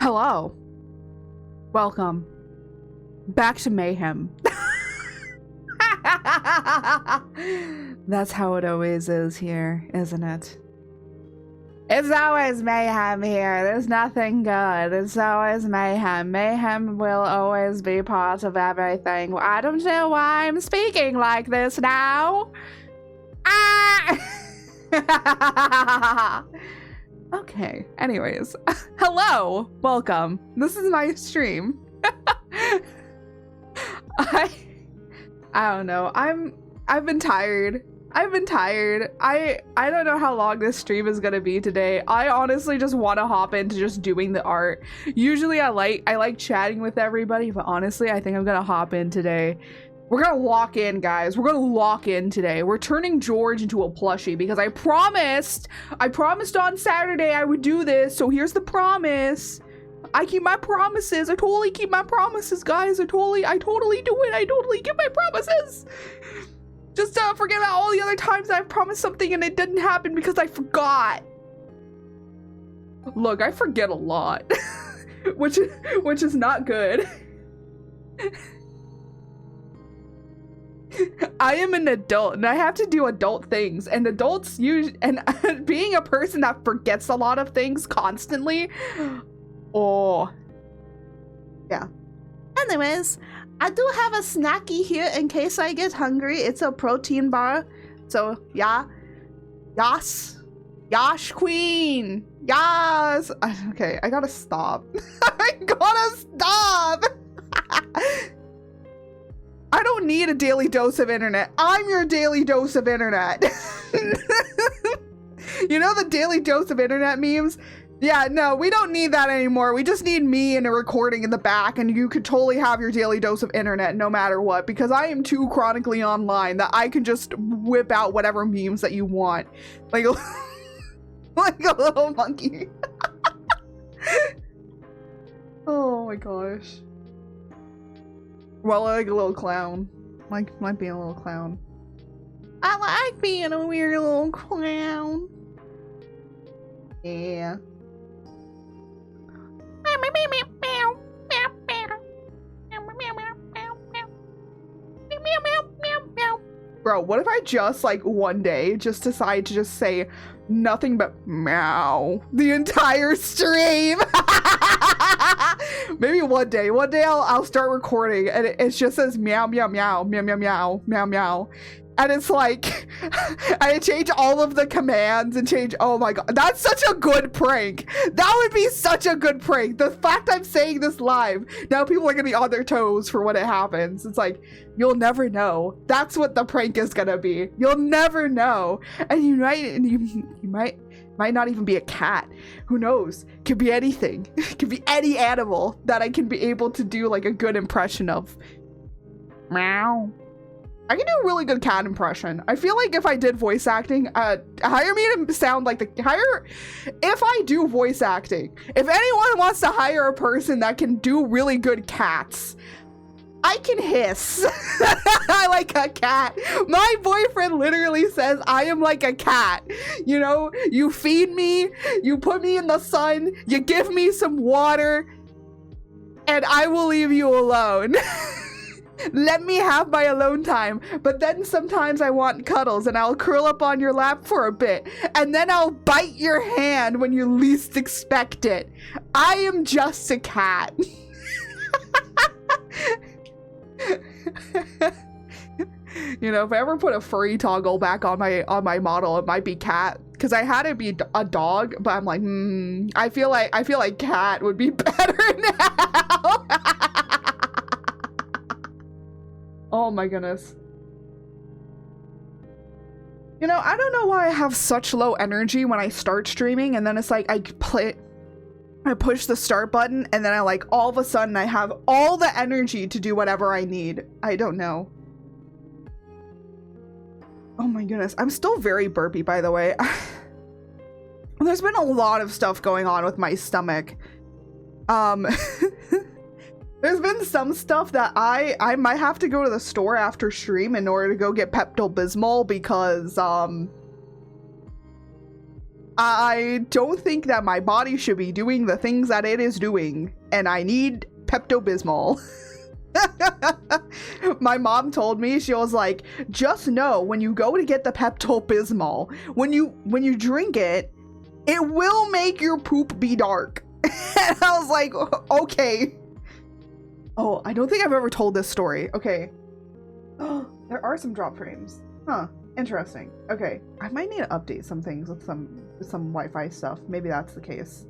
Hello. Welcome back to mayhem. That's how it always is here, isn't it? It's always mayhem here. There's nothing good. It's always mayhem. Mayhem will always be part of everything. I don't know why I'm speaking like this now. Okay, anyways. Hello, welcome. This is my stream. I don't know. I've been tired. I don't know how long this stream is gonna be today. I honestly just want to hop into just doing the art. Usually I like chatting with everybody, but honestly I think I'm gonna hop in today. We're gonna lock in, guys. We're gonna lock in today. We're turning George into a plushie because I promised on Saturday I would do this. So here's the promise. I keep my promises. I totally keep my promises, guys. I totally do it. I totally keep my promises. Just forget about all the other times I've promised something and it didn't happen because I forgot. Look, I forget a lot, which is not good. I am an adult and I have to do adult things, and adults being a person that forgets a lot of things constantly. Oh, yeah. Anyways, I do have a snacky here in case I get hungry. It's a protein bar. So yeah. Yas. Yash queen. Yas. Okay, I gotta stop. I gotta stop. I don't need a daily dose of internet. I'm your daily dose of internet. You know the daily dose of internet memes? Yeah, no, we don't need that anymore. We just need me and a recording in the back, and you could totally have your daily dose of internet no matter what, because I am too chronically online that I can just whip out whatever memes that you want. Like a, like a little monkey. Oh my gosh. Well, like a little clown. Might be a little clown. I like being a weird little clown. Yeah. Bro, what if I just like one day just decide to just say nothing but meow the entire stream? Maybe one day I'll start recording and it just says meow meow meow meow meow meow meow meow, and it's like I change all of the commands and change. Oh my god, that's such a good prank. That would be such a good prank. The fact I'm saying this live, now people are gonna be on their toes for when it happens. It's like, you'll never know. That's what the prank is gonna be. You'll never know. And you might not even be a cat. Who knows? Could be anything. Could be any animal that I can be able to do like a good impression of. Meow. I can do a really good cat impression. I feel like if I did voice acting, hire me to sound like if I do voice acting, if anyone wants to hire a person that can do really good cats, I can hiss. I like a cat. My boyfriend literally says I am like a cat. You know, you feed me, you put me in the sun, you give me some water, and I will leave you alone. Let me have my alone time. But then sometimes I want cuddles and I'll curl up on your lap for a bit, and then I'll bite your hand when you least expect it. I am just a cat. You know, if I ever put a furry toggle back on my model, it might be cat, because I had it be a dog, but I'm like, I feel like cat would be better now. Oh my goodness. You know, I don't know why I have such low energy when I start streaming, and then it's like I push the start button, and then I like all of a sudden I have all the energy to do whatever I need. I don't know. Oh my goodness. I'm still very burpy, by the way. There's been a lot of stuff going on with my stomach. There's been some stuff that I might have to go to the store after stream in order to go get Pepto-Bismol, because I don't think that my body should be doing the things that it is doing, and I need Pepto-Bismol. My mom told me, she was like, just know when you go to get the Pepto-Bismol, when you drink it, it will make your poop be dark. And I was like, okay. Oh, I don't think I've ever told this story. Okay. Oh, there are some drop frames. Huh. Interesting. Okay. I might need to update some things with some Wi-Fi stuff. Maybe that's the case.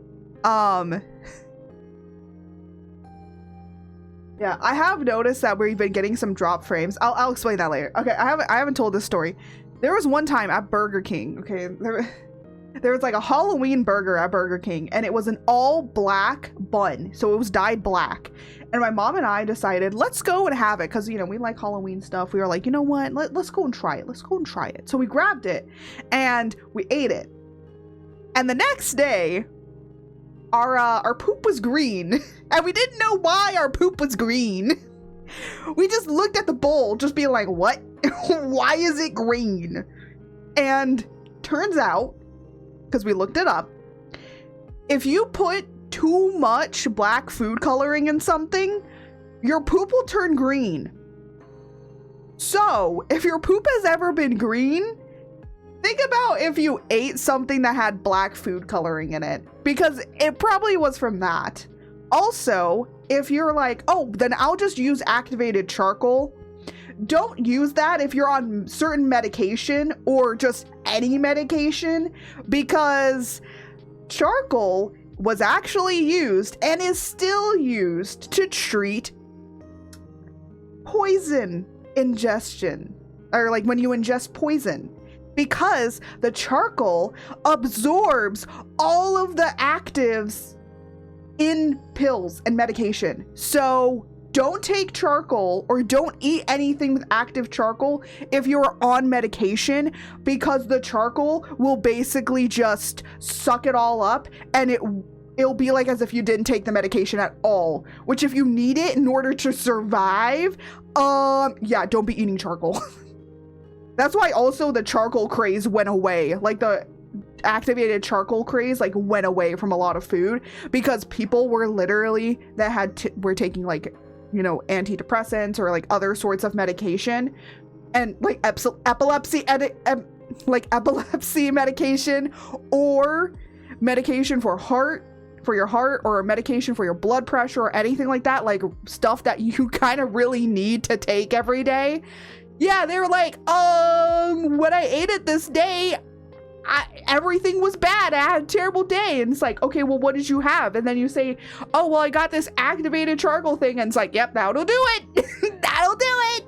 Yeah, I have noticed that we've been getting some drop frames. I'll explain that later. Okay, I haven't told this story. There was one time at Burger King, okay, there was like a Halloween burger at Burger King, and it was an all black bun, so it was dyed black. And my mom and I decided, let's go and have it, because, you know, we like Halloween stuff. We were like, you know what, let's go and try it. Let's go and try it. So we grabbed it, and we ate it. And the next day, our poop was green, and we didn't know why our poop was green. We just looked at the bowl, just being like, what? Why is it green? And turns out, because we looked it up, if you put too much black food coloring in something, your poop will turn green. So if your poop has ever been green, think about if you ate something that had black food coloring in it, because it probably was from that. Also, if you're like, oh, then I'll just use activated charcoal, don't use that if you're on certain medication or just any medication, because charcoal was actually used and is still used to treat poison ingestion, or like when you ingest poison, because the charcoal absorbs all of the actives in pills and medication. So don't take charcoal or don't eat anything with active charcoal if you're on medication, because the charcoal will basically just suck it all up, and it'll be like as if you didn't take the medication at all, which if you need it in order to survive, yeah, don't be eating charcoal. That's why also the charcoal craze went away. Like the activated charcoal craze like went away from a lot of food, because people were literally were taking like, you know, antidepressants or like other sorts of medication, and like epilepsy medication, or medication for your heart, or medication for your blood pressure, or anything like that, like stuff that you kind of really need to take every day. Yeah, they were like, when I ate it this day, everything was bad. I had a terrible day. And it's like, okay, well, what did you have? And then you say, oh, well, I got this activated charcoal thing. And it's like, yep, that'll do it. That'll do it.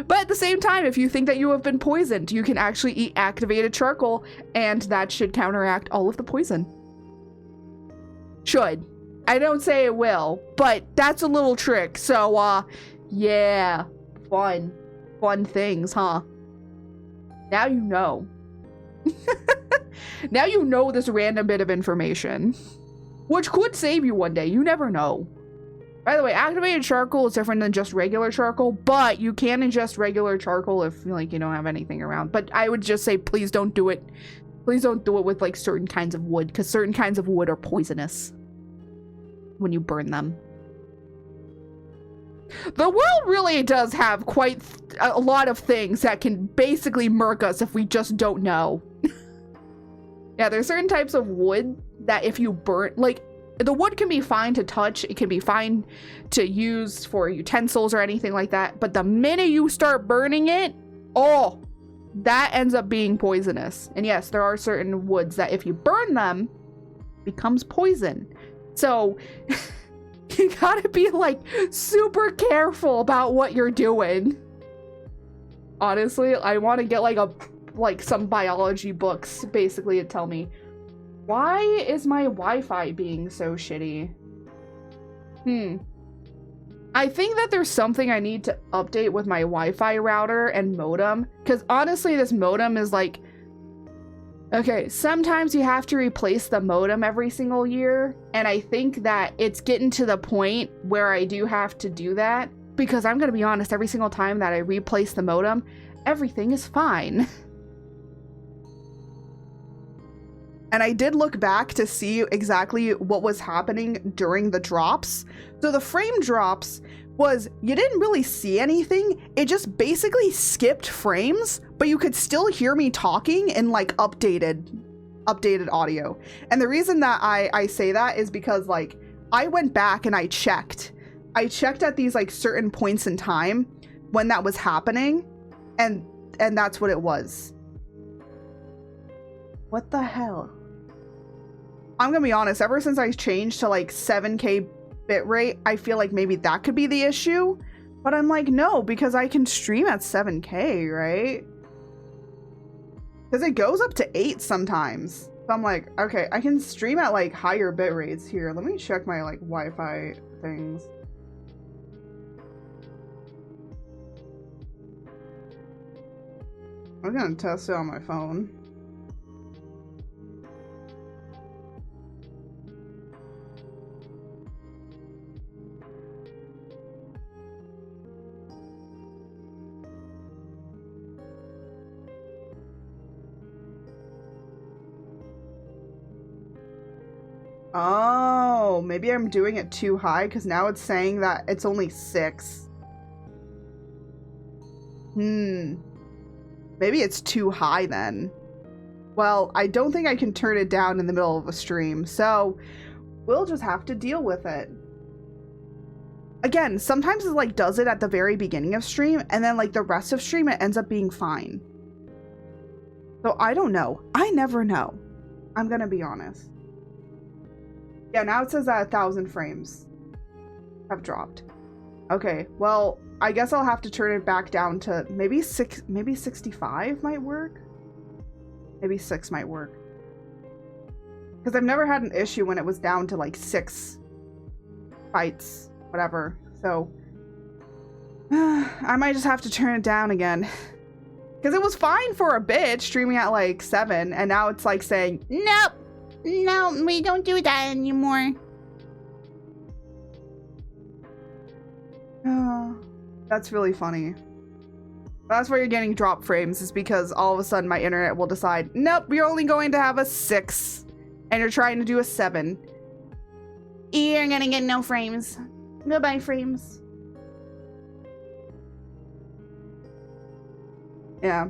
But at the same time, if you think that you have been poisoned, you can actually eat activated charcoal, and that should counteract all of the poison. Should. I don't say it will, but that's a little trick. So, yeah, fun things, huh? Now you know. Now you know this random bit of information, which could save you one day. You never know. By the way, activated charcoal is different than just regular charcoal, but you can ingest regular charcoal if like you don't have anything around. But I would just say please don't do it. Please don't do it with like certain kinds of wood, because certain kinds of wood are poisonous when you burn them. The world really does have quite a lot of things that can basically murk us if we just don't know. Yeah, there's certain types of wood that if you burn, like, the wood can be fine to touch, it can be fine to use for utensils or anything like that, but the minute you start burning it, oh, that ends up being poisonous. And yes, there are certain woods that if you burn them, becomes poison. So you gotta be like super careful about what you're doing. Honestly, I want to get like some biology books basically to tell me, why is my Wi-Fi being so shitty? I think that there's something I need to update with my Wi-Fi router and modem, because honestly this modem is like, okay, sometimes you have to replace the modem every single year, and I think that it's getting to the point where I do have to do that, because I'm gonna be honest, every single time that I replace the modem, everything is fine. And I did look back to see exactly what was happening during the drops. So the frame drops was, you didn't really see anything. It just basically skipped frames, but you could still hear me talking in like updated audio. And the reason that I say that is because like I went back and I checked at these like certain points in time when that was happening, and that's what it was. What the hell? I'm gonna be honest, ever since I changed to like 7K bitrate, I feel like maybe that could be the issue. But I'm like, no, because I can stream at 7K, right? Because it goes up to 8 sometimes. So I'm like, okay, I can stream at like higher bit rates here. Let me check my like Wi-Fi things. I'm gonna test it on my phone. Oh, maybe I'm doing it too high because now it's saying that it's only 6. Maybe it's too high then. Well, I don't think I can turn it down in the middle of a stream, so we'll just have to deal with it. Again, sometimes it like does it at the very beginning of stream, and then like the rest of stream it ends up being fine. So I don't know. I never know. I'm gonna be honest. Yeah, now it says that 1,000 frames have dropped. Okay, well, I guess I'll have to turn it back down to maybe 65 might work. Maybe 6 might work. Because I've never had an issue when it was down to like 6 bytes, whatever. So I might just have to turn it down again. Because it was fine for a bit, streaming at like 7, and now it's like saying, nope, no, we don't do that anymore. That's really funny. That's why you're getting drop frames, is because all of a sudden my internet will decide, nope, you're only going to have a 6, and you're trying to do a 7. You're gonna get no frames. Goodbye, frames. Yeah.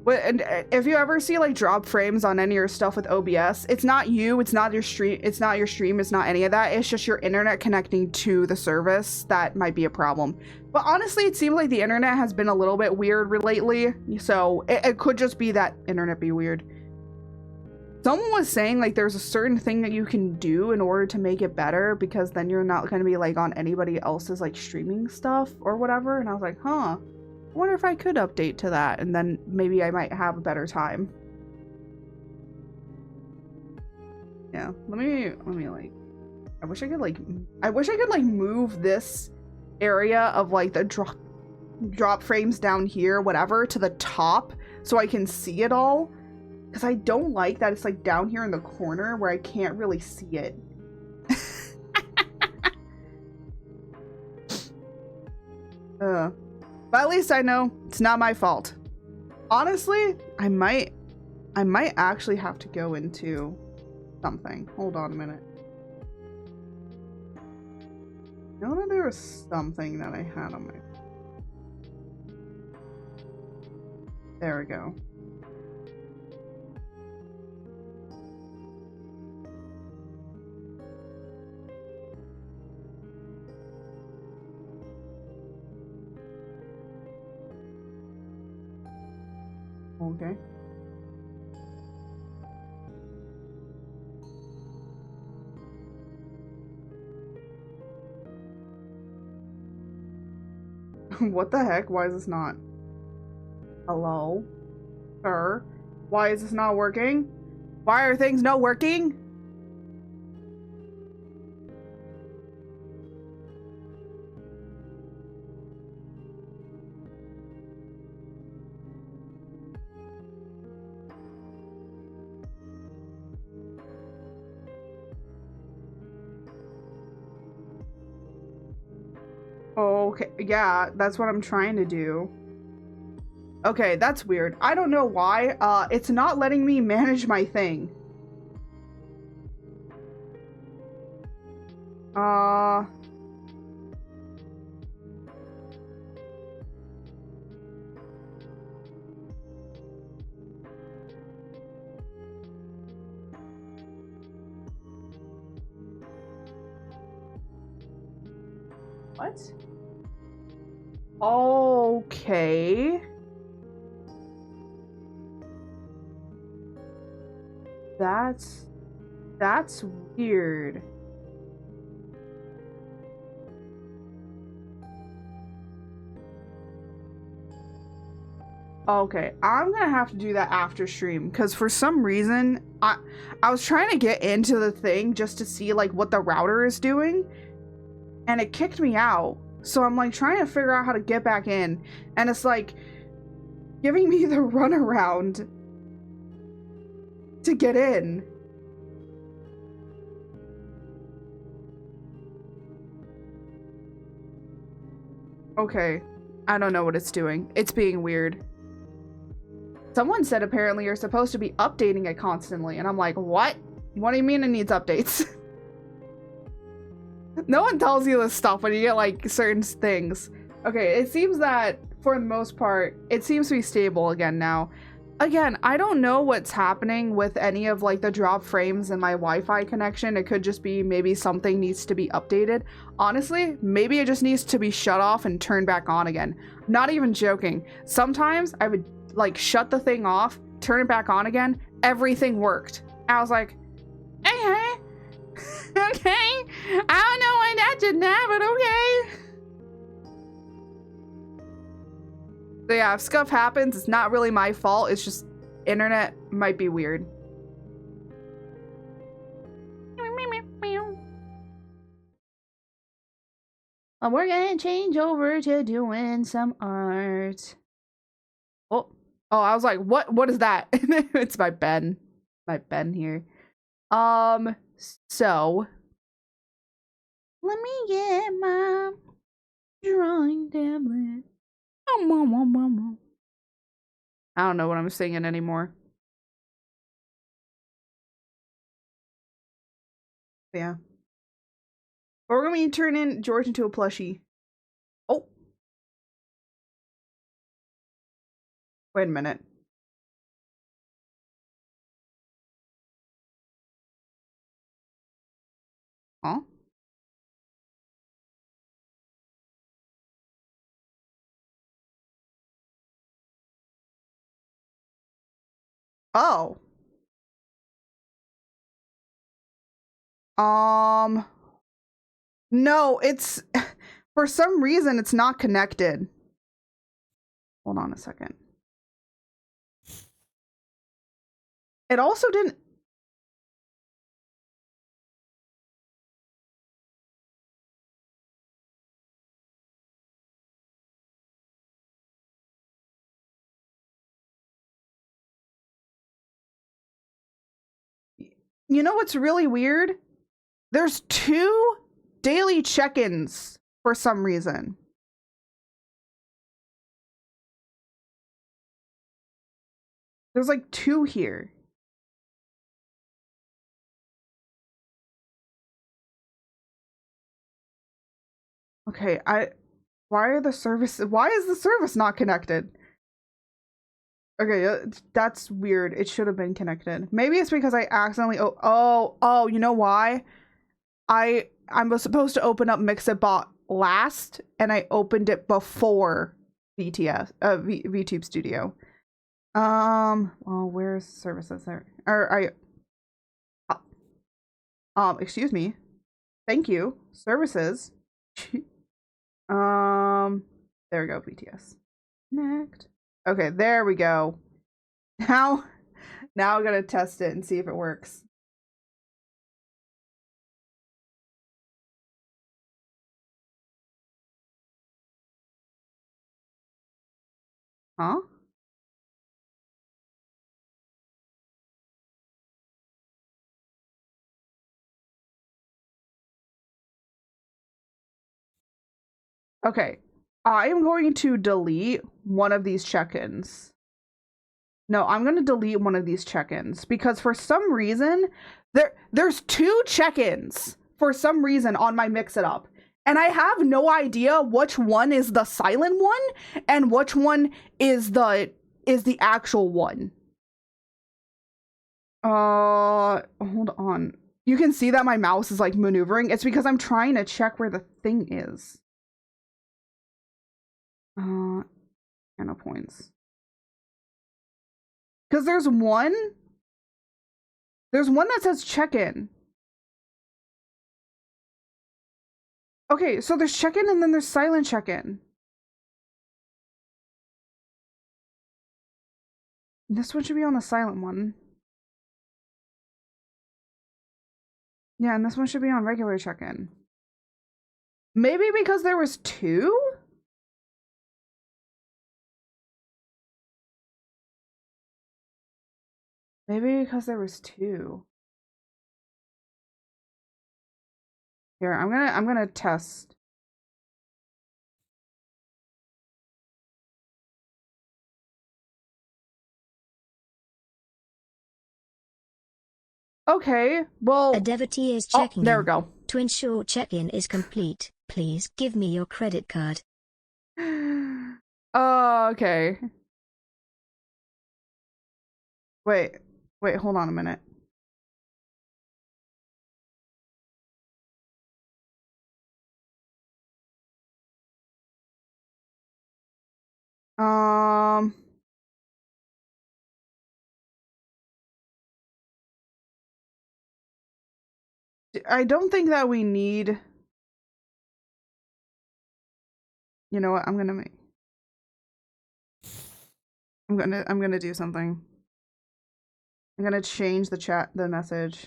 And if you ever see like drop frames on any of your stuff with OBS, it's not you, it's not your stream, it's not any of that. It's just your internet connecting to the service that might be a problem. But honestly, it seems like the internet has been a little bit weird lately, so it could just be that internet be weird. Someone was saying like there's a certain thing that you can do in order to make it better, because then you're not going to be like on anybody else's like streaming stuff or whatever, and I was like, huh. I wonder if I could update to that, and then maybe I might have a better time. Yeah, let me like, I wish I could like move this area of like the drop frames down here, whatever, to the top so I can see it all, because I don't like that it's like down here in the corner where I can't really see it. But at least I know it's not my fault. Honestly, I might actually have to go into something. Hold on a minute. I know that there was something that I had on my... There we go. Okay. What the heck? Why is this not? Hello? Sir? Why is this not working? Why are things not working? Okay, yeah, that's what I'm trying to do. Okay, that's weird. I don't know why. It's not letting me manage my thing. What? Okay. That's weird. Okay, I'm gonna have to do that after stream because for some reason I was trying to get into the thing just to see like what the router is doing, and it kicked me out. So I'm like trying to figure out how to get back in, and it's like giving me the runaround to get in. Okay, I don't know what it's doing. It's being weird. Someone said apparently you're supposed to be updating it constantly, and I'm like, what? What do you mean it needs updates? No one tells you this stuff when you get like certain things. Okay, it seems that for the most part, it seems to be stable again now. Again, I don't know what's happening with any of like the drop frames in my Wi-Fi connection. It could just be maybe something needs to be updated. Honestly, maybe it just needs to be shut off and turned back on again. Not even joking. Sometimes I would like shut the thing off, turn it back on again, everything worked. I was like, hey, okay, I don't know why that did that, but okay. So yeah, if scuff happens, it's not really my fault. It's just internet might be weird. Well, we're gonna change over to doing some art. Oh, I was like, what is that? It's my pen. My pen here. So let me get my drawing tablet. I don't know what I'm singing anymore. Yeah. But we're going to turn in George into a plushie. Oh. Wait a minute. Huh? Oh. No, it's for some reason it's not connected. Hold on a second. It also didn't. You know what's really weird? There's 2 daily check-ins for some reason. There's like 2 here. Okay, why is the service not connected? Okay, that's weird. It should have been connected. Maybe it's because I accidentally oh, you know why? I was supposed to open up Mixitbot last, and I opened it before VTube Studio. Well, where's services there? Or excuse me. Thank you. Services. There we go, BTS. Connect. Okay, there we go. Now I'm gonna test it and see if it works. Huh? Okay, I am going to delete one of these check-ins. No, I'm going to delete one of these check-ins because for some reason there's 2 check-ins for some reason on my Mix It Up. And I have no idea which one is the silent one and which one is the actual one. Hold on. You can see that my mouse is like maneuvering. It's because I'm trying to check where the thing is. No points. Because there's one that says check-in. Okay, so there's check-in and then there's silent check-in. This one should be on the silent one. Yeah, and this one should be on regular check-in. Maybe because there was two? Maybe because there was two. Here, I'm gonna test. Okay, well... A devotee is checking there we go. To ensure check-in is complete, please give me your credit card. Oh, okay. Wait, hold on a minute. I don't think that we need... You know what? I'm gonna do something. I'm gonna change the message.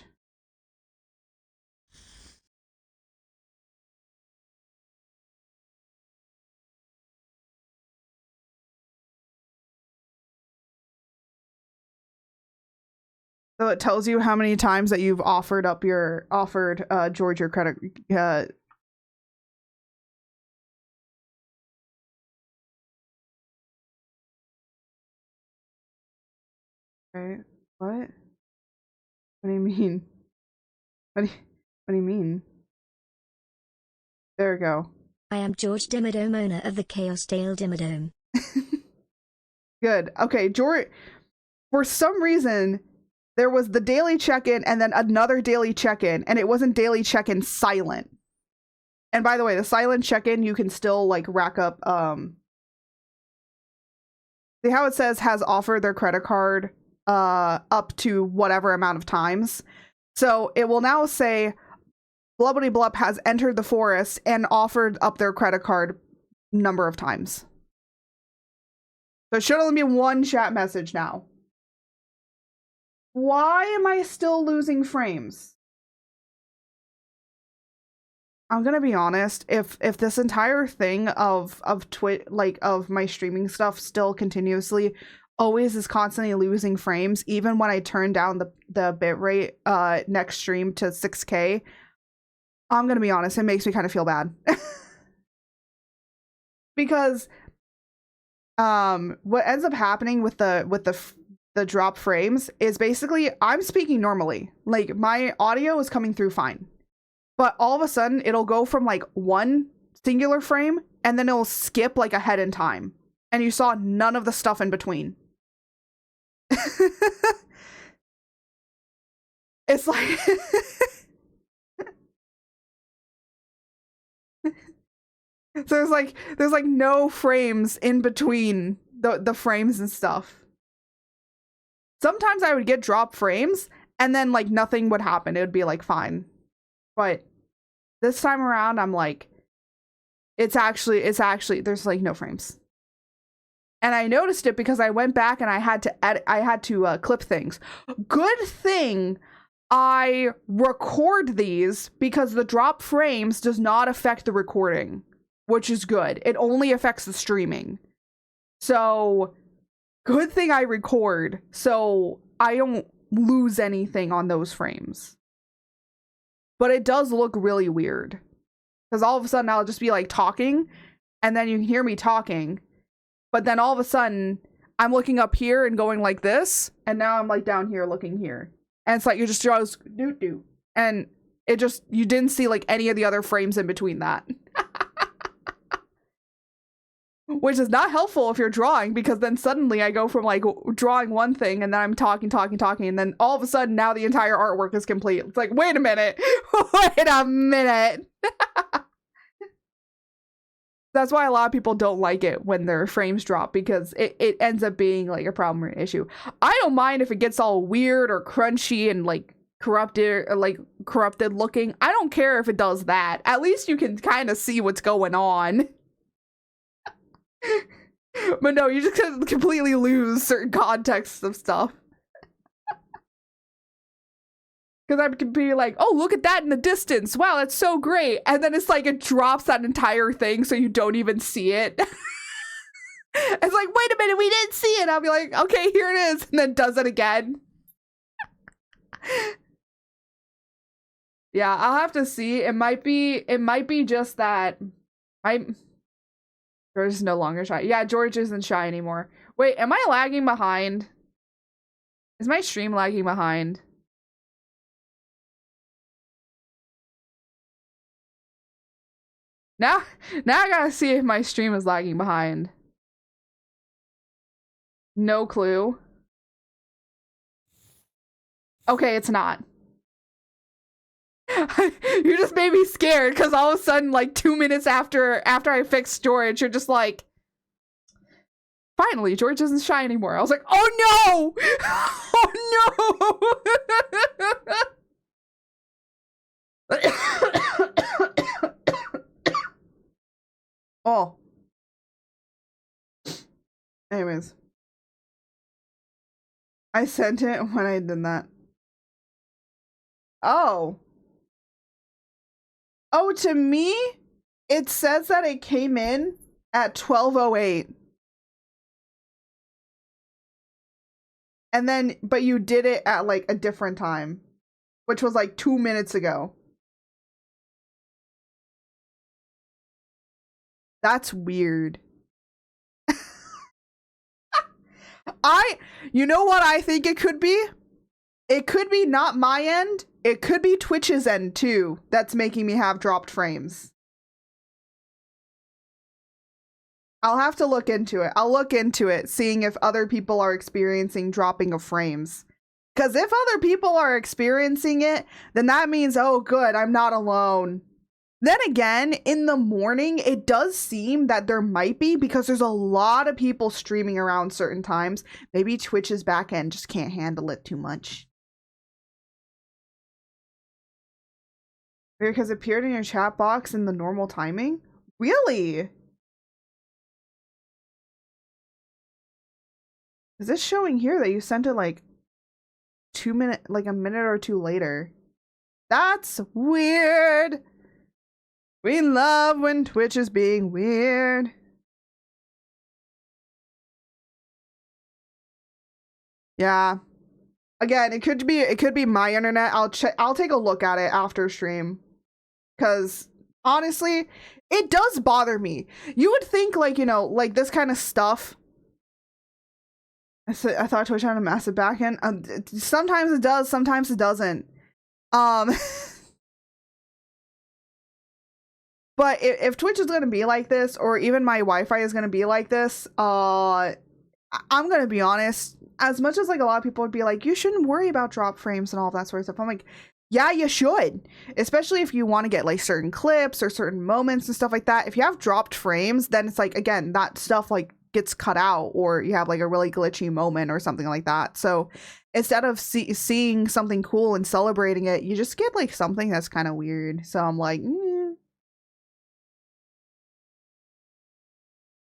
So it tells you how many times that you've offered George your credit. Okay. What? What do you mean? What do you mean? There we go. I am George Dimmadome, owner of the Chaos Dale Dimmadome. Good. Okay, George. For some reason, there was the daily check-in and then another daily check-in, and it wasn't daily check-in silent. And by the way, the silent check-in, you can still like rack up. See how it says has offered their credit card up to whatever amount of times. So it will now say Blubbity Blup has entered the forest and offered up their credit card number of times. So it should only be one chat message now. Why am I still losing frames? I'm gonna be honest, if this entire thing of my streaming stuff still continuously always is constantly losing frames, even when I turn down the bitrate next stream to 6K, I'm gonna be honest, it makes me kind of feel bad. Because what ends up happening with the drop frames is basically I'm speaking normally, like my audio is coming through fine, but all of a sudden it'll go from like one singular frame and then it'll skip like ahead in time, and you saw none of the stuff in between. It's like so there's like no frames in between the frames and stuff. Sometimes I would get drop frames and then like nothing would happen. It would be like fine. But this time around I'm like it's actually there's like no frames. And I noticed it because I went back and I had to edit, I had to clip things. Good thing I record these because the drop frames does not affect the recording, which is good. It only affects the streaming. So good thing I record so I don't lose anything on those frames. But it does look really weird because all of a sudden I'll just be like talking and then you can hear me talking. But then all of a sudden, I'm looking up here and going like this, and now I'm like down here looking here. And it's like you just goes doo-doo. And It just, you didn't see like any of the other frames in between that. Which is not helpful if you're drawing, because then suddenly I go from like drawing one thing and then I'm talking, and then all of a sudden now the entire artwork is complete. It's like, wait a minute. Wait a minute. That's why a lot of people don't like it when their frames drop, because it ends up being like a problem or an issue. I don't mind if it gets all weird or crunchy and like corrupted looking. I don't care if it does that. At least you can kind of see what's going on. But no, you just completely lose certain contexts of stuff. Because I could be like, oh, look at that in the distance. Wow, that's so great. And then it's like it drops that entire thing so you don't even see it. It's like, wait a minute, we didn't see it. I'll be like, okay, here it is. And then does it again. Yeah, I'll have to see. It might be just that George is no longer shy. Yeah, George isn't shy anymore. Wait, am I lagging behind? Is my stream lagging behind? Now I gotta see if my stream is lagging behind. No clue. Okay, it's not. You just made me scared, because all of a sudden, like 2 minutes after I fixed storage, you're just like, finally, George isn't shy anymore. I was like, oh no! Oh no! Oh. Anyways. I sent it when I did that. Oh. Oh, to me, it says that it came in at 12:08. And then, but you did it at like a different time, which was like 2 minutes ago. That's weird. You know what I think it could be? It could be not my end. It could be Twitch's end too that's making me have dropped frames. I'll have to look into it. I'll look into it, seeing if other people are experiencing dropping of frames. Because if other people are experiencing it, then that means, oh good, I'm not alone. Then again, in the morning, it does seem that there might be, because there's a lot of people streaming around certain times. Maybe Twitch's backend just can't handle it too much. Because it appeared in your chat box in the normal timing? Really? Is this showing here that you sent it like a minute or two later? That's weird. We love when Twitch is being weird. Yeah. Again, it could be my internet. I'll take a look at it after stream. Cause honestly, it does bother me. You would think like, you know, like this kind of stuff. I thought Twitch had a massive backend. Sometimes it does, sometimes it doesn't. But if Twitch is going to be like this, or even my Wi-Fi is going to be like this, I'm going to be honest, as much as like a lot of people would be like, you shouldn't worry about drop frames and all that sort of stuff. I'm like, yeah, you should. Especially if you want to get like certain clips or certain moments and stuff like that. If you have dropped frames, then it's like, again, that stuff like gets cut out, or you have like a really glitchy moment or something like that. So instead of seeing something cool and celebrating it, you just get like something that's kind of weird. So I'm like,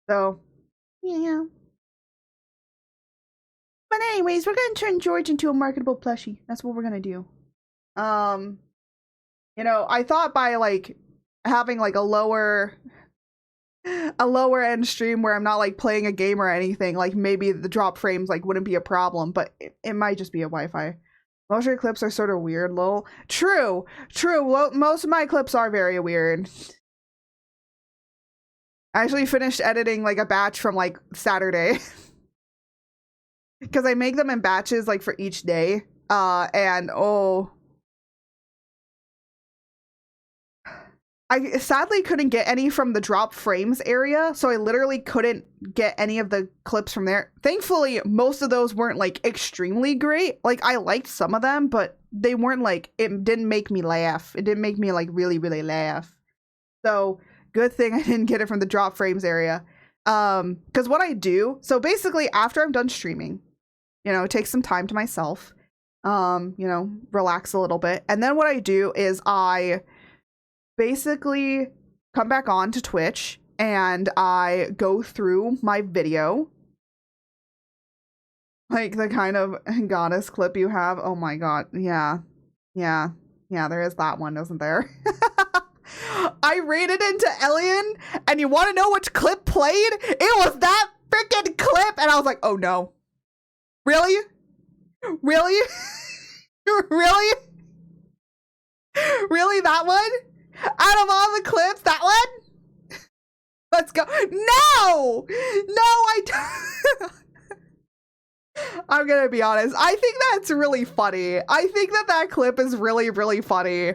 So, yeah. But anyways, we're going to turn George into a marketable plushie. That's what we're going to do. You know, I thought by like having like a lower end stream where I'm not like playing a game or anything, like maybe the drop frames like wouldn't be a problem, but it might just be a Wi-Fi. Most of your clips are sort of weird, lol. True. Most of my clips are very weird. I actually finished editing like a batch from like Saturday. Because I make them in batches like for each day. And oh. I sadly couldn't get any from the drop frames area, so I literally couldn't get any of the clips from there. Thankfully, most of those weren't like extremely great. Like I liked some of them, but they weren't like, it didn't make me laugh. It didn't make me like really, really laugh. So good thing I didn't get it from the drop frames area. Because what I do, so basically after I'm done streaming, you know, take some time to myself, you know, relax a little bit. And then what I do is I basically come back on to Twitch and I go through my video, like the kind of goddess clip you have. Oh my god, yeah, there is that one, isn't there? I raided into Alien, and you want to know which clip played? It was that freaking clip, and I was like, oh no, really, really, really, that one? Out of all the clips, that one? Let's go. No, I don't. I'm gonna be honest. I think that's really funny. I think that clip is really, really funny.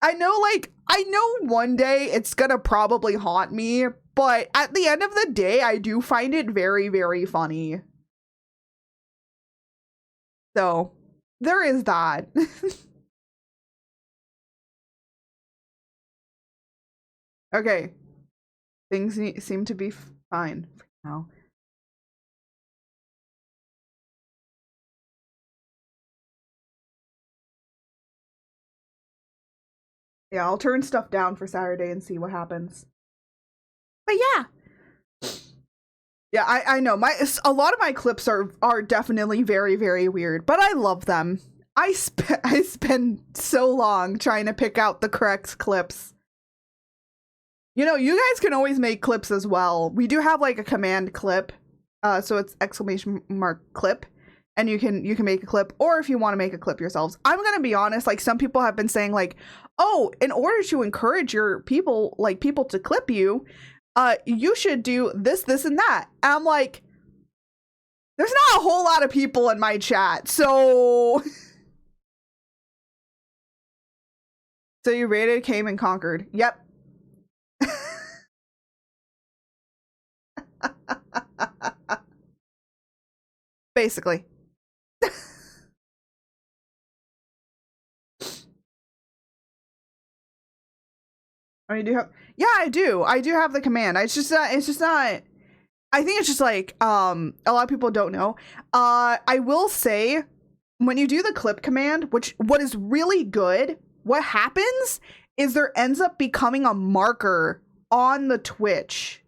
I know one day it's gonna probably haunt me, but at the end of the day, I do find it very, very funny. So, there is that. Okay. Things seem to be fine for now. Yeah, I'll turn stuff down for Saturday and see what happens. But yeah. Yeah, I know. A lot of my clips are definitely very, very weird, but I love them. I spend so long trying to pick out the correct clips. You know, you guys can always make clips as well. We do have like a command clip. So it's !clip. And you can make a clip, or if you want to make a clip yourselves. I'm gonna be honest, like some people have been saying like, oh, in order to encourage your people to clip you, you should do this, and that. And I'm like, there's not a whole lot of people in my chat, so so you raided, came and conquered. Yep. Basically. Oh, you do have, yeah, I do have the command. It's just not, I think it's just like, a lot of people don't know. I will say, when you do the clip command, what is really good, what happens is there ends up becoming a marker on the Twitch.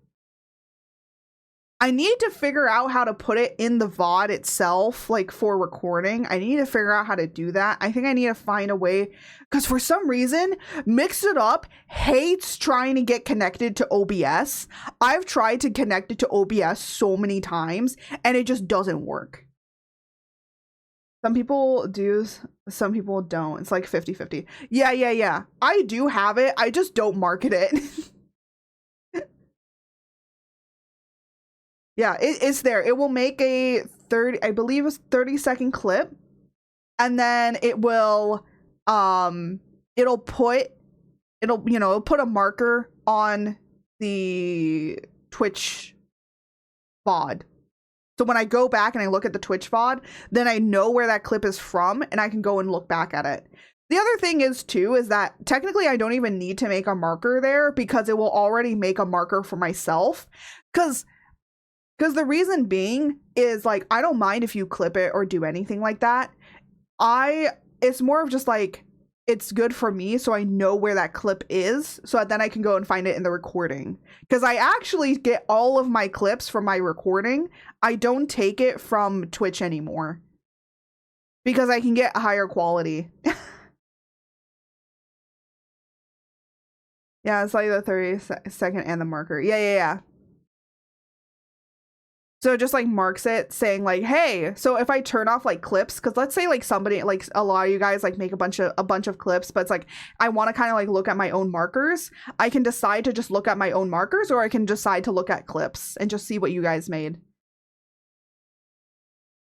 I need to figure out how to put it in the VOD itself, like for recording. I need to figure out how to do that. I think I need to find a way, because for some reason, Mix It Up hates trying to get connected to OBS. I've tried to connect it to OBS so many times, and it just doesn't work. Some people do, some people don't. It's like 50-50. Yeah. I do have it. I just don't market it. Yeah, it's there. It will make a 30, I believe it's 30-second clip. And then it will, it'll put a marker on the Twitch VOD. So when I go back and I look at the Twitch VOD, then I know where that clip is from and I can go and look back at it. The other thing is too, is that technically I don't even need to make a marker there because it will already make a marker for myself. Because the reason being is like, I don't mind if you clip it or do anything like that. It's more of just like, it's good for me so I know where that clip is so that then I can go and find it in the recording. Because I actually get all of my clips from my recording. I don't take it from Twitch anymore because I can get a higher quality. Yeah, it's like the 30-second and the marker. Yeah. So it just like marks it saying like, hey, so if I turn off like clips, because let's say like somebody, like a lot of you guys like make a bunch of clips, but it's like, I want to kind of like look at my own markers. I can decide to just look at my own markers, or I can decide to look at clips and just see what you guys made.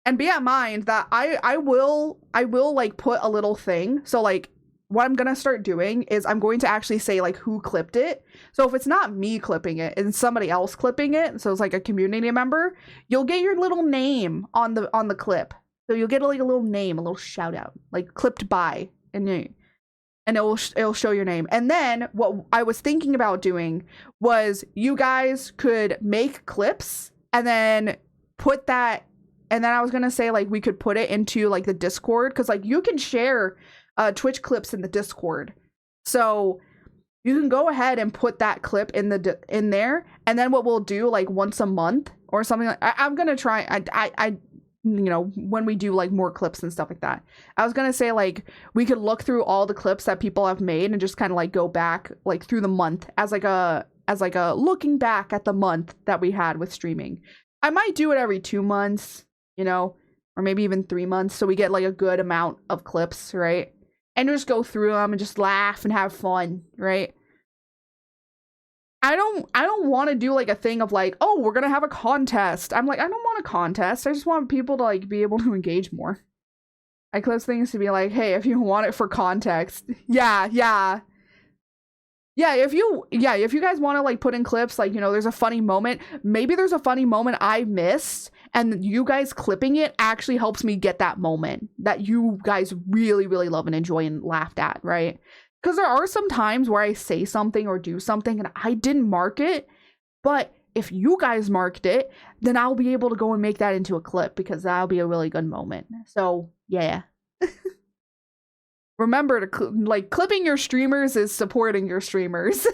And bear in mind that I will like put a little thing. So like what I'm gonna start doing is I'm going to actually say like who clipped it. So if it's not me clipping it and somebody else clipping it, so it's like a community member, you'll get your little name on the clip. So you'll get like a little name, a little shout out, like clipped by, and it'll show your name. And then what I was thinking about doing was you guys could make clips and then put that, and then I was gonna say like we could put it into like the Discord, because like you can share Twitch clips in the Discord, so you can go ahead and put that clip in there. And then what we'll do like once a month or something, like I'm gonna try, I you know, when we do like more clips and stuff like that, I was gonna say like we could look through all the clips that people have made and just kind of like go back like through the month as like a looking back at the month that we had with streaming. I might do it every 2 months, you know, or maybe even 3 months, so we get like a good amount of clips, right? And just go through them and just laugh and have fun, right? I don't want to do like a thing of like, oh, we're gonna have a contest. I'm like, I don't want a contest. I just want people to like be able to engage more. I close things to be like, hey, if you want it for context, yeah. If you guys want to like put in clips, like, you know, there's a funny moment. Maybe there's a funny moment I missed, and you guys clipping it actually helps me get that moment that you guys really, really love and enjoy and laughed at, right? Because there are some times where I say something or do something and I didn't mark it, but if you guys marked it, then I'll be able to go and make that into a clip, because that'll be a really good moment. So, yeah. Remember to like clipping your streamers is supporting your streamers.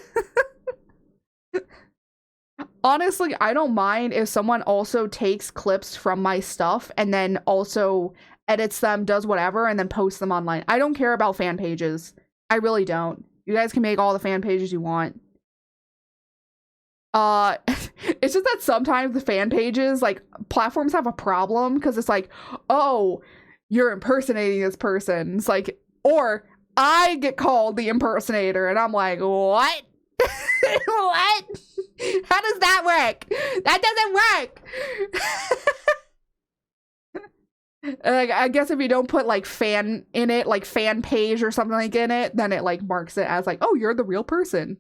Honestly, I don't mind if someone also takes clips from my stuff and then also edits them, does whatever, and then posts them online. I don't care about fan pages. I really don't. You guys can make all the fan pages you want. It's just that sometimes the fan pages, like, platforms have a problem because it's like, oh, you're impersonating this person. It's like, or I get called the impersonator and I'm like, what? What? How does that work? That doesn't work. I guess if you don't put like fan in it, like fan page or something like in it, then it like marks it as like, oh, you're the real person.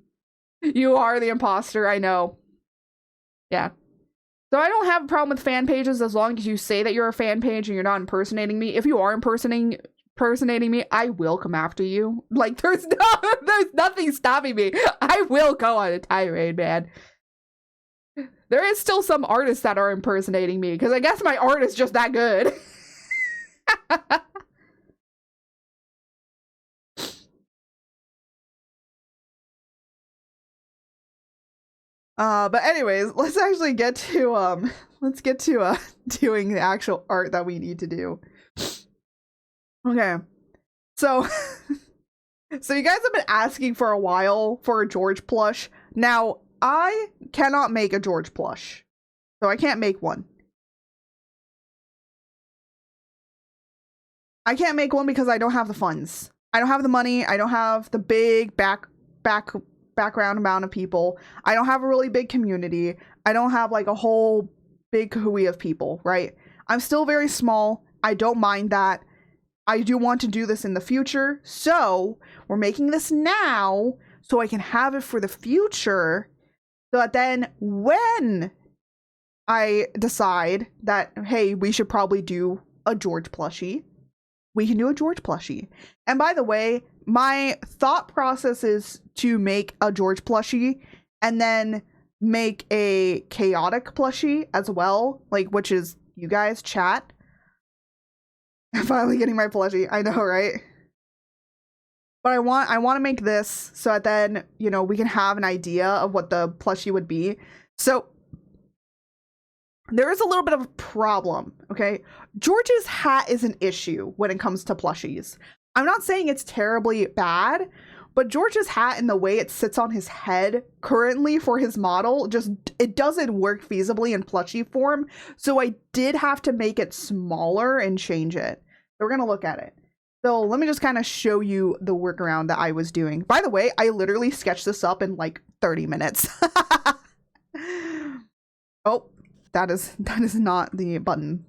You are the imposter. I know. Yeah. So I don't have a problem with fan pages as long as you say that you're a fan page and you're not impersonating me. If you are impersonating me, I will come after you. Like there's nothing stopping me. I will go on a tirade, man. There is still some artists that are impersonating me because I guess my art is just that good. But anyways, let's actually get to doing the actual art that we need to do. Okay. So so you guys have been asking for a while for a George plush. Now, I cannot make a George plush. So I can't make one. I can't make one because I don't have the funds. I don't have the money. I don't have the big background amount of people. I don't have a really big community. I don't have like a whole big kahooey of people, right? I'm still very small. I don't mind that. I do want to do this in the future. So we're making this now so I can have it for the future. So that then when I decide that, hey, we should probably do a George plushie, we can do a George plushie. And by the way, my thought process is to make a George plushie and then make a chaotic plushie as well, like, which is you guys chat. I'm finally getting my plushie. I know, right? But I want to make this so that then, you know, we can have an idea of what the plushie would be. So there is a little bit of a problem, okay? George's hat is an issue when it comes to plushies. I'm not saying it's terribly bad, but George's hat and the way it sits on his head currently for his model, just, it doesn't work feasibly in plushie form. So I did have to make it smaller and change it. So we're going to look at it. So let me just kind of show you the workaround that I was doing. By the way, I literally sketched this up in like 30 minutes. Oh, that is not the button.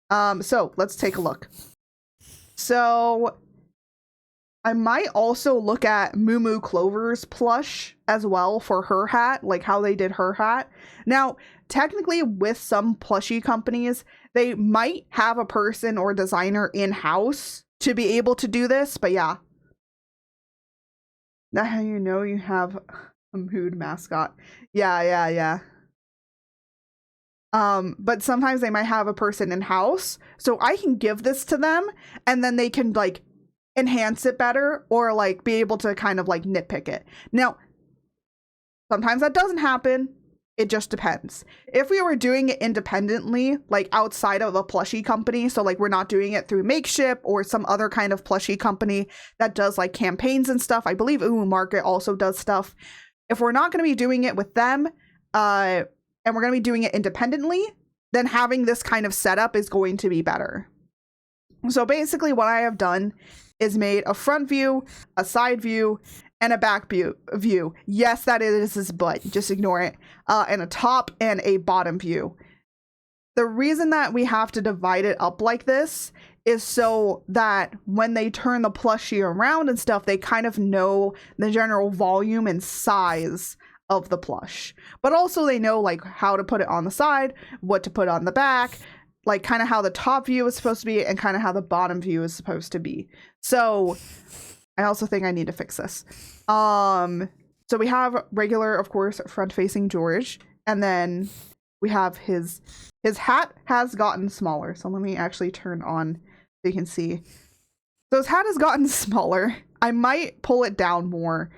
So let's take a look. So I might also look at Moo Moo Clover's plush as well for her hat, like how they did her hat. Now, technically with some plushie companies, they might have a person or designer in-house to be able to do this, but yeah. That's how you know you have a mood mascot. Yeah. But sometimes they might have a person in-house, so I can give this to them and then they can like enhance it better or like be able to kind of like nitpick it. Now, sometimes that doesn't happen. It just depends. If we were doing it independently, like outside of a plushie company, so like we're not doing it through Makeship or some other kind of plushie company that does like campaigns and stuff. I believe Market also does stuff. If we're not going to be doing it with them, and we're going to be doing it independently, then having this kind of setup is going to be better. So basically what I have done is made a front view, a side view, and a back view. Yes, that is his butt. Just ignore it. And a top and a bottom view. The reason that we have to divide it up like this is so that when they turn the plushie around and stuff, they kind of know the general volume and size of the plush. But also they know like how to put it on the side, what to put on the back, like kind of how the top view is supposed to be and kind of how the bottom view is supposed to be. So I also think I need to fix this. So we have regular, of course, front-facing George, and then we have his hat has gotten smaller. So let me actually turn on so you can see. So his hat has gotten smaller. I might pull it down more,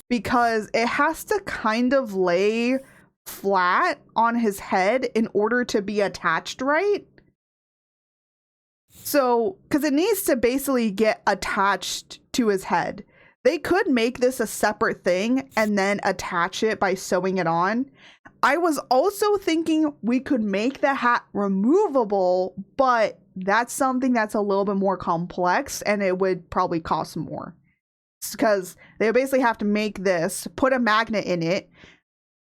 because it has to kind of lay flat on his head in order to be attached right. So, because it needs to basically get attached to his head. They could make this a separate thing and then attach it by sewing it on. I was also thinking we could make the hat removable, but that's something that's a little bit more complex and it would probably cost more. Because they basically have to make this, put a magnet in it,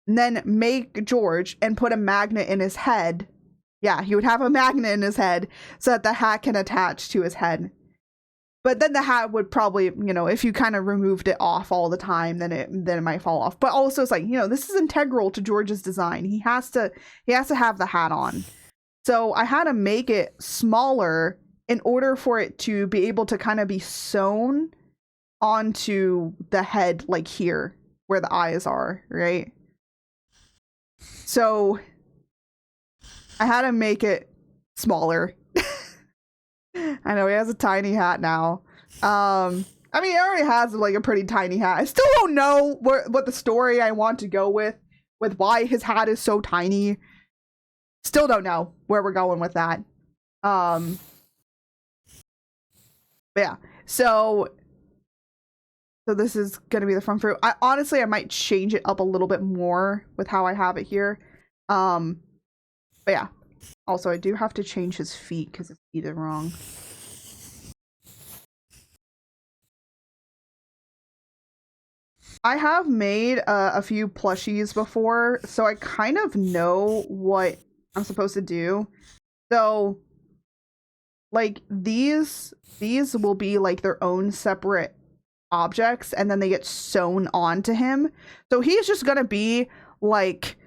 and then make George and put a magnet in his head. Yeah, he would have a magnet in his head so that the hat can attach to his head. But then the hat would probably, you know, if you kind of removed it off all the time, then it might fall off. But also it's like, you know, this is integral to George's design. He has to have the hat on. So I had to make it smaller in order for it to be able to kind of be sewn onto the head, like here where the eyes are, right? So I had to make it smaller. I know he has a tiny hat now. I mean, he already has like a pretty tiny hat. I still don't know what the story I want to go with why his hat is so tiny. Still don't know where we're going with that. But yeah, so this is gonna be the front view. Honestly, I might change it up a little bit more with how I have it here. But yeah. Also, I do have to change his feet because his feet are wrong. I have made a few plushies before, so I kind of know what I'm supposed to do. So, like, these will be, like, their own separate objects, and then they get sewn onto him. So he's just gonna be, like,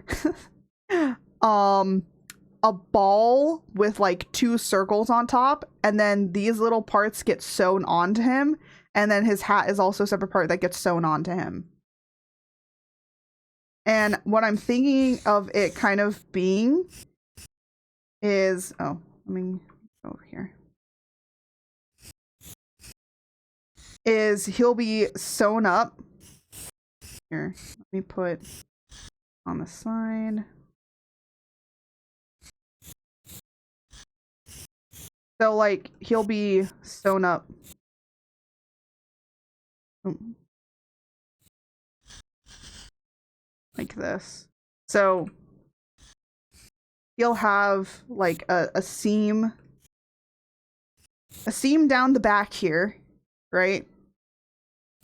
a ball with like 2 circles on top, and then these little parts get sewn onto him, and then his hat is also a separate part that gets sewn onto him. And what I'm thinking of it kind of being is, oh, let me go over here, is he'll be sewn up here. Let me put on the side. So, like, he'll be sewn up. Like this. So, he'll have, like, a seam down the back here, right?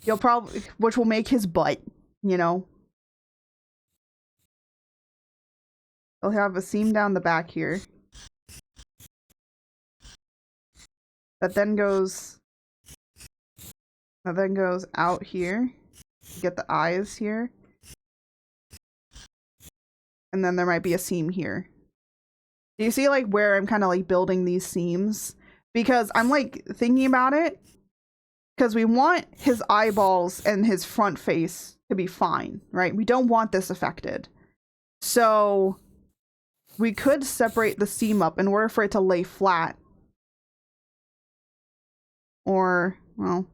He'll probably, which will make his butt, you know? He'll have a seam down the back here. That then goes That then goes out here. Get the eyes here. And then there might be a seam here. Do you see like where I'm kind of like building these seams? Because I'm like thinking about it. Because we want his eyeballs and his front face to be fine, right? We don't want this affected. So we could separate the seam up in order for it to lay flat. Or, well,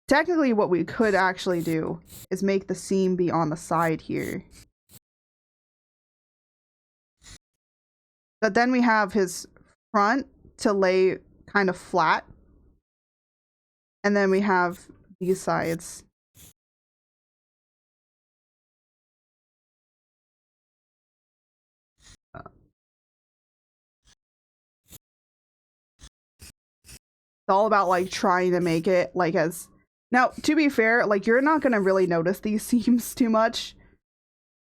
technically what we could actually do is make the seam be on the side here. But then we have his front to lay kind of flat. And then we have these sides. It's all about like trying to make it like as... Now, to be fair, like you're not going to really notice these seams too much.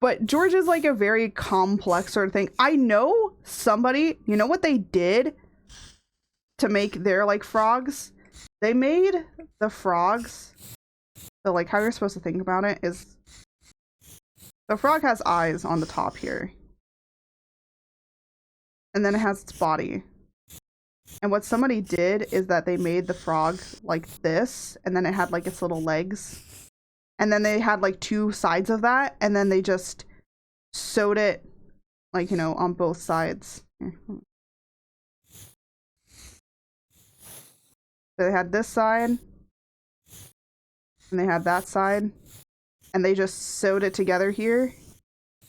But George is like a very complex sort of thing. I know somebody, you know what they did to make their like frogs? They made the frogs. So like how you're supposed to think about it is the frog has eyes on the top here. And then it has its body. And what somebody did is that they made the frog like this, and then it had like its little legs. And then they had like two sides of that, and then they just sewed it like, you know, on both sides. Here. So they had this side, and they had that side, and they just sewed it together here,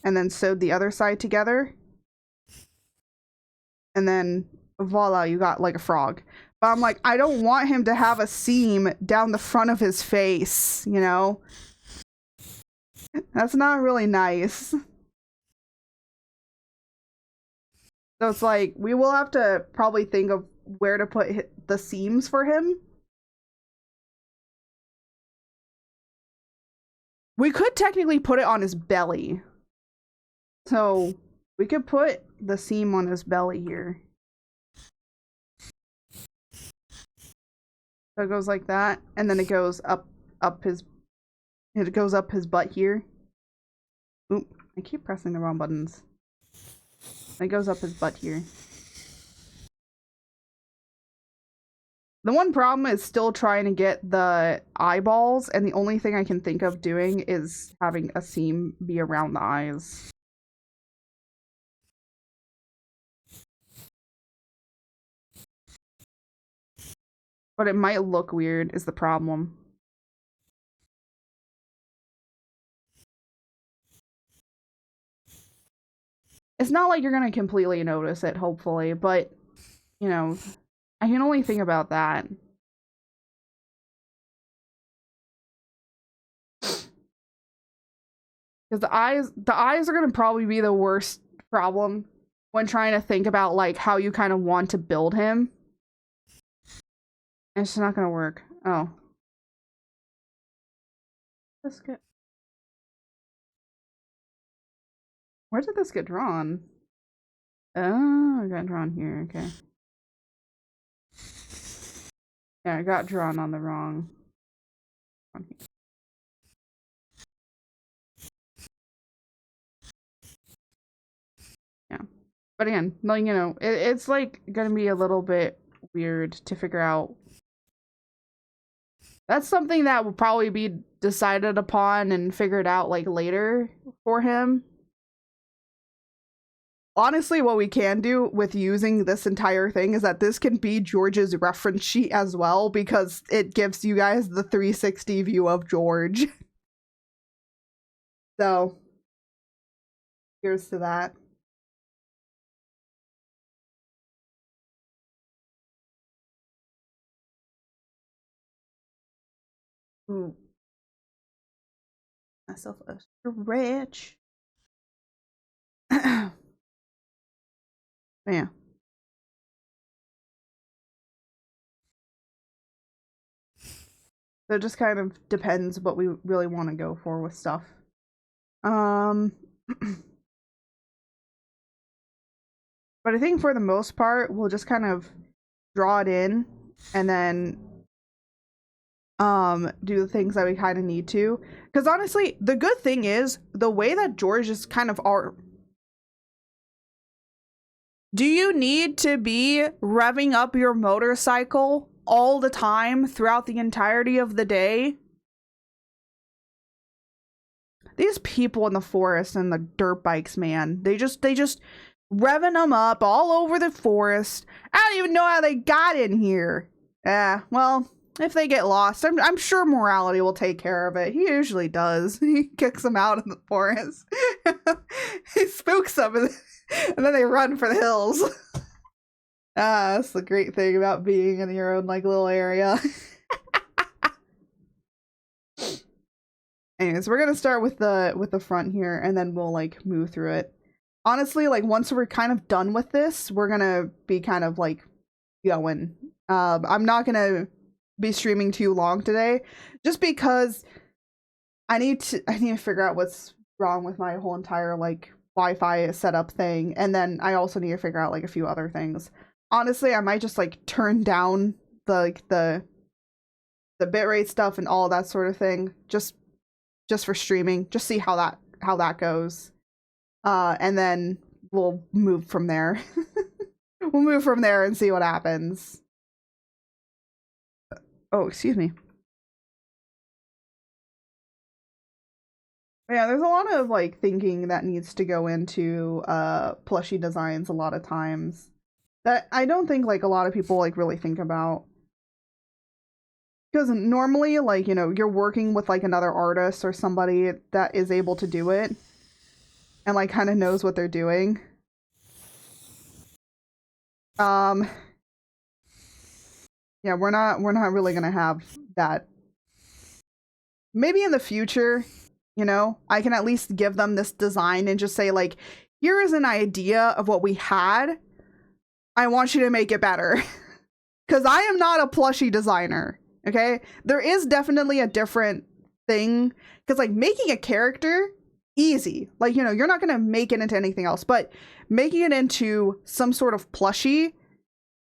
and then sewed the other side together. And then voila, you got like a frog. But I'm like, I don't want him to have a seam down the front of his face, you know? That's not really nice. So it's like, we will have to probably think of where to put the seams for him. We could technically put it on his belly. So we could put the seam on his belly here. So it goes like that, and then it goes up his butt here. Oop, I keep pressing the wrong buttons. It goes up his butt here. The one problem is still trying to get the eyeballs, and the only thing I can think of doing is having a seam be around the eyes. But it might look weird is the problem. It's not like you're gonna completely notice it, hopefully, but, you know, I can only think about that. Because the eyes are gonna probably be the worst problem when trying to think about, like, how you kind of want to build him. And it's just not gonna work. Oh. Let's get... Where did this get drawn? Oh, I got drawn here, okay. Yeah, I got drawn on the wrong... on here. Yeah. But again, like, you know, it's like gonna be a little bit weird to figure out. That's something that will probably be decided upon and figured out like later for him. Honestly, what we can do with using this entire thing is that this can be George's reference sheet as well, because it gives you guys the 360 view of George. So, here's to that. Ooh. Myself a stretch. Yeah. So it just kind of depends what we really want to go for with stuff. But I think for the most part, we'll just kind of draw it in and then do the things that we kind of need to. Because honestly, the good thing is the way that George is kind of our. Do you need to be revving up your motorcycle all the time throughout the entirety of the day? These people in the forest and the dirt bikes, man, they just revving them up all over the forest. I don't even know how they got in here. Well, if they get lost, I'm sure morality will take care of it. He usually does. He kicks them out in the forest. He spooks them, and then they run for the hills. That's the great thing about being in your own like little area. Anyways, we're gonna start with the front here, and then we'll like move through it. Honestly, like once we're kind of done with this, we're gonna be kind of like going. I'm not gonna be streaming too long today, just because I need to figure out what's wrong with my whole entire like Wi-Fi setup thing, and then I also need to figure out like a few other things. Honestly, I might just like turn down the bitrate stuff and all that sort of thing, just for streaming, just see how that goes, and then we'll move from there. We'll move from there and see what happens. Oh, excuse me. Yeah, there's a lot of like thinking that needs to go into plushie designs a lot of times that I don't think like a lot of people like really think about. Because normally, like, you know, you're working with like another artist or somebody that is able to do it and like kind of knows what they're doing. Yeah, we're not really gonna have that. Maybe in the future, you know, I can at least give them this design and just say like, here is an idea of what we had. I want you to make it better. Because I am not a plushie designer. Okay, there is definitely a different thing, because like making a character, easy, like, you know, you're not gonna make it into anything else, but making it into some sort of plushie,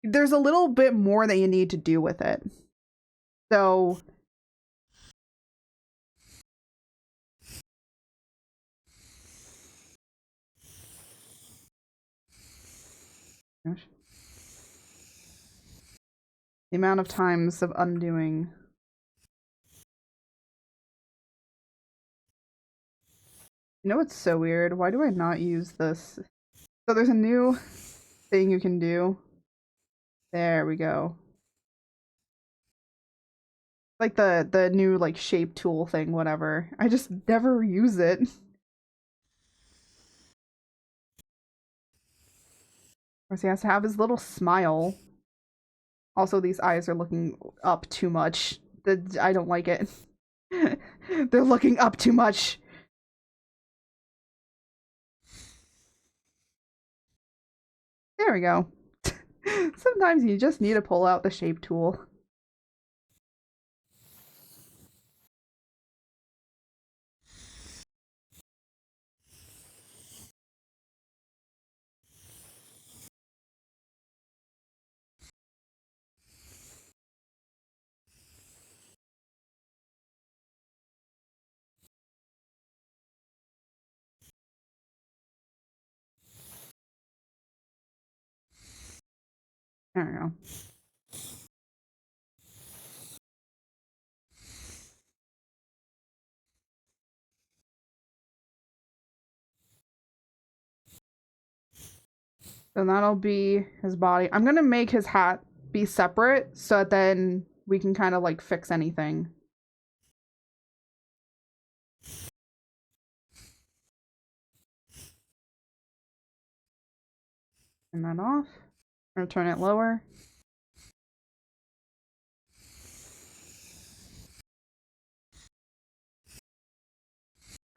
there's a little bit more that you need to do with it. So gosh. The amount of times of undoing. You know what's so weird? Why do I not use this? So there's a new thing you can do. There we go. Like the new like shape tool thing, whatever. I just never use it. Of course, he has to have his little smile. Also, these eyes are looking up too much. I don't like it. They're looking up too much. There we go. Sometimes you just need to pull out the shape tool. There we go. So that'll be his body. I'm gonna make his hat be separate so that then we can kind of like fix anything. Turn that off. Or turn it lower.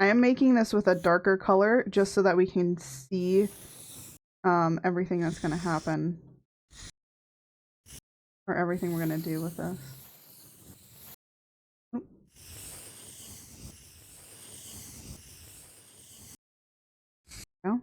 I am making this with a darker color just so that we can see everything that's gonna happen. Or everything we're gonna do with this. Oop. No?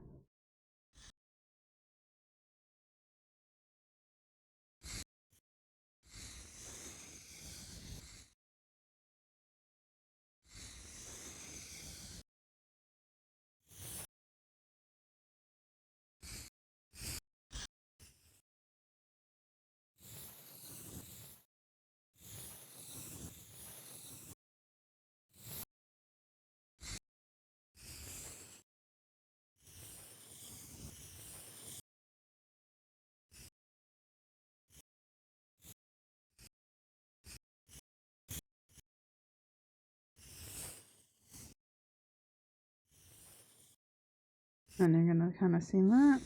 And you're gonna kind of see that.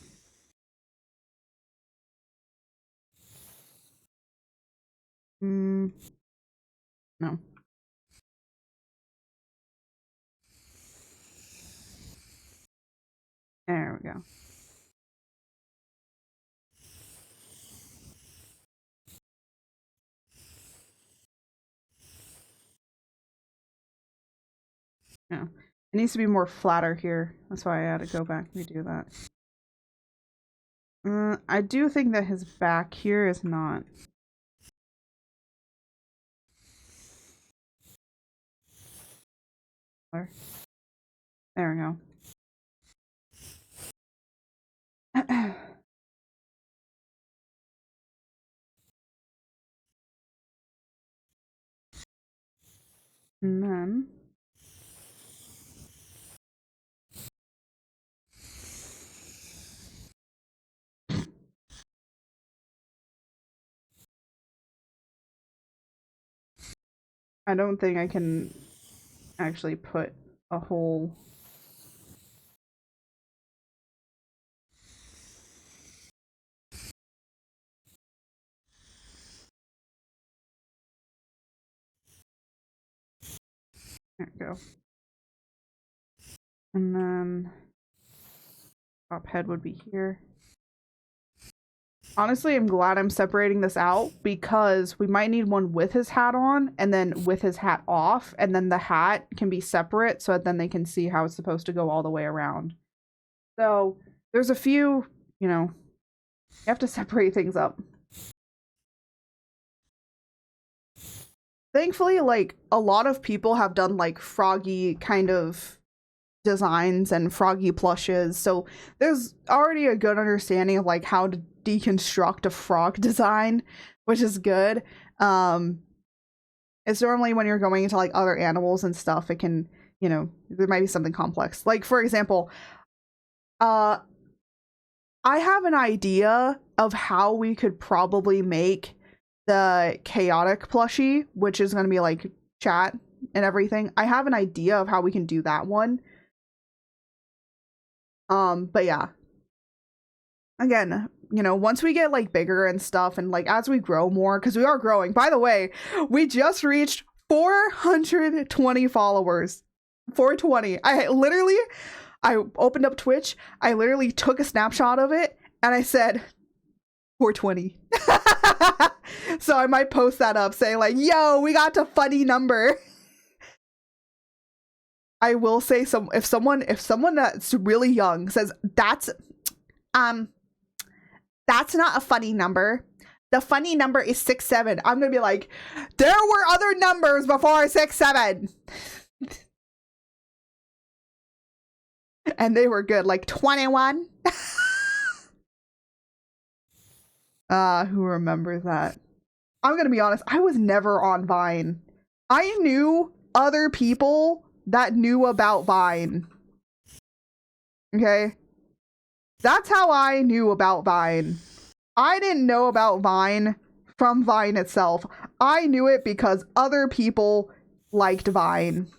No. There we go. Yeah. It needs to be more flatter here. That's why I had to go back and redo that. I do think that his back here is not. There we go. And then I don't think I can actually put a whole. There we go. And then top head would be here. Honestly, I'm glad I'm separating this out because we might need one with his hat on and then with his hat off, and then the hat can be separate so that then they can see how it's supposed to go all the way around. So there's a few, you know, you have to separate things up. Thankfully, like, a lot of people have done like froggy kind of designs and froggy plushes, so there's already a good understanding of like how to deconstruct a frog design, which is good. It's normally when you're going into like other animals and stuff, it can, you know, there might be something complex. Like, for example, I have an idea of how we could probably make the chaotic plushie, which is going to be like chat and everything. I have an idea of how we can do that one. But yeah, again, you know, once we get like bigger and stuff, and like as we grow more, because we are growing. By the way, we just reached 420 followers. 420. I opened up Twitch, I literally took a snapshot of it, and I said 420. So I might post that up saying like, yo, we got a funny number. I will say if someone that's really young says that's not a funny number, the funny number is 67, I'm gonna be like, there were other numbers before 67. And they were good, like 21. Who remembers that? I'm gonna be honest, I was never on Vine. I knew other people that knew about Vine. Okay? That's how I knew about Vine. I didn't know about Vine from Vine itself. I knew it because other people liked Vine.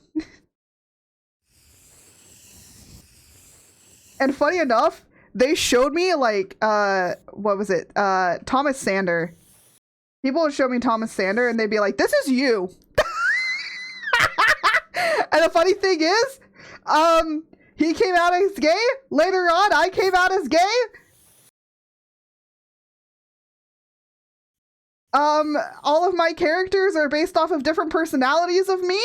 And funny enough, they showed me like what was it? Thomas Sander. People would show me Thomas Sander and they'd be like, "This is you." And the funny thing is, he came out as gay. Later on, I came out as gay. All of my characters are based off of different personalities of me.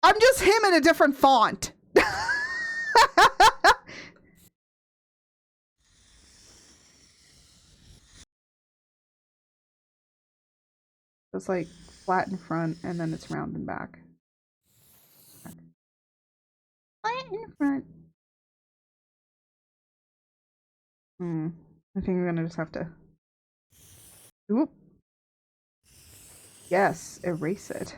I'm just him in a different font. It's like flat in front and then it's round in back. Flat in front. I think we're gonna just have to. Oop. Yes, erase it.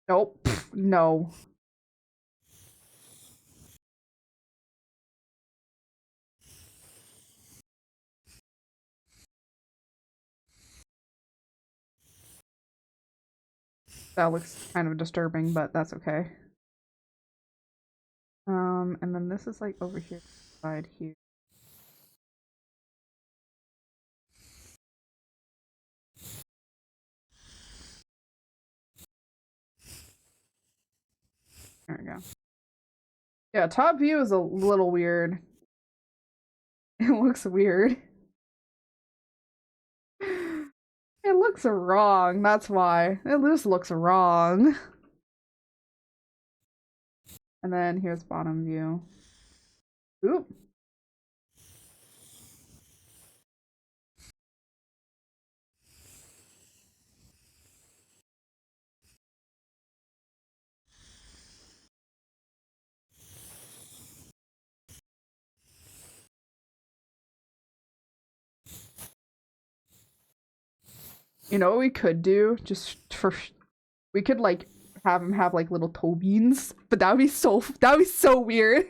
Nope. No. That looks kind of disturbing, but that's okay. And then this is like over here, side here. There we go. Yeah, top view is a little weird. It looks weird. It looks wrong, that's why. It just looks wrong. And then here's bottom view. Oop. You know what we could do? We could like have him have like little toe beans, but that would be so weird.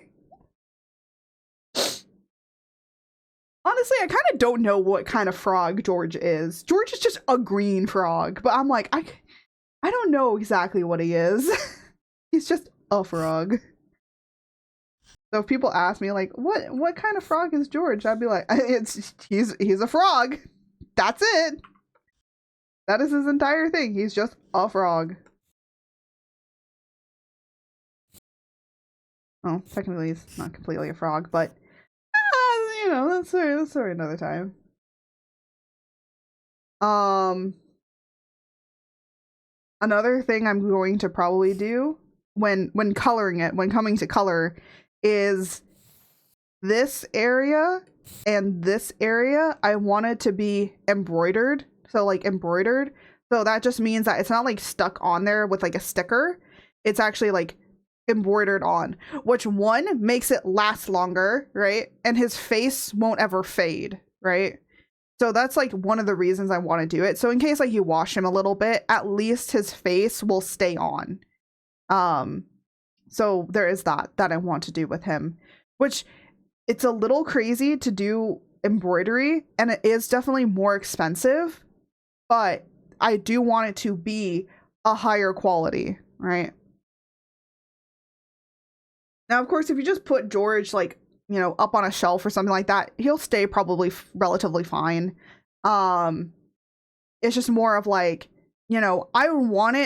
Honestly, I kind of don't know what kind of frog George is. George is just a green frog, but I'm like, I don't know exactly what he is. He's just a frog. So if people ask me like, what kind of frog is George? I'd be like, he's a frog. That's it. That is his entire thing. He's just a frog. Well, technically he's not completely a frog, but you know, that's for another time. Another thing I'm going to probably do when coloring it, when coming to color, is this area and this area, I want it to be embroidered. So like embroidered. So that just means that it's not like stuck on there with like a sticker. It's actually like embroidered on, which one makes it last longer, right? And his face won't ever fade, right? So that's like one of the reasons I want to do it. So in case like you wash him a little bit, at least his face will stay on. So there is that I want to do with him, which it's a little crazy to do embroidery and it is definitely more expensive, but I do want it to be a higher quality, right? Now, of course, if you just put George like, you know, up on a shelf or something like that, he'll stay probably relatively fine. It's just more of like, you know, I would want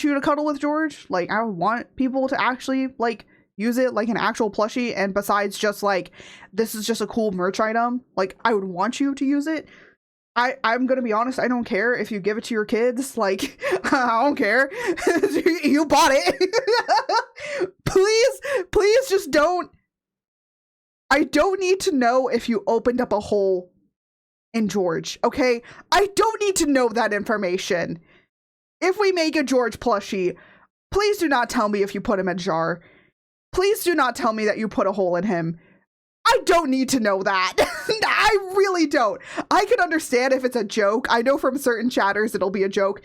you to cuddle with George. Like, I would want people to actually like use it like an actual plushie. And besides just like, this is just a cool merch item. Like, I would want you to use it. I'm gonna be honest, I don't care if you give it to your kids. Like, I don't care. You bought it. Please just don't. I don't need to know if you opened up a hole in George, okay? I don't need to know that information. If we make a George plushie, please do not tell me if you put him in a jar. Please do not tell me that you put a hole in him. I don't need to know that. I really don't. I can understand if it's a joke. I know from certain chatters it'll be a joke.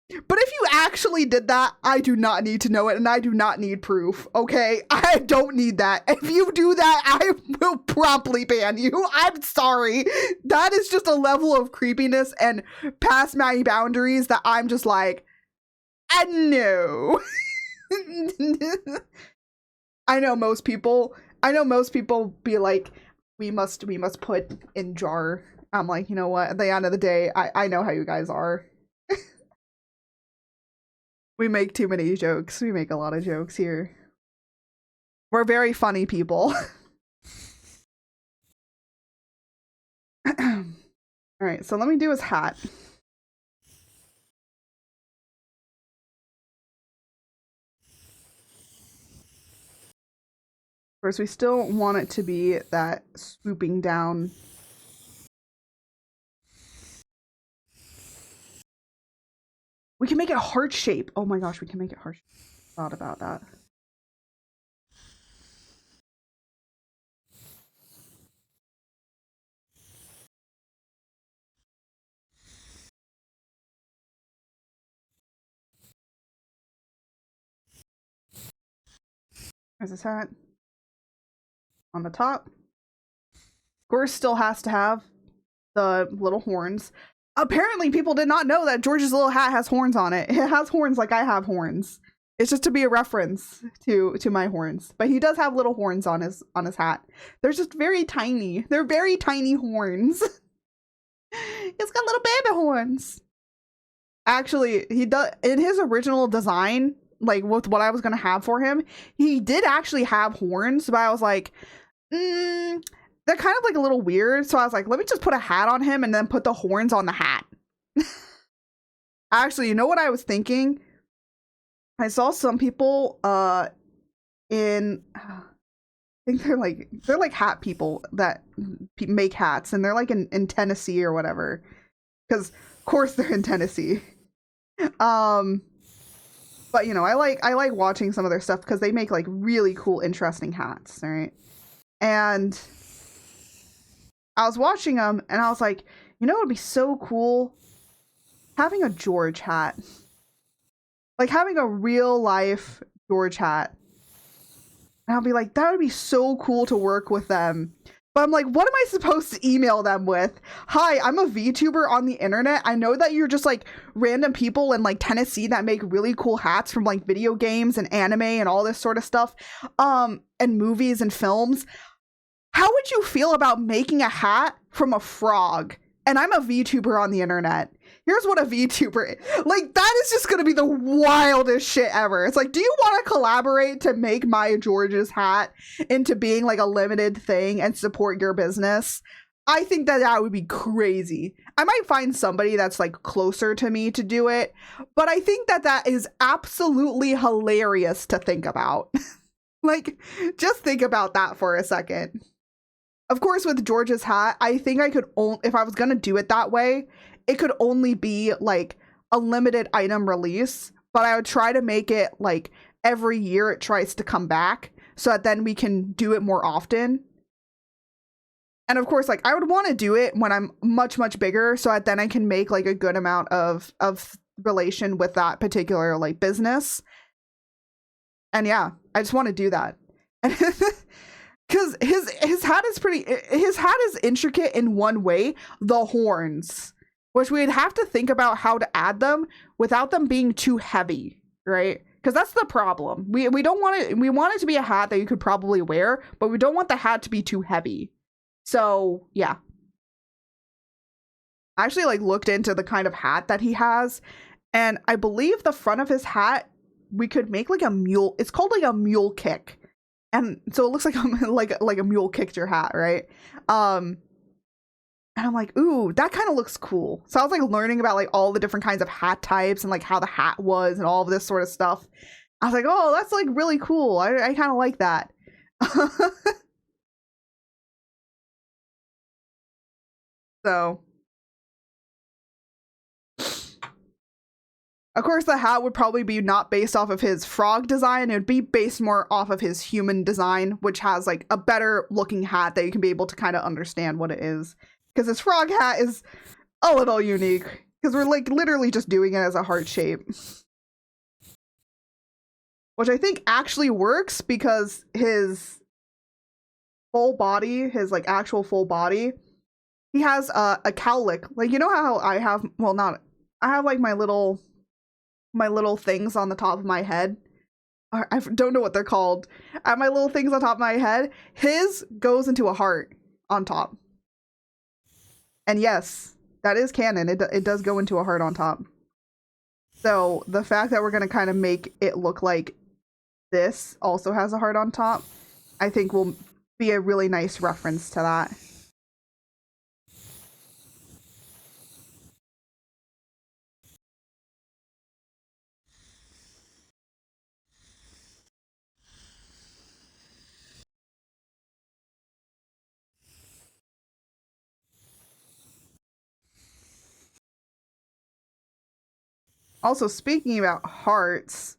But if you actually did that, I do not need to know it, and I do not need proof, okay? I don't need that. If you do that, I will promptly ban you. I'm sorry. That is just a level of creepiness and past my boundaries that I'm just like, no. I know most people be like, we must put in jar. I'm like, you know what? At the end of the day, I know how you guys are. We make too many jokes. We make a lot of jokes here. We're very funny people. All right, so let me do his hat. Of course, we still want it to be that swooping down. We can make it heart shape. Oh my gosh, we can make it heart shape. Thought about that. There's his hat. On the top. Of course, still has to have the little horns. Apparently people did not know that George's little hat has horns on it. It has horns like I have horns. It's just to be a reference to my horns. But he does have little horns on his hat. They're just very tiny. They're very tiny horns. He's got little baby horns. Actually, he does in his original design, like with what I was gonna have for him, he did actually have horns, but I was like, they're kind of like a little weird. So I was like, let me just put a hat on him and then put the horns on the hat. Actually, you know what I was thinking? I saw some people in I think they're like hat people that make hats, and they're like in Tennessee or whatever, because of course they're in Tennessee. But you know, I like watching some of their stuff because they make like really cool, interesting hats, right? And I was watching them and I was like, you know, it would be so cool having a George hat, like having a real life George hat. And I'll be like, that would be so cool to work with them. But I'm like, what am I supposed to email them with? Hi, I'm a VTuber on the internet. I know that you're just like random people in like Tennessee that make really cool hats from like video games and anime and all this sort of stuff, and movies and films. How would you feel about making a hat from a frog? And I'm a VTuber on the internet. Here's what a VTuber is. Like, that is just going to be the wildest shit ever. It's like, do you want to collaborate to make my George's hat into being like a limited thing and support your business? I think that that would be crazy. I might find somebody that's like closer to me to do it, but I think that that is absolutely hilarious to think about. Like, just think about that for a second. Of course, with George's hat, I think I could only, if I was going to do it that way, it could only be like a limited item release, but I would try to make it like every year it tries to come back so that then we can do it more often. And of course, like I would want to do it when I'm much, much bigger so that then I can make like a good amount of relation with that particular like business. And yeah, I just want to do that. Because his hat is intricate in one way, the horns, which we'd have to think about how to add them without them being too heavy, right? Because that's the problem. We don't want it. We want it to be a hat that you could probably wear, but we don't want the hat to be too heavy. So yeah, I actually like looked into the kind of hat that he has, and I believe the front of his hat we could make like a mule. It's called like a mule kick. And so it looks like I'm like a mule kicked your hat, right? And I'm like, ooh, that kind of looks cool. So I was like learning about like all the different kinds of hat types and like how the hat was and all of this sort of stuff. I was like, oh, that's like really cool. I kind of like that. So, of course, the hat would probably be not based off of his frog design. It would be based more off of his human design, which has like a better looking hat that you can be able to kind of understand what it is. Because his frog hat is a little unique. Because we're like literally just doing it as a heart shape. Which I think actually works because his full body, his like actual full body, he has a cowlick. Like, you know how I have, well, not, I have like my little things on the top of my head. I don't know what they're called. I have my little things on top of my head. His goes into a heart on top. And yes, that is canon. It does go into a heart on top. So the fact that we're going to kind of make it look like this also has a heart on top, I think will be a really nice reference to that. Also, speaking about hearts,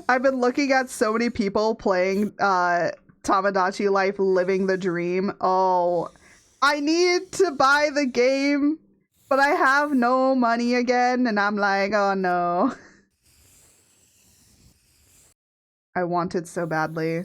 I've been looking at so many people playing Tamagotchi Life Living the Dream. Oh, I need to buy the game, but I have no money again, and I'm like, oh no. I want it so badly.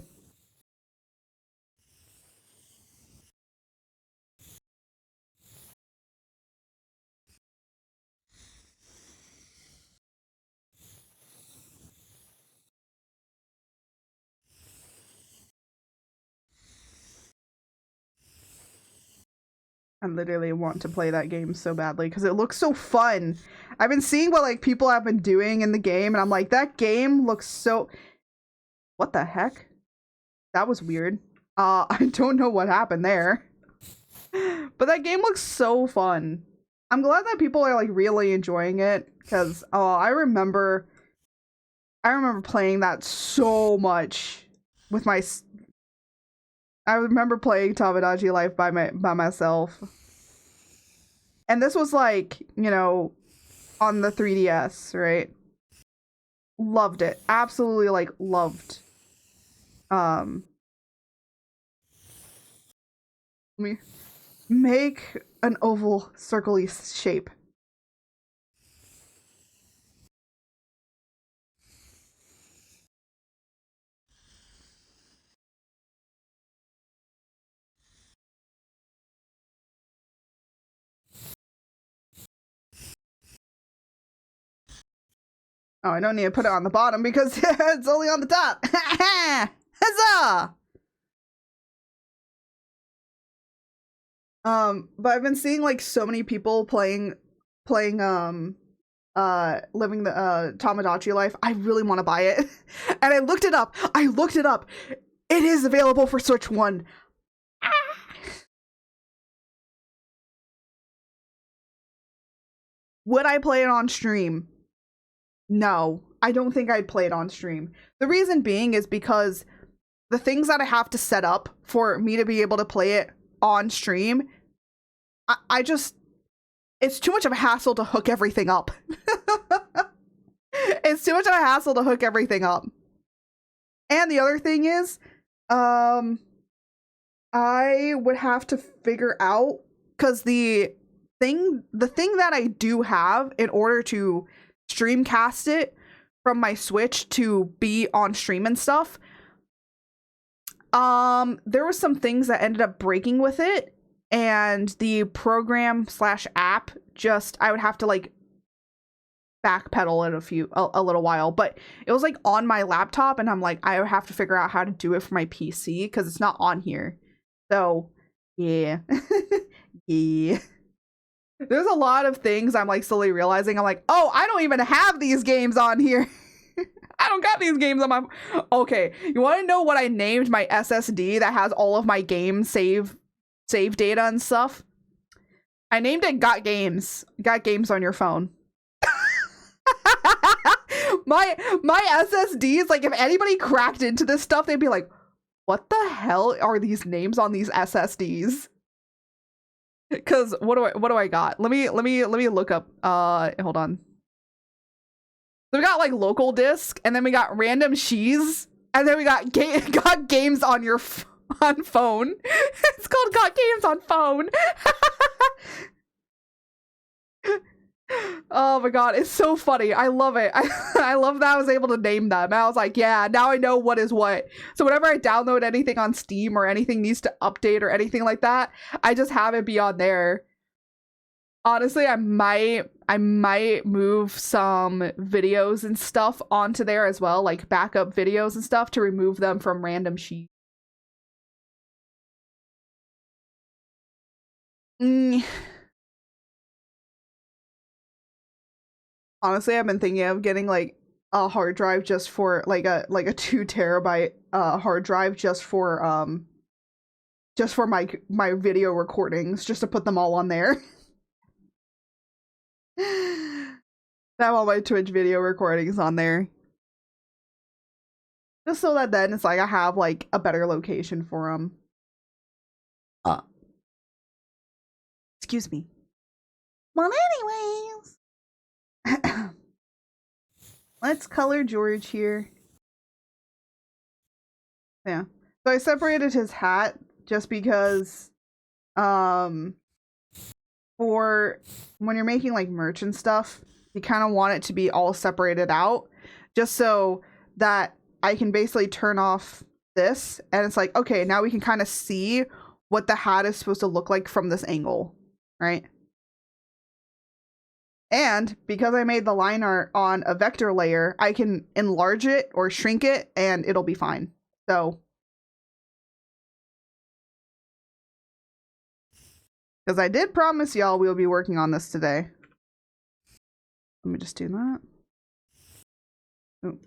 I literally want to play that game so badly because it looks so fun. I've been seeing what like people have been doing in the game, and I'm like, that game looks so... What the heck? That was weird. I don't know what happened there. But that game looks so fun. I'm glad that people are like really enjoying it because I remember playing that so much with my... I remember playing Tamagotchi Life by myself. And this was like, you know, on the 3DS, right? Loved it. Absolutely like loved. Let me make an oval circle-y shape. Oh, I don't need to put it on the bottom because it's only on the top. Huzzah! But I've been seeing like so many people playing living the Tamagotchi life. I really want to buy it. And I looked it up. It is available for Switch 1. Would I play it on stream? No, I don't think I'd play it on stream. The reason being is because the things that I have to set up for me to be able to play it on stream, I just, it's too much of a hassle to hook everything up. It's too much of a hassle to hook everything up. And the other thing is, I would have to figure out, because the thing that I do have in order to streamcast it from my Switch to be on stream and stuff, there were some things that ended up breaking with it, and the program / app just, I would have to like backpedal it a little while, but it was like on my laptop, and I'm like, I would have to figure out how to do it for my PC because it's not on here. So yeah. Yeah. There's a lot of things I'm like slowly realizing. I'm like, oh, I don't even have these games on here. I don't got these games on my... Okay, you want to know what I named my SSD that has all of my game save data and stuff? I named it Got Games. Got Games on your phone. my SSDs, like if anybody cracked into this stuff, they'd be like, what the hell are these names on these SSDs? Because what do I got? Let me look up. Hold on. So we got like local disk, and then we got random cheese, and then we got got games on your on phone. It's called Got Games on Phone. Oh my god, it's so funny. I love it. I love that I was able to name them. And I was like, yeah, now I know what is what. So whenever I download anything on Steam or anything needs to update or anything like that, I just have it be on there. Honestly, I might move some videos and stuff onto there as well, like backup videos and stuff, to remove them from random sheets. Honestly, I've been thinking of getting like a hard drive just for like a 2 terabyte hard drive just for my video recordings, just to put them all on there. I have all my Twitch video recordings on there. Just so that then it's like I have like a better location for them. Excuse me. Well, anyways. Let's color George here. Yeah. So I separated his hat just because for when you're making like merch and stuff, you kind of want it to be all separated out, just so that I can basically turn off this and it's like, okay, now we can kind of see what the hat is supposed to look like from this angle, right? And because I made the line art on a vector layer, I can enlarge it or shrink it and it'll be fine. So Because I did promise y'all we'll be working on this today. Let me just do that. Ooh.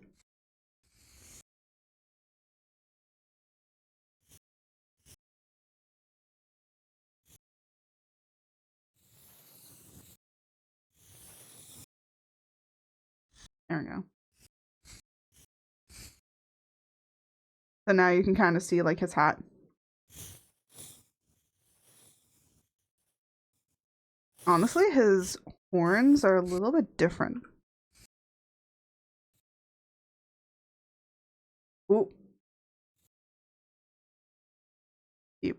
There we go. So now you can kind of see like his hat. Honestly, his horns are a little bit different. Ooh. Yep.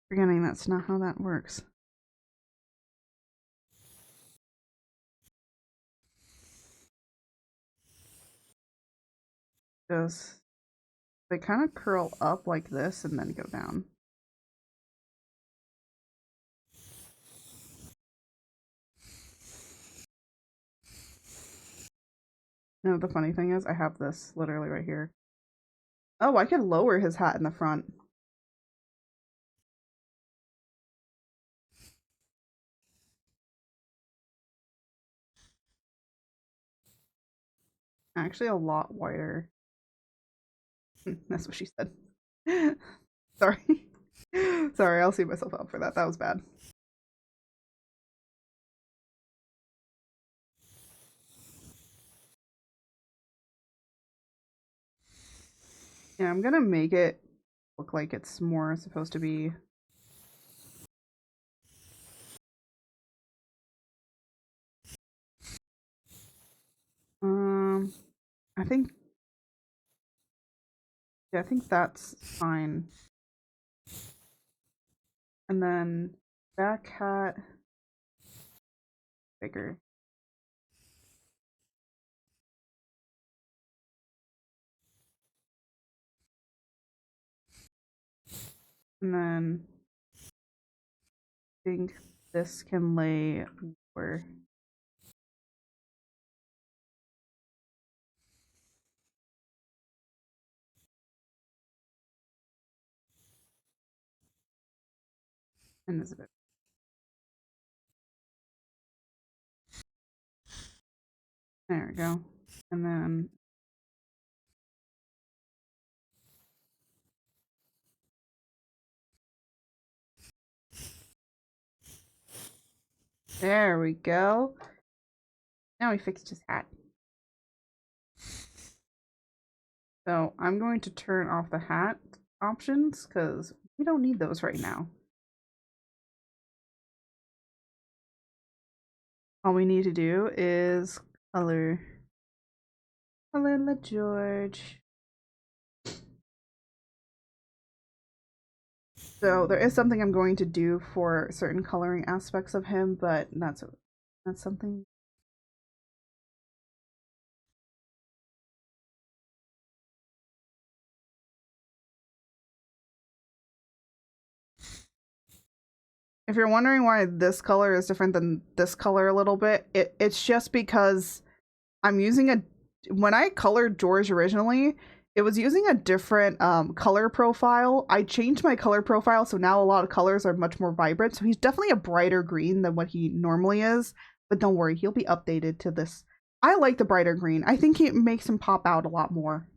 Forgetting that's not how that works. Just they kind of curl up like this and then go down. No, the funny thing is I have this literally right here. Oh, I could lower his hat in the front. Actually, a lot wider. That's what she said. Sorry. Sorry, I'll see myself out for that. That was bad. Yeah, I'm gonna make it look like it's more supposed to be. I think. Yeah, I think that's fine. And then back hat bigger. And then I think this can lay lower. And this a bit. There we go. And then there we go. Now we fixed his hat. So I'm going to turn off the hat options because we don't need those right now. All we need to do is color the George. So there is something I'm going to do for certain coloring aspects of him, but that's something. If you're wondering why this color is different than this color a little bit, it's just because I'm using when I colored George originally, it was using a different color profile. I changed my color profile, so now a lot of colors are much more vibrant. So he's definitely a brighter green than what he normally is. But don't worry, he'll be updated to this. I like the brighter green. I think it makes him pop out a lot more.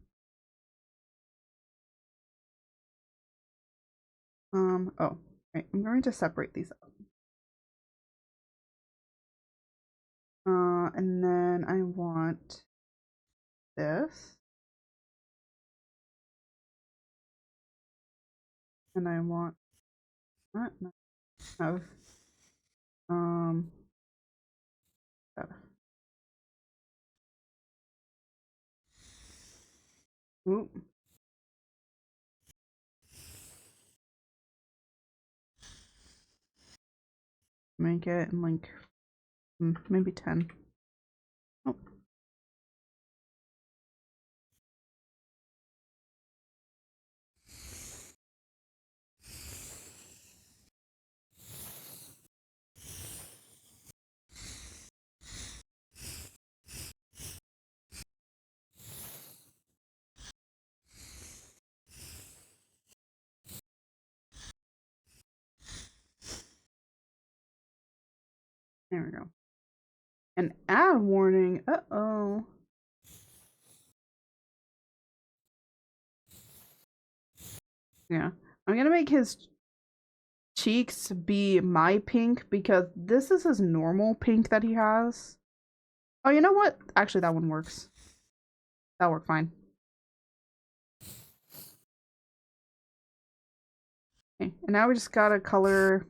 Oh, right. I'm going to separate these up. And then I want this. And I want that. Have that. Ooh. Make it in like maybe 10. Oh. There we go. An ad warning. Uh-oh. Yeah. I'm gonna make his cheeks be my pink because this is his normal pink that he has. Oh, you know what? Actually, that one works. That'll work fine. Okay, and now we just gotta color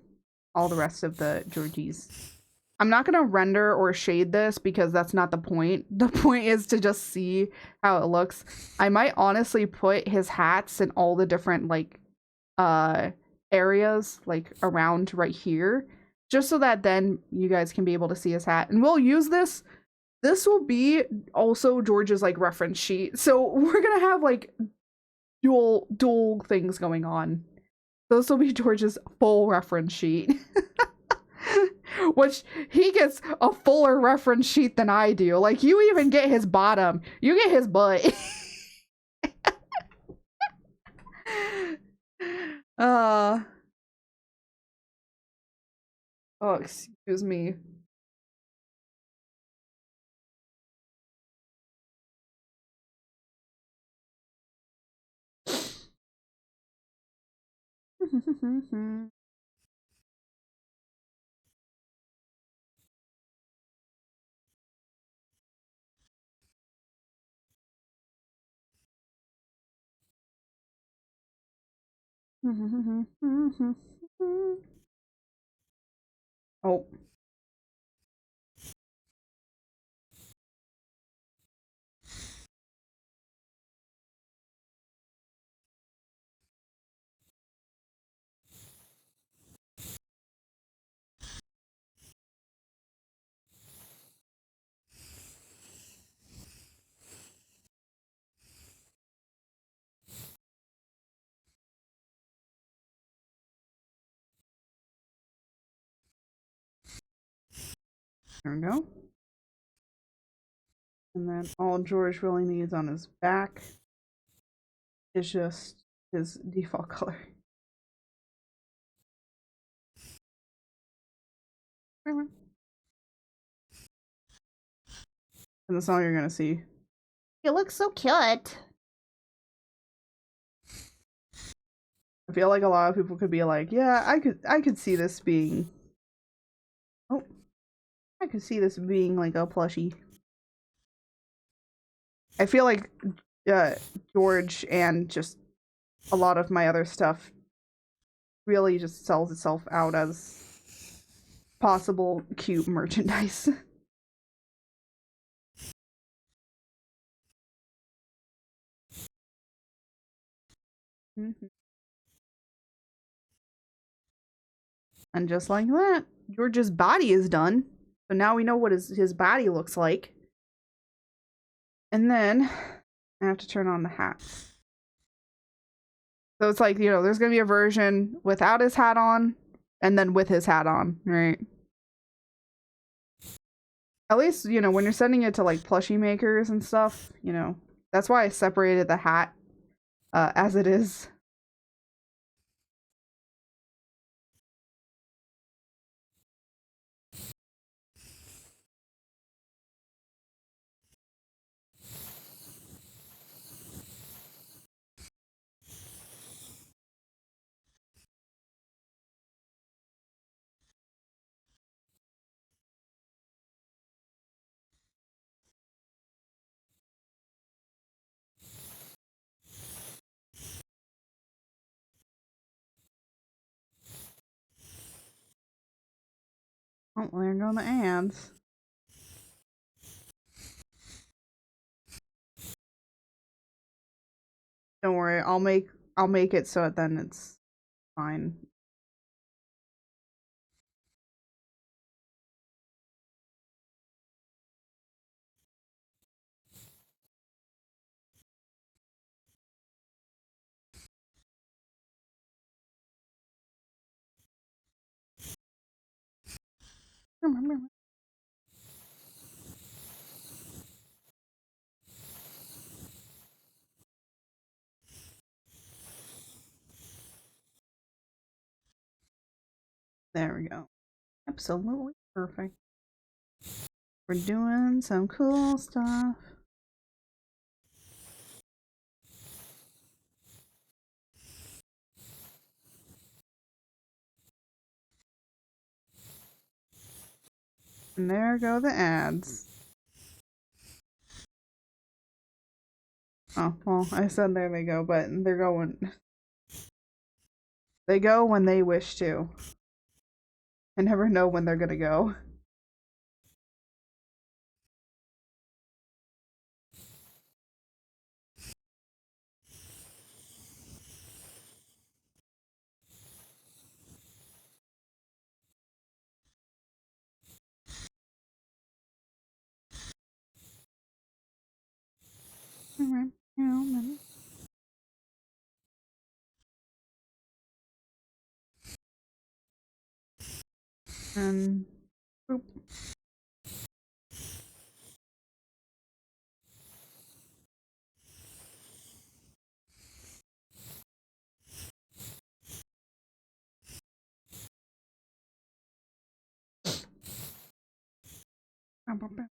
all the rest of the Georgies. I'm not gonna render or shade this because that's not the point. The point is to just see how it looks. I might honestly put his hats in all the different like areas like around right here, just so that then you guys can be able to see his hat. And we'll use this. This will be also George's like reference sheet. So we're gonna have like dual things going on. This will be George's full reference sheet. Which he gets a fuller reference sheet than I do. Like, you even get his bottom. You get his butt. uh oh, excuse me. Oh. There we go. And then all George really needs on his back is just his default color. And that's all you're gonna see. You look so cute. I feel like a lot of people could be like, yeah, I could see this being I could see this being like a plushie. I feel like George and just a lot of my other stuff really just sells itself out as possible cute merchandise. And just like that, George's body is done. So now we know what his body looks like. And then I have to turn on the hat. So it's like, you know, there's going to be a version without his hat on and then with his hat on, right? At least, you know, when you're sending it to like plushie makers and stuff, you know, that's why I separated the hat as it is. Oh, there go the ads. Don't worry, I'll make it so then it's fine. There we go. Absolutely perfect. We're doing some cool stuff. And there go the ads. Oh, well, I said there they go, but they're going. They go when they wish to. I never know when they're gonna go. And boop. Bam, bam, bam,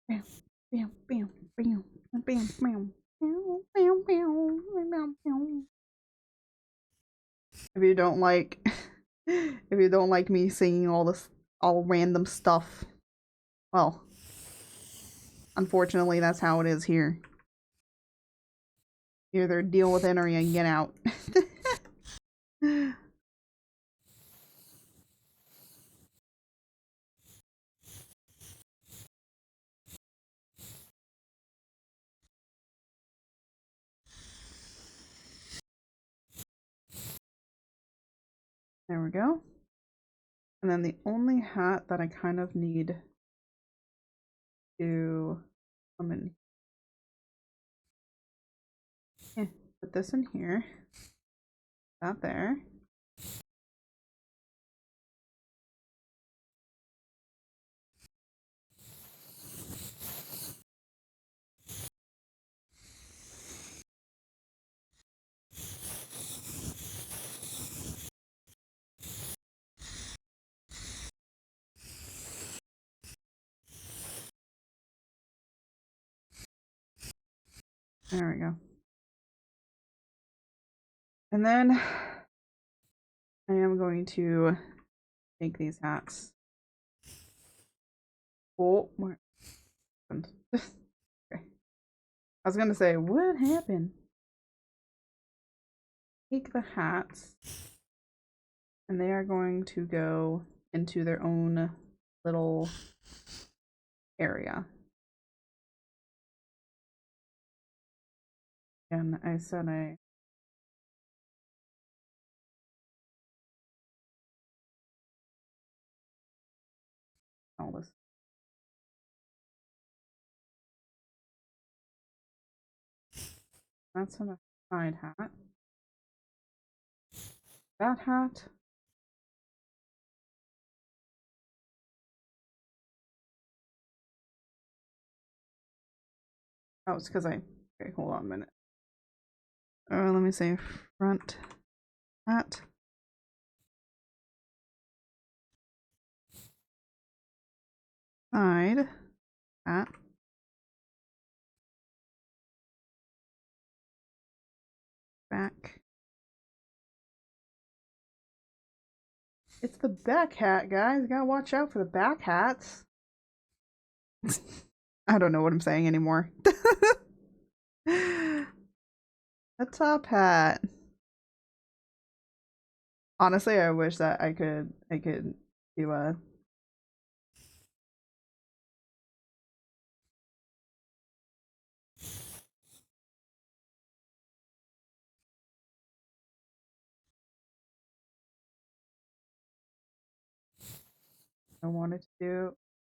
bam, bam, bam, bam, bam, bam, bam, bam, bam. If you don't like, if you don't like me singing all random stuff, well, unfortunately, that's how it is here. You either deal with it or you get out. There we go. And then the only hat that I kind of need to come in. Put this in here. That there. There we go. And then I am going to make these hats. Oh, what happened? Okay. I was gonna say, what happened? Take the hats, and they are going to go into their own little area. And I said all this. That's a side hat. That hat. Oh, it's because I. Okay, hold on a minute. Let me say front hat. Side hat. Back. It's the back hat, guys. You gotta watch out for the back hats. I don't know what I'm saying anymore. A top hat. Honestly, I wish that I could do a I wanted to do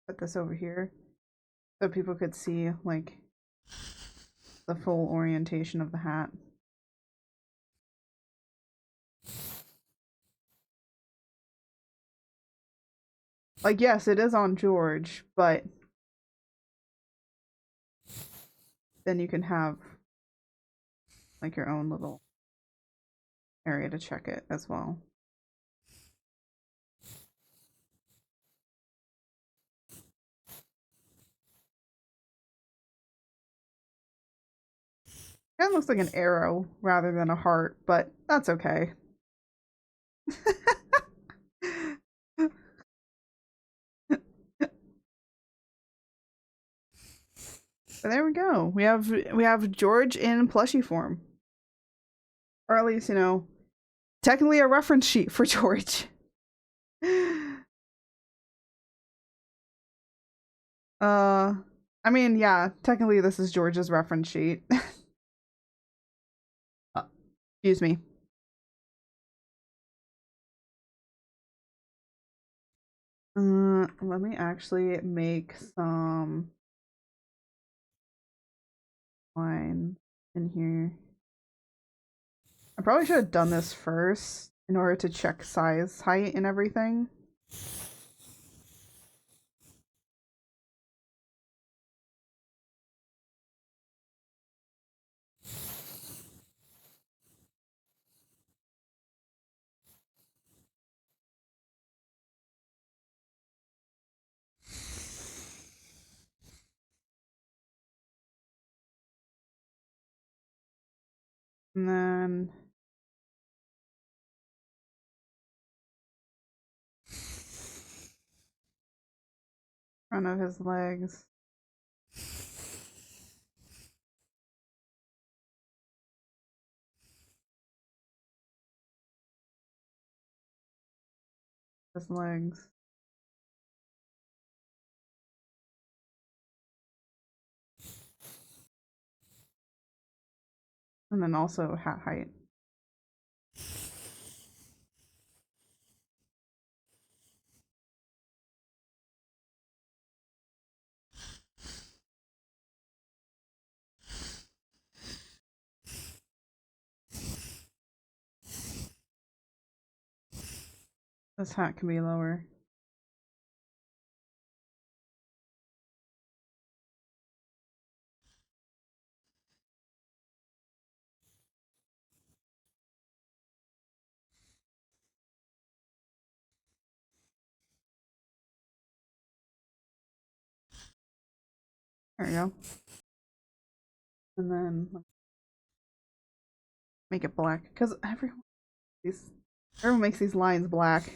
put this over here so people could see like the full orientation of the hat. Like, yes, it is on George, but then you can have like your own little area to check it as well. Kind of looks like an arrow rather than a heart, but that's okay. But there we go. We have George in plushie form. Or at least, you know, technically a reference sheet for George. I mean, yeah, technically this is George's reference sheet. Excuse me. Let me actually make some line in here. I probably should have done this first in order to check size, height, and everything. And then front of his legs. His legs. And then also hat height. This hat can be lower. There we go. And then make it black because everyone makes these lines black.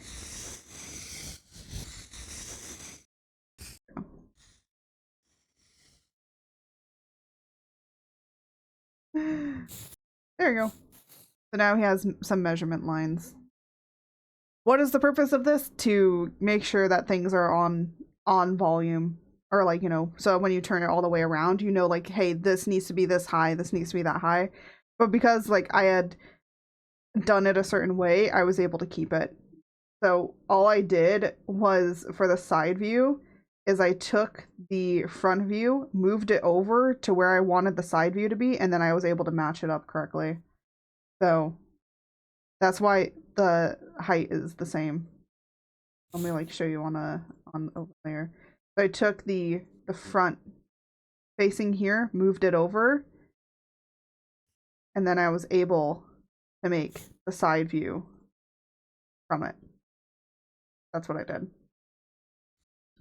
There you go. So now he has some measurement lines. What is the purpose of this? To make sure that things are on volume, or like, you know, so when you turn it all the way around, you know, like, hey, this needs to be this high, this needs to be that high. But because like I had done it a certain way, I was able to keep it. So all I did was, for the side view, is I took the front view, moved it over to where I wanted the side view to be, and then I was able to match it up correctly. So that's why the height is the same. Let me like show you on over there. So I took the front facing here, moved it over, and then I was able to make the side view from it. That's what I did.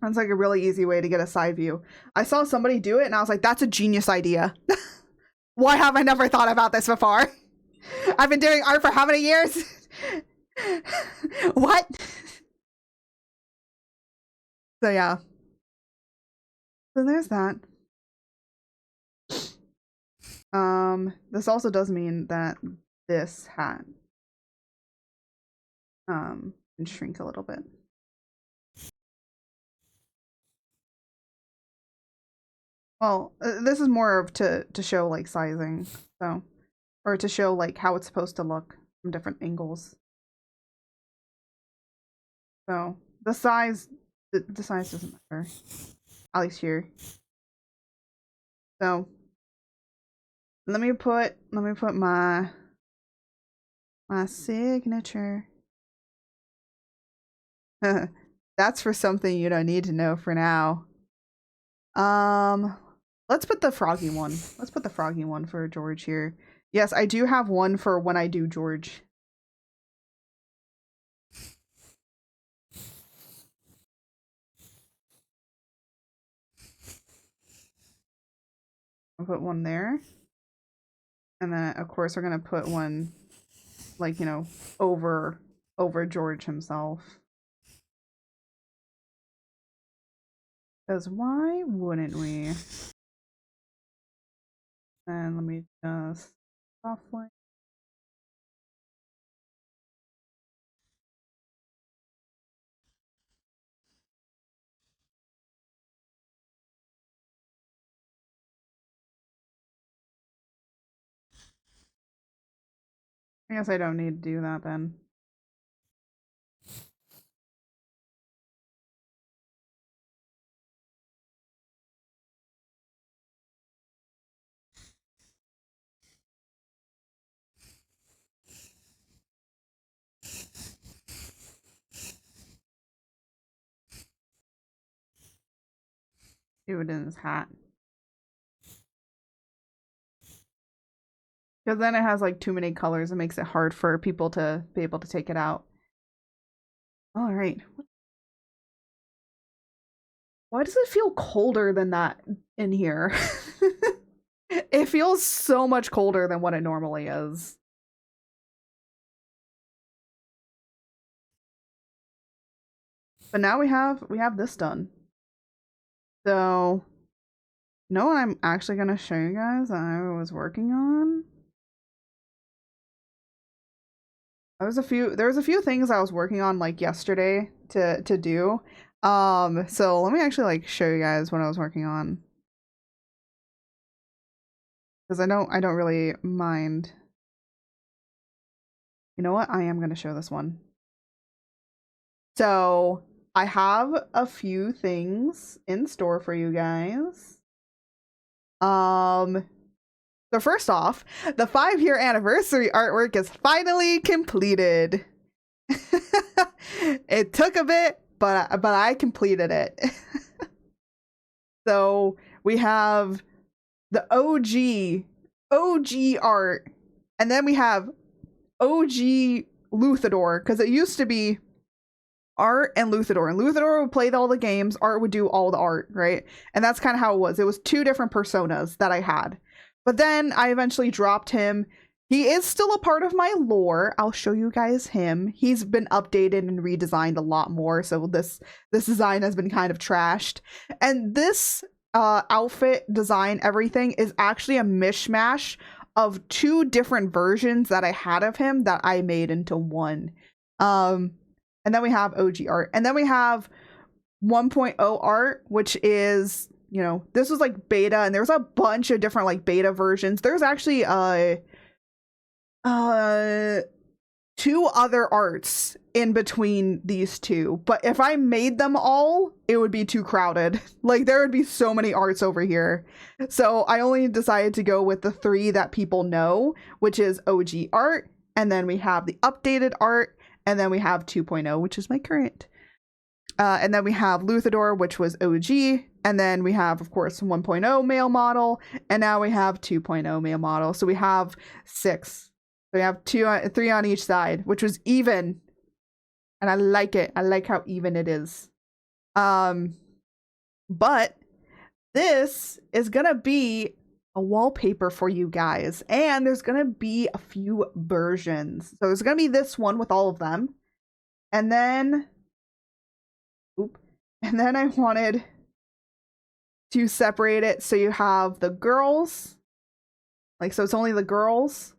That's like a really easy way to get a side view. I saw somebody do it and I was like, that's a genius idea. Why have I never thought about this before? I've been doing art for how many years? What? So yeah. So there's that. This also does mean that this hat can shrink a little bit. Well, this is more of to show like sizing, so, or to show like how it's supposed to look from different angles. So the size doesn't matter, at least here. So let me put my signature. That's for something you don't need to know for now. Let's put the froggy one. Let's put the froggy one for George here. Yes, I do have one for when I do George. I'll put one there. And then of course we're gonna put one like, you know, over George himself. Because why wouldn't we? And let me just offline. I guess I don't need to do that then. Do it in his hat. Because then it has like too many colors. It makes it hard for people to be able to take it out. All right. Why does it feel colder than that in here? It feels so much colder than what it normally is. But now we have this done. So, you know what I'm actually gonna show you guys that I was working on? There was a few things I was working on like yesterday to do. So let me actually like show you guys what I was working on. Because I don't really mind. You know what? I am gonna show this one. So I have a few things in store for you guys. So first off, the 5-year anniversary artwork is finally completed. It took a bit, but I completed it. So we have the OG art, and then we have OG Luthador, because it used to be Art and Luthador. And Luthador would play all the games, Art would do all the art, right? And that's kind of how it was. It was two different personas that I had. But then I eventually dropped him. He is still a part of my lore. I'll show you guys him. He's been updated and redesigned a lot more. So this design has been kind of trashed. And this outfit design, everything is actually a mishmash of two different versions that I had of him that I made into one. And then we have OG art. And then we have 1.0 art, which is, you know, this was like beta, and there's a bunch of different like beta versions. There's actually 2 other arts in between these two, but if I made them all, it would be too crowded. Like there would be so many arts over here. So I only decided to go with the 3 that people know, which is OG art, and then we have the updated art, and then we have 2.0, which is my current. And then we have Luthador, which was OG, and then we have, of course, 1.0 male model, and now we have 2.0 male model. So we have 6. So we have 3 on each side, which was even, and I like it. I like how even it is. But this is gonna be a wallpaper for you guys, and there's gonna be a few versions. So there's gonna be this one with all of them, and then I wanted to separate it so you have the girls, like, so it's only the girls,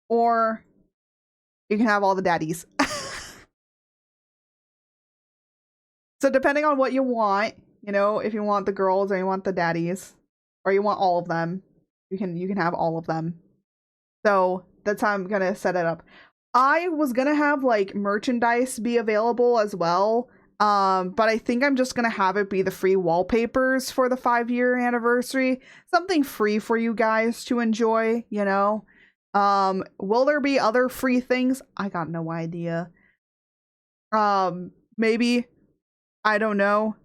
or you can have all the daddies. So depending on what you want, you know, if you want the girls or you want the daddies, or you want all of them, you can have all of them. So that's how I'm gonna set it up. I was gonna have like merchandise be available as well, but I think I'm just gonna have it be the free wallpapers for the 5-year anniversary. Something free for you guys to enjoy, you know. Will there be other free things? I got no idea. Maybe. I don't know.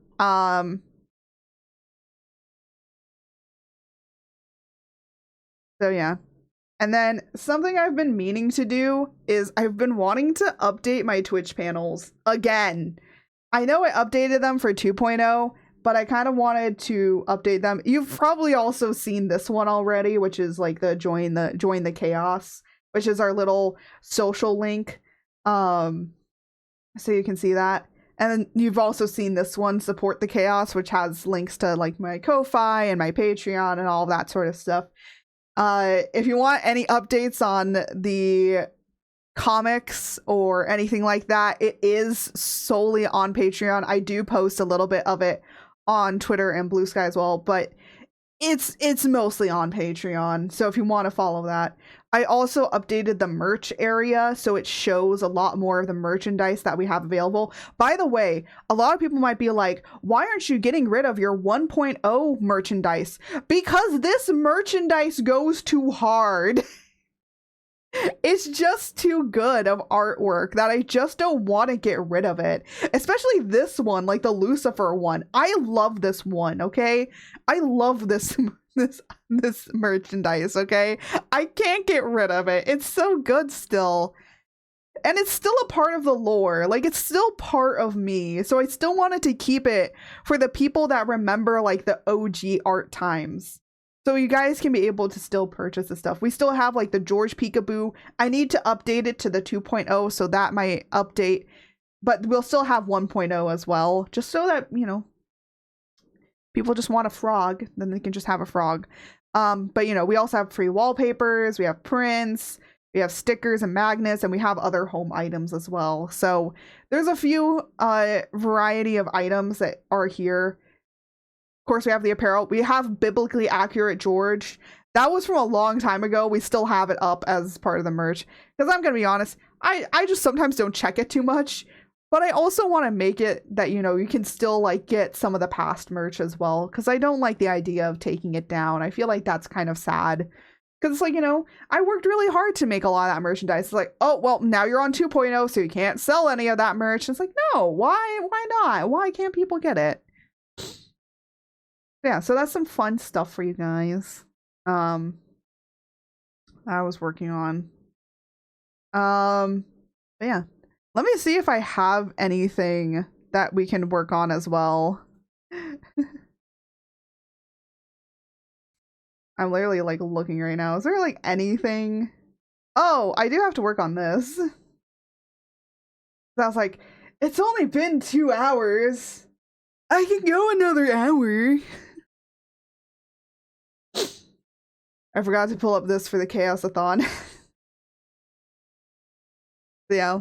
So yeah. And then something I've been meaning to do is I've been wanting to update my Twitch panels again. I know I updated them for 2.0, but I kind of wanted to update them. You've probably also seen this one already, which is like the join the chaos, which is our little social link. So you can see that. And then you've also seen this one, support the chaos, which has links to like my Ko-Fi and my Patreon and all of that sort of stuff. If you want any updates on the comics or anything like that, it is solely on Patreon. I do post a little bit of it on Twitter and Blue Sky as well, but it's mostly on Patreon. So if you want to follow that. I also updated the merch area, so it shows a lot more of the merchandise that we have available. By the way, a lot of people might be like, why aren't you getting rid of your 1.0 merchandise? Because this merchandise goes too hard. It's just too good of artwork that I just don't want to get rid of it. Especially this one, like the Lucifer one. I love this one, okay? I love this merchandise, okay? I can't get rid of it. It's so good still. And it's still a part of the lore. Like, it's still part of me. So I still wanted to keep it for the people that remember, like, the OG art times. So you guys can be able to still purchase the stuff. We still have like the George Peekaboo. I need to update it to the 2.0, so that might update. But we'll still have 1.0 as well. Just so that, you know, people just want a frog, then they can just have a frog. But you know, we also have free wallpapers, we have prints, we have stickers and magnets, and we have other home items as well. So there's a few variety of items that are here. Of course, we have the apparel. We have Biblically Accurate George. That was from a long time ago. We still have it up as part of the merch. Because I'm going to be honest, I just sometimes don't check it too much. But I also want to make it that, you know, you can still, like, get some of the past merch as well. Because I don't like the idea of taking it down. I feel like that's kind of sad. Because it's like, you know, I worked really hard to make a lot of that merchandise. It's like, oh, well, now you're on 2.0, so you can't sell any of that merch. It's like, no, why not? Why can't people get it? Yeah, so that's some fun stuff for you guys. I was working on. But yeah. Let me see if I have anything that we can work on as well. I'm literally like looking right now. Is there like anything? Oh, I do have to work on this. I was like, it's only been 2 hours. I can go another hour. I forgot to pull up this for the Chaos-a-thon. Yeah.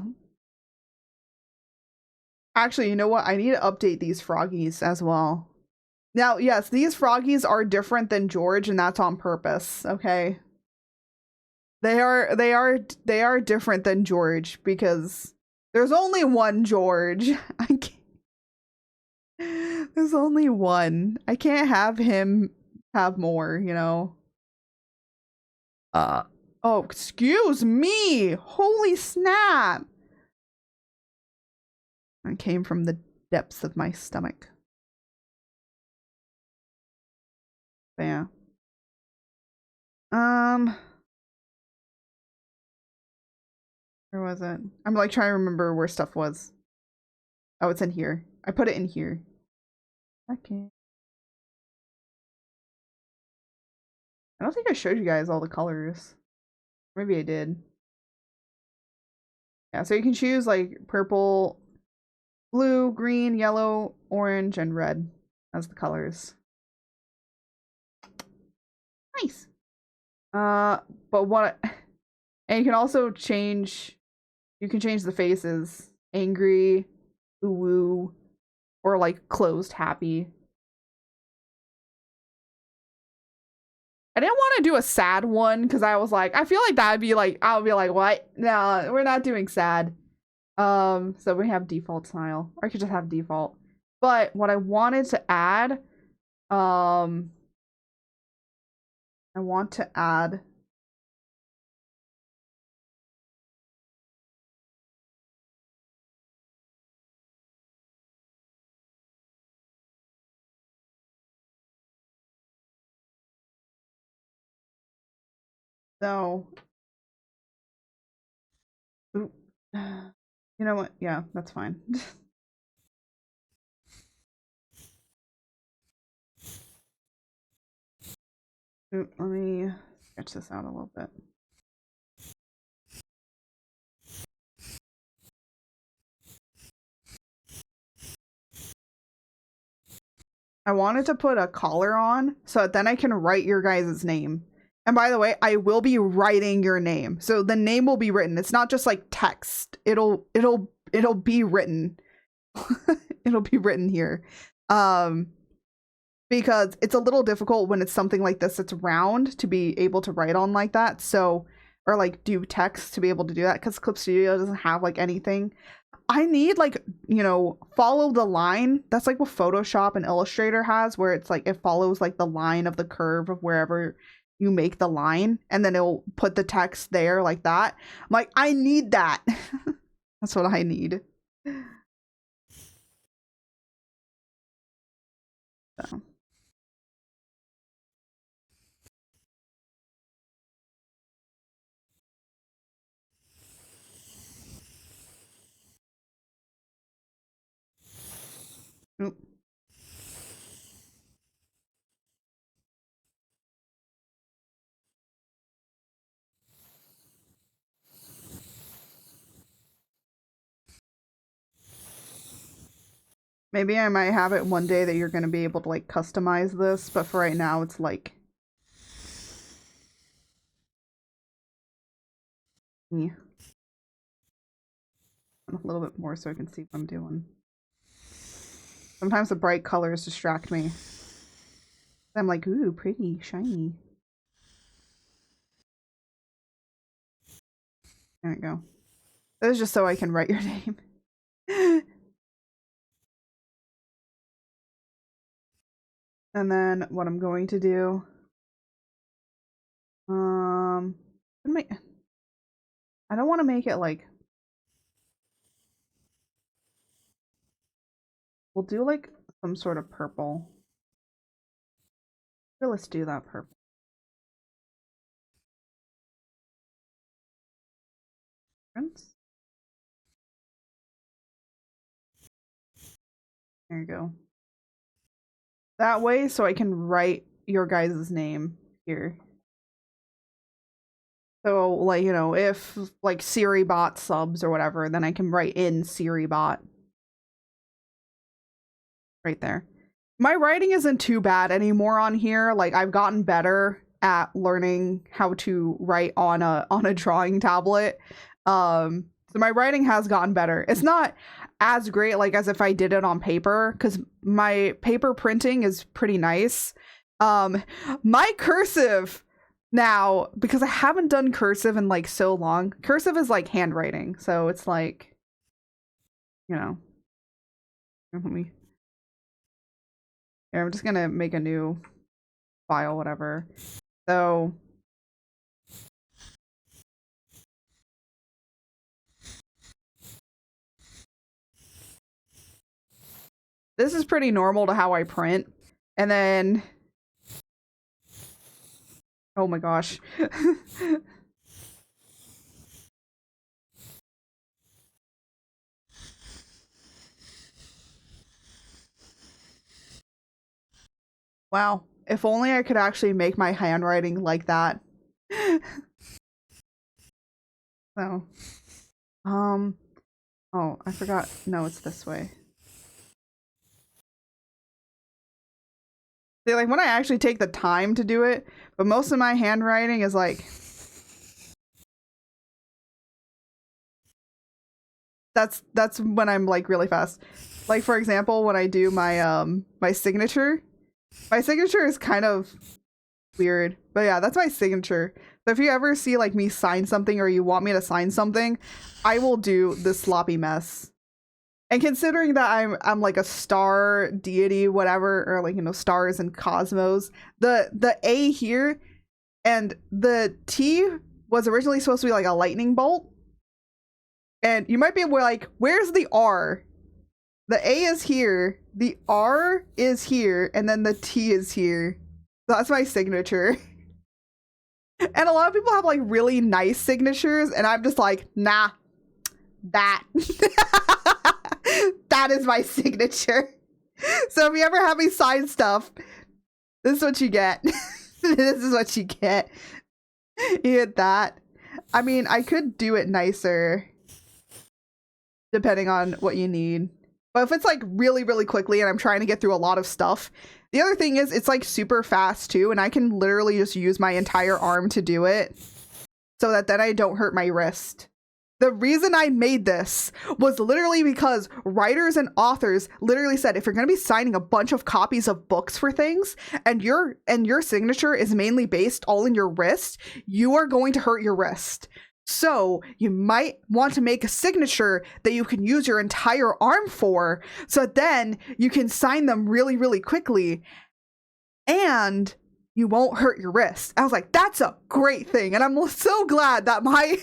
Actually, you know what? I need to update these froggies as well. Now, yes, these froggies are different than George, and that's on purpose, okay? They are different than George because there's only one George. I can't. There's only one. I can't have him have more, you know? Oh, excuse me! Holy snap! It came from the depths of my stomach. But yeah. Where was it? I'm like trying to remember where stuff was. Oh, it's in here. I put it in here. Okay. I don't think I showed you guys all the colors. Maybe I did. Yeah, so you can choose like purple, blue, green, yellow, orange, and red as the colors. Nice. But what and you can also change the faces. Angry, ooh, or like closed happy. I didn't want to do a sad one because I was like, I feel like that'd be like, I'll be like, what? No, we're not doing sad. So we have default style. Or I could just have default. But what I wanted to add, I want to add so ooh, you know what? Yeah, that's fine. Let me sketch this out a little bit. I wanted to put a collar on so that then I can write your guys' name. And by the way, I will be writing your name. So the name will be written. It's not just like text. It'll be written. It'll be written here. Because it's a little difficult when it's something like this that's round to be able to write on like that. So, or like do text to be able to do that, because Clip Studio doesn't have like anything. I need like, you know, follow the line. That's like what Photoshop and Illustrator has, where it's like it follows like the line of the curve of wherever you make the line, and then it'll put the text there like that. I'm like, I need that. That's what I need. So. Oop. Maybe I might have it one day that you're going to be able to like customize this, but for right now it's like a little bit more so I can see what I'm doing. Sometimes the bright colors distract me. I'm like, ooh, pretty, shiny. There we go. This is just so I can write your name. And then what I'm going to do, I don't want to make it like, we'll do like some sort of purple. Or let's do that purple. There you go. That way, so I can write your guys' name here. So, like, you know, if, like, Siri bot subs or whatever, then I can write in Siri bot. Right there. My writing isn't too bad anymore on here. Like, I've gotten better at learning how to write on a drawing tablet. So my writing has gotten better. It's not as great like as if I did it on paper, because my paper printing is pretty nice. My cursive now, because I haven't done cursive in like so long, cursive is like handwriting, so it's like, you know, let me, here, I'm just gonna make a new file, whatever. So this is pretty normal to how I print. And then, oh my gosh. Wow, if only I could actually make my handwriting like that. So, oh, I forgot. No, it's this way. See, like when I actually take the time to do it, but most of my handwriting is like, that's when I'm like really fast. Like for example, when I do my my signature is kind of weird, but yeah, that's my signature. So if you ever see like me sign something or you want me to sign something, I will do this sloppy mess. And considering that I'm like a star deity, whatever, or like, you know, stars and cosmos, the A here and the T was originally supposed to be like a lightning bolt. And you might be like, where's the R? The A is here, the R is here, and then the T is here. So that's my signature. And a lot of people have like really nice signatures, and I'm just like, nah, that. That is my signature. So if you ever have me sign stuff, this is what you get. This is what you get. You get that. I mean, I could do it nicer depending on what you need. But if it's like really, really quickly and I'm trying to get through a lot of stuff, the other thing is it's like super fast too, and I can literally just use my entire arm to do it so that then I don't hurt my wrist. The reason I made this was literally because writers and authors literally said, if you're going to be signing a bunch of copies of books for things and your signature is mainly based all in your wrist, you are going to hurt your wrist. So you might want to make a signature that you can use your entire arm for, so then you can sign them really, really quickly and you won't hurt your wrist. I was like, that's a great thing. And I'm so glad that my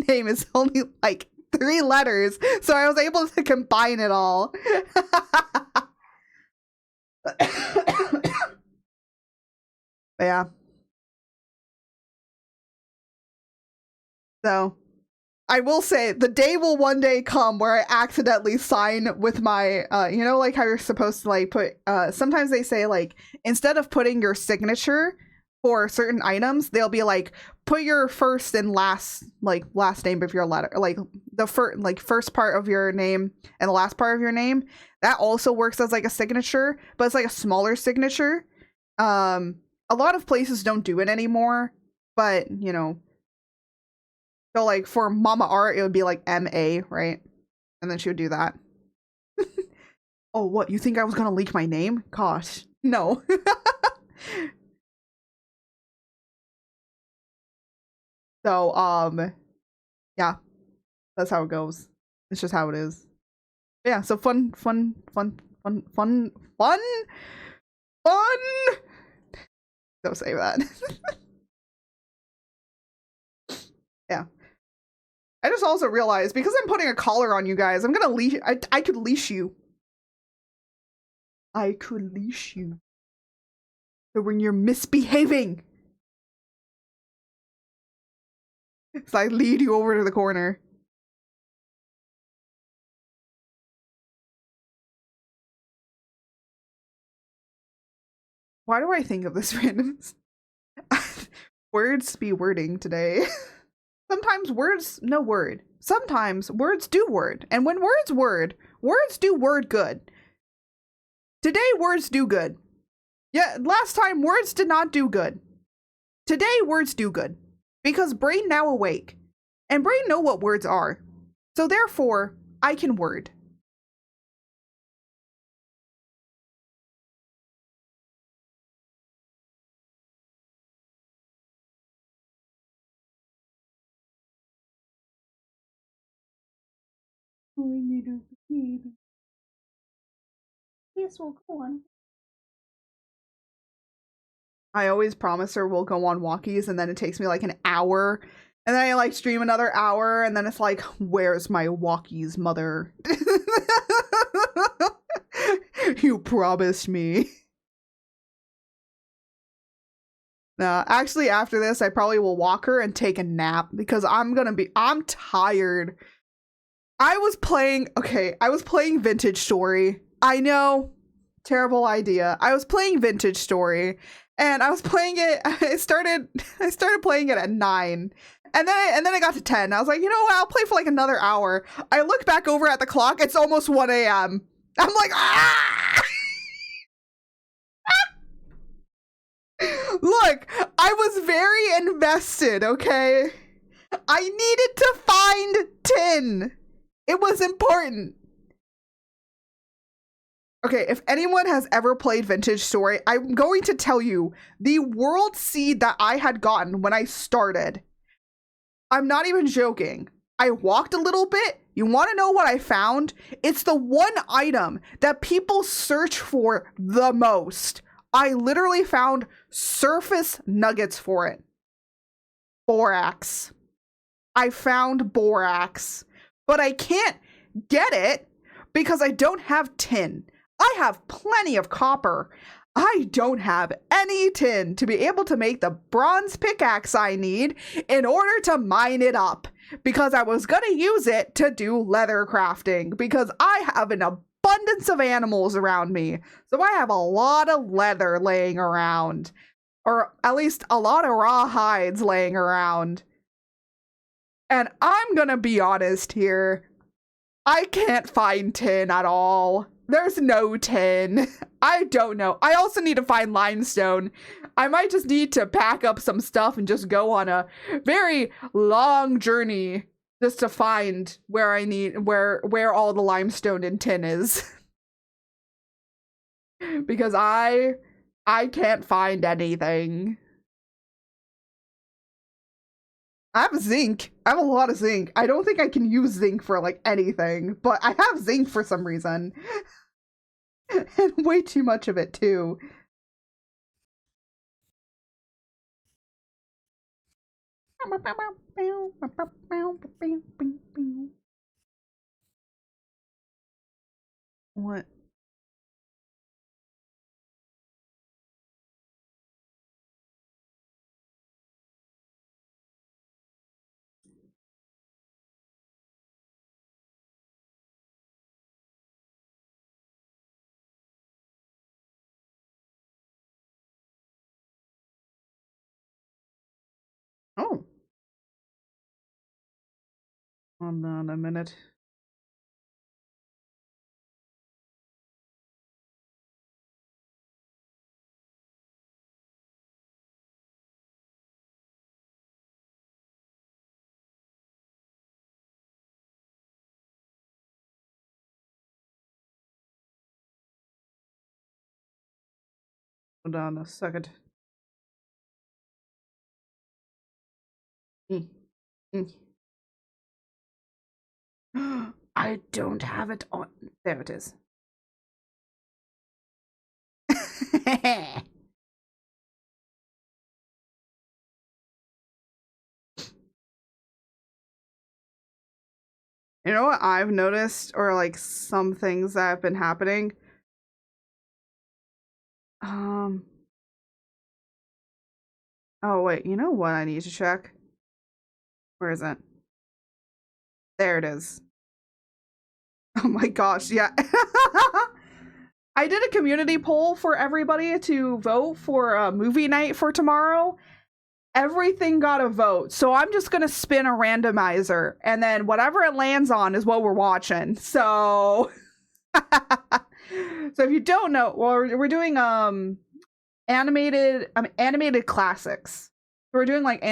name is only like 3 letters. So I was able to combine it all. But yeah. So I will say the day will one day come where I accidentally sign with my, you know, like how you're supposed to like put, sometimes they say like, instead of putting your signature for certain items, they'll be like, put your first and last, like last name of your letter, like the first part of your name and the last part of your name. That also works as like a signature, but it's like a smaller signature. A lot of places don't do it anymore, but you know, so like for Mama Art, it would be like MA, right? And then she would do that. Oh, what? You think I was gonna leak my name? Gosh, no. So, yeah, that's how it goes. It's just how it is. Yeah, so fun. Don't say that. Yeah. I just also realized, because I'm putting a collar on you guys, I'm gonna leash. I could leash you. I could leash you. So when you're misbehaving, so I lead you over to the corner. Why do I think of this random? Words be wording today. Sometimes words no word. Sometimes words do word. And when words word, words do word good. Today words do good. Yeah, last time words did not do good. Today words do good. Because brain now awake. And brain know what words are. So therefore, I can word. Yes, we'll go on. I always promise her we'll go on walkies, and then it takes me like an hour. And then I like stream another hour, and then it's like, where's my walkies, mother? You promised me. Actually, after this, I probably will walk her and take a nap because I'm tired. I was playing Vintage Story. I know, terrible idea. I was playing Vintage Story, and I was playing it. I started playing it at 9, and then I got to 10. I was like, you know what? I'll play for like another hour. I look back over at the clock. It's almost 1 a.m. I'm like, ah! Look, I was very invested. Okay, I needed to find tin. It was important. Okay, if anyone has ever played Vintage Story, I'm going to tell you the world seed that I had gotten when I started. I'm not even joking. I walked a little bit. You want to know what I found? It's the one item that people search for the most. I literally found surface nuggets for it. Borax. I found borax. But I can't get it because I don't have tin. I have plenty of copper. I don't have any tin to be able to make the bronze pickaxe I need in order to mine it up, because I was going to use it to do leather crafting because I have an abundance of animals around me. So I have a lot of leather laying around. or at least a lot of raw hides laying around. And I'm gonna be honest here. I can't find tin at all. There's no tin. I don't know. I also need to find limestone. I might just need to pack up some stuff and just go on a very long journey just to find where I need where all the limestone and tin is. Because I can't find anything. I have zinc. I have a lot of zinc. I don't think I can use zinc for like anything, but I have zinc for some reason. And way too much of it too. What? Oh. Hold on a minute. Hold on a second. I don't have it on. There it is. You know what I've noticed, or like some things that have been happening? Oh wait, you know what I need to check? Where is it? There it is. Oh my gosh, yeah. I did a community poll for everybody to vote for a movie night for tomorrow. Everything got a vote. So I'm just going to spin a randomizer and then whatever it lands on is what we're watching. So so if you don't know, well, we're doing animated classics. We're doing like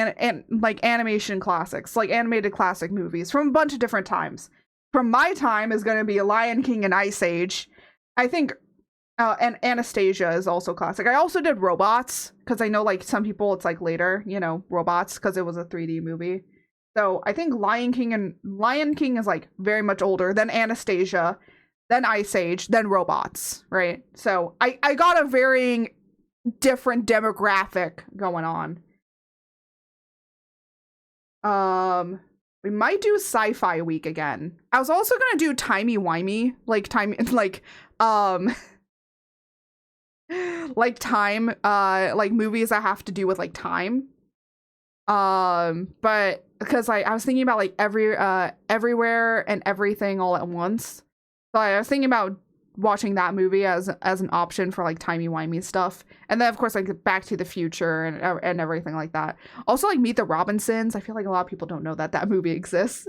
like animation classics, like animated classic movies from a bunch of different times. From my time is going to be Lion King and Ice Age. I think and Anastasia is also classic. I also did Robots because I know like some people it's like later, you know, Robots because it was a 3D movie. So I think Lion King is like very much older than Anastasia, then Ice Age, then Robots, right? So I got a varying different demographic going on. We might do sci-fi week again. I was also gonna do timey-wimey, like like time, like movies that have to do with like time. But because I was thinking about like everywhere and everything all at once. So I was thinking about watching that movie as an option for like timey-wimey stuff. And then of course like Back to the Future and everything like that. Also like Meet the Robinsons. I feel like a lot of people don't know that that movie exists.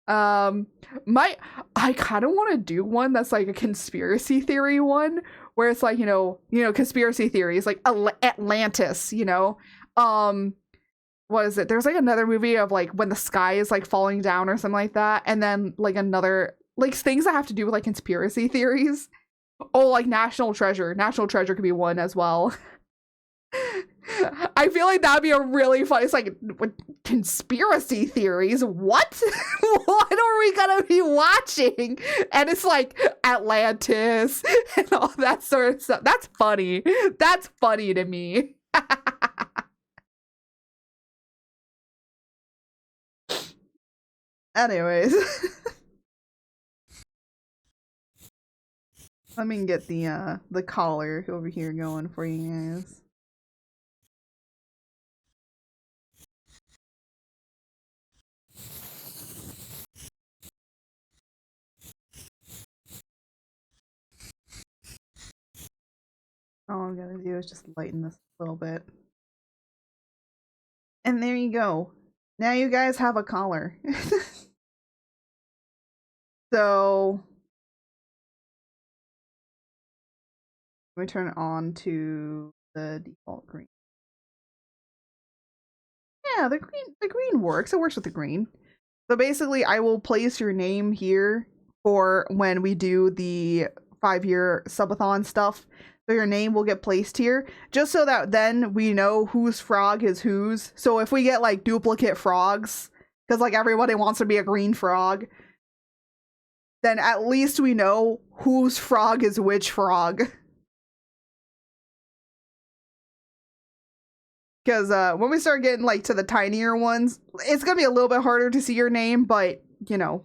I kind of want to do one that's like a conspiracy theory one where it's like, you know, conspiracy theories like Atlantis, you know. What is it? There's like another movie of like when the sky is like falling down or something like that, and then like another like things that have to do with like conspiracy theories. Oh, like National Treasure. National Treasure could be one as well. I feel like that'd be a really fun. It's like conspiracy theories. What? What are we gonna be watching? And it's like Atlantis and all that sort of stuff. That's funny. That's funny to me. Anyways, let me get the collar over here going for you guys. all I'm gonna do is just lighten this a little bit. And there you go. Now you guys have a collar. So let me turn it on to the default green. Yeah, the green works. It works with the green. So basically I will place your name here for when we do the 5-year subathon stuff. So your name will get placed here just so that then we know whose frog is whose. So if we get like duplicate frogs, because like everybody wants to be a green frog, then at least we know whose frog is which frog. Because when we start getting like to the tinier ones, it's gonna be a little bit harder to see your name, but you know,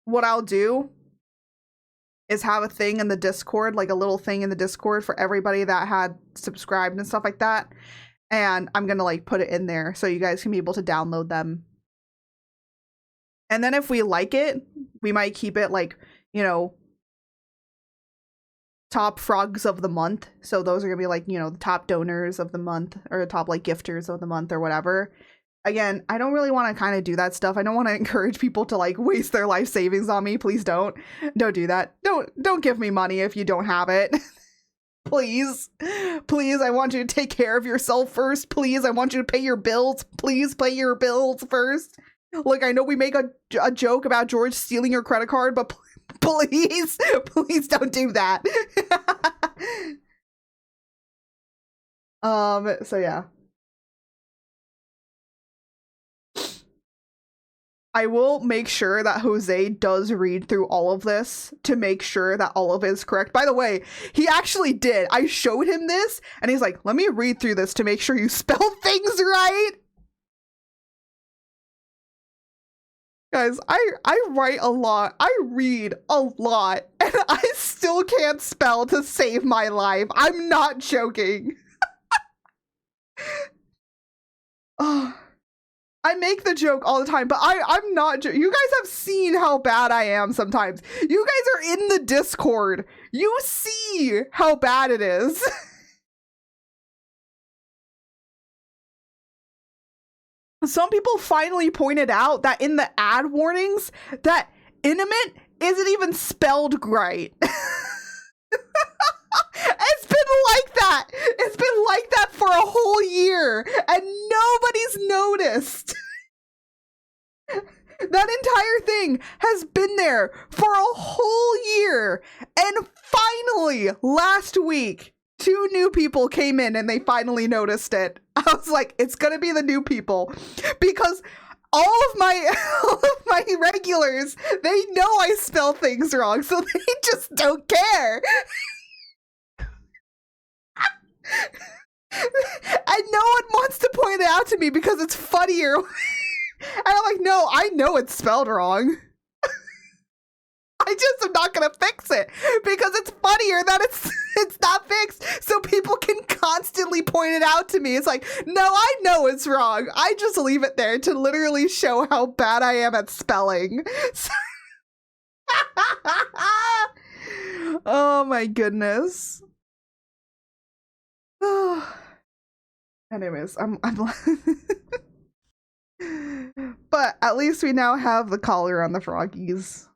what I'll do is have a thing in the Discord, like a little thing in the Discord for everybody that had subscribed and stuff like that. And I'm gonna like put it in there so you guys can be able to download them. And then if we like it, we might keep it like, you know, top frogs of the month. So those are gonna be like, you know, the top donors of the month or the top like gifters of the month or whatever. Again, I don't really want to kind of do that stuff. I don't want to encourage people to like waste their life savings on me. Please don't do that. Don't give me money if you don't have it. Please, I want you to take care of yourself first. Please, I want you to pay your bills. Please pay your bills first. Look, I know we make a joke about George stealing your credit card, but please don't do that. So yeah. I will make sure that Jose does read through all of this to make sure that all of it is correct. By the way, he actually did. I showed him this and he's like, let me read through this to make sure you spell things right. Guys, I write a lot. I read a lot and I still can't spell to save my life. I'm not joking. Oh. I make the joke all the time, but I'm not. You guys have seen how bad I am sometimes. You guys are in the Discord. You see how bad it is. Some people finally pointed out that in the ad warnings that intimate isn't even spelled right. It's been like that. It's been like that for a whole year and nobody's noticed. That entire thing has been there for a whole year. And finally, last week, 2 new people came in and they finally noticed it. I was like, it's gonna be the new people. Because all of my regulars, they know I spell things wrong, so they just don't care. And no one wants to point it out to me because it's funnier. And I'm like, no, I know it's spelled wrong. I just am not gonna fix it because it's funnier that it's not fixed, so people can constantly point it out to me. It's like, no, I know it's wrong. I just leave it there to literally show how bad I am at spelling. Oh my goodness. Anyways, I'm but at least we now have the collar on the froggies.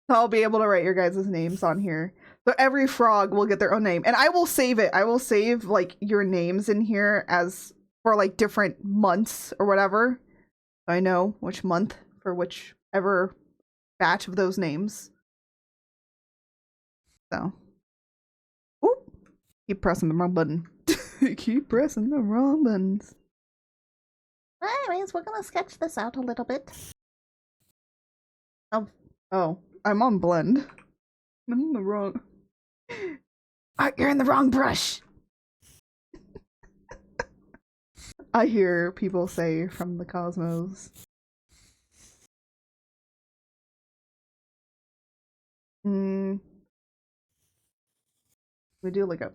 So I'll be able to write your guys' names on here. So every frog will get their own name. And I will save it. I will save like your names in here as for like different months or whatever. I know which month for whichever batch of those names. So. Oop. Keep pressing the wrong button. Keep pressing the wrong buttons. Anyways, we're gonna sketch this out a little bit. Oh, I'm on blend. I'm in the wrong. Oh, you're in the wrong brush. I hear people say from the cosmos. We do like a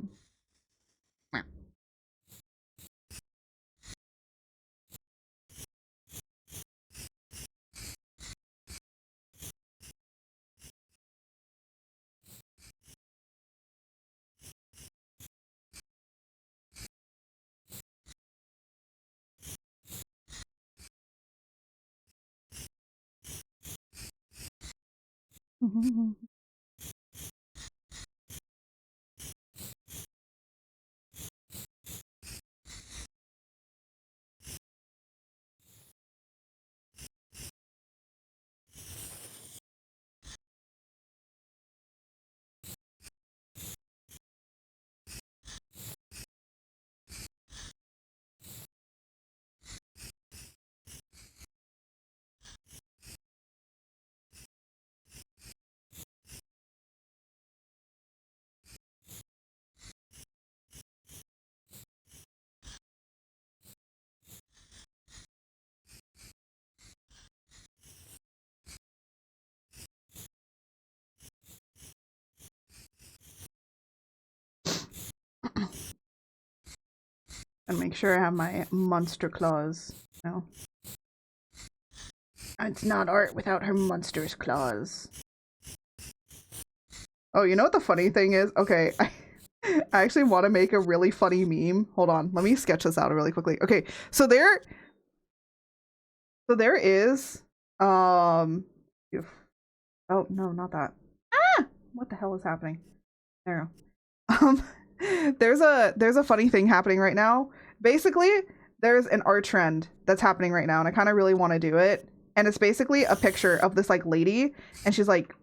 And make sure I have my monster claws. No. It's not art without her monster's claws. Oh, you know what the funny thing is? Okay, I actually want to make a really funny meme. Hold on, let me sketch this out really quickly. Okay, so there is, oh no, not that. Ah! What the hell is happening? There we go. There's a funny thing happening right now. Basically, there's an art trend that's happening right now, and I kind of really want to do it. And it's basically a picture of this like lady, and she's like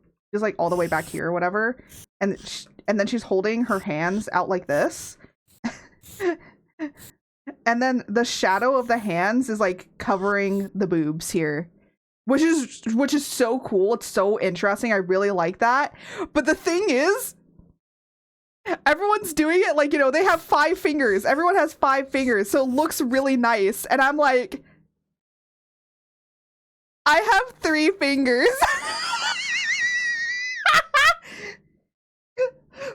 all the way back here or whatever, and then she's holding her hands out like this. And then the shadow of the hands is like covering the boobs here, which is so cool. It's so interesting. I really like that. But the thing is, everyone's doing it like, you know, they have 5 fingers. Everyone has 5 fingers, so it looks really nice. And I'm like, I have 3 fingers.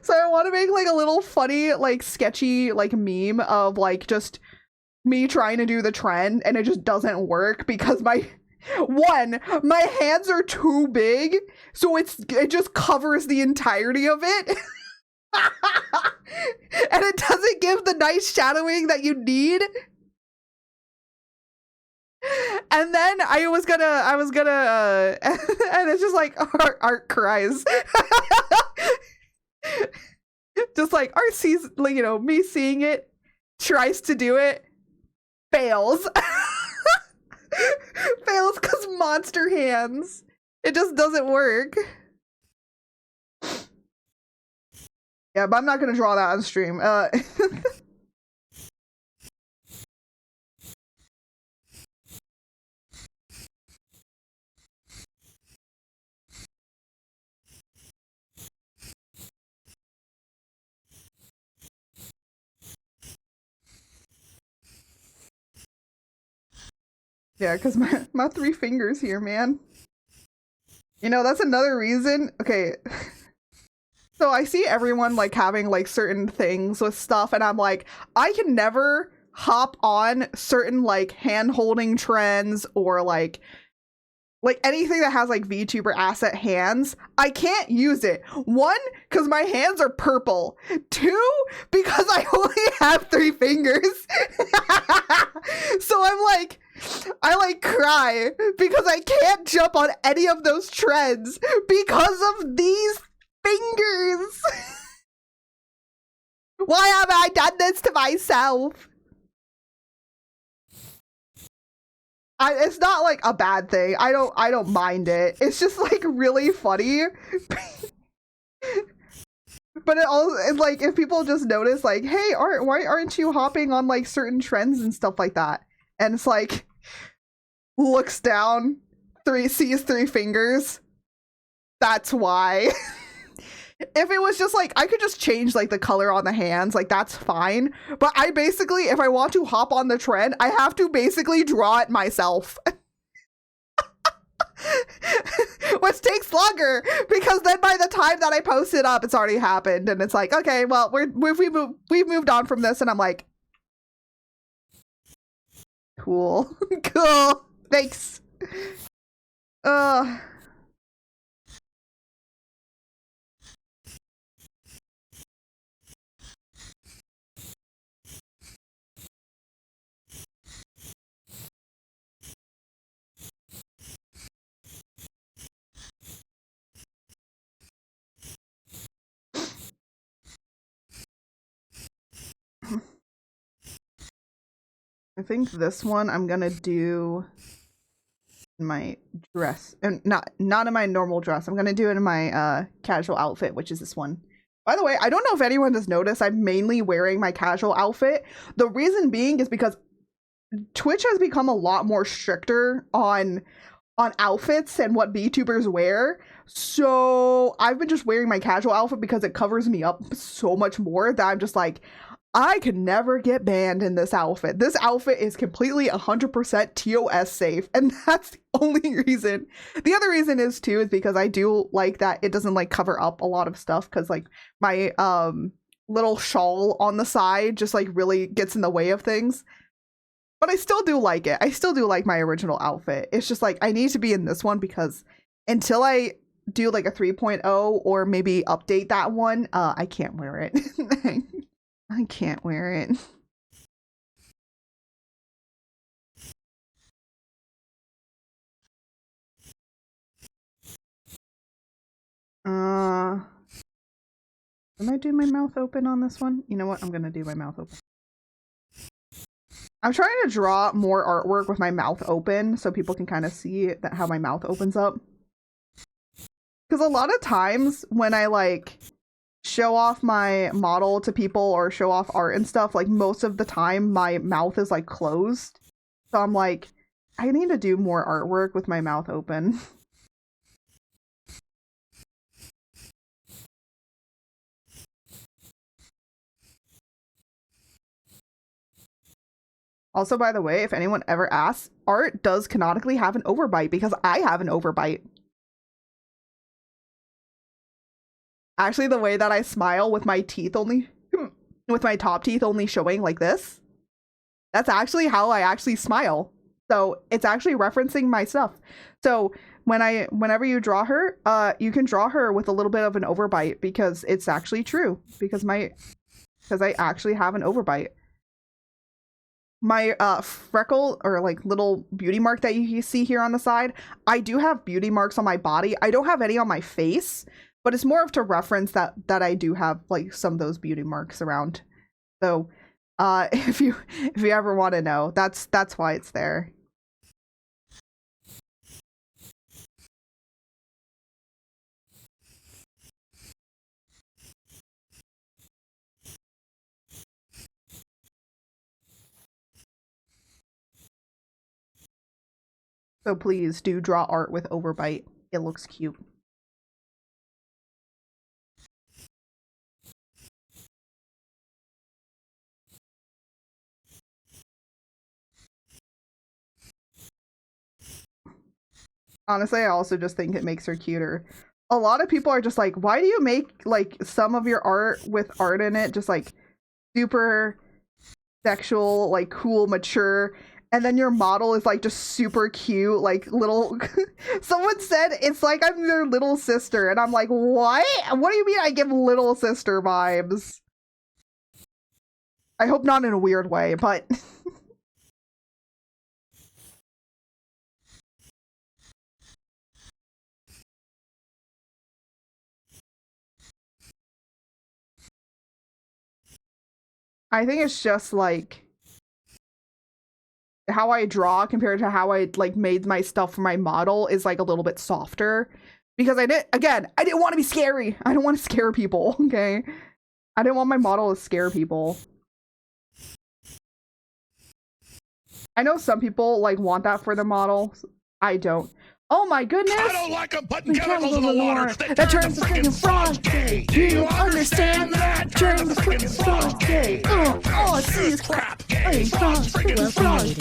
So I want to make like a little funny, like sketchy, like meme of like just me trying to do the trend, and it just doesn't work because my hands are too big, so it just covers the entirety of it. And it doesn't give the nice shadowing that you need. And then I was gonna and it's just like art cries. Just like art sees, like, you know, me seeing it, tries to do it, fails. Fails because monster hands. It just doesn't work. Yeah, but I'm not gonna draw that on stream. Yeah, because my 3 fingers here, man. You know, that's another reason. Okay. So I see everyone like having like certain things with stuff, and I'm like, I can never hop on certain like hand holding trends or like anything that has like VTuber asset hands. I can't use it. 1, because my hands are purple. 2, because I only have 3 fingers. So I'm like, I like cry because I can't jump on any of those trends because of these fingers. Why have I done this to myself? It's not like a bad thing. I don't mind it. It's just like really funny. But it also, it's like, if people just notice like, hey, Art, why aren't you hopping on like certain trends and stuff like that? And it's like, looks down, sees 3 fingers. That's why. If it was just like, I could just change like the color on the hands, like that's fine. But I basically, if I want to hop on the trend, I have to basically draw it myself. Which takes longer because then by the time that I post it up, it's already happened, and it's like, okay, well, we've moved on from this, and I'm like, cool, cool, thanks. I think this one I'm gonna do in my dress, and not in my normal dress. I'm gonna do it in my casual outfit, which is this one. By the way, I don't know if anyone has noticed, I'm mainly wearing my casual outfit. The reason being is because Twitch has become a lot more stricter on outfits and what VTubers wear. So I've been just wearing my casual outfit because it covers me up so much more that I'm just like, I can never get banned in this outfit. This outfit is completely 100% TOS safe, and that's the only reason. The other reason is too is because I do like that it doesn't like cover up a lot of stuff, because like my little shawl on the side just like really gets in the way of things. But I still do like it. I still do like my original outfit. It's just like I need to be in this one because until I do like a 3.0 or maybe update that one, I can't wear it. I can't wear it. Am I doing my mouth open on this one? You know what? I'm gonna do my mouth open. I'm trying to draw more artwork with my mouth open so people can kind of see that how my mouth opens up. Because a lot of times when I like show off my model to people or show off art and stuff, like most of the time my mouth is like closed. So I'm like, I need to do more artwork with my mouth open. Also, by the way, if anyone ever asks, art does canonically have an overbite because I have an overbite. Actually, the way that I smile with my teeth only, with my top teeth only showing like this, that's actually how I actually smile. So it's actually referencing my stuff. So whenever you draw her, you can draw her with a little bit of an overbite because it's actually true. Because I actually have an overbite. My freckle or like little beauty mark that you see here on the side, I do have beauty marks on my body. I don't have any on my face, but it's more of to reference that I do have like some of those beauty marks around. So if you ever want to know, that's why it's there. So please do draw art with overbite. It looks cute. Honestly, I also just think it makes her cuter. A lot of people are just like, why do you make like some of your art with art in it just like super sexual, like cool, mature, and then your model is like just super cute, like little someone said it's like I'm their little sister, and I'm like, what do you mean I give little sister vibes? I hope not in a weird way, but I think it's just like how I draw compared to how I like made my stuff for my model is like a little bit softer because I didn't want to be scary. I don't want to scare people. Okay, I didn't want my model to scare people. I know some people like want that for the model. I don't. Oh my goodness! I don't like them putting chemicals in the water that turns the freaking frog gay. You don't understand that? Turns the freaking frog gay. All I see is crap. Hey, frogs, freaking frogs.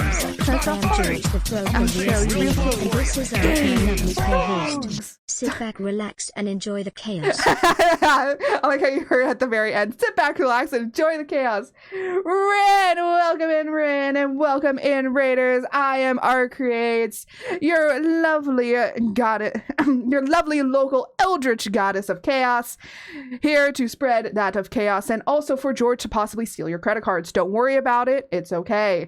That's our George the Frog and this is our lovely co-host. Sit back, relax, and enjoy the chaos. I like how you heard at the very end. Sit back, relax, and enjoy the chaos. Ren, and welcome in, Raiders. I am Art Creates, your lovely goddess, your lovely local eldritch goddess of chaos, here to spread that of chaos, and also for George to possibly steal your credit cards. Don't worry about it. It's okay.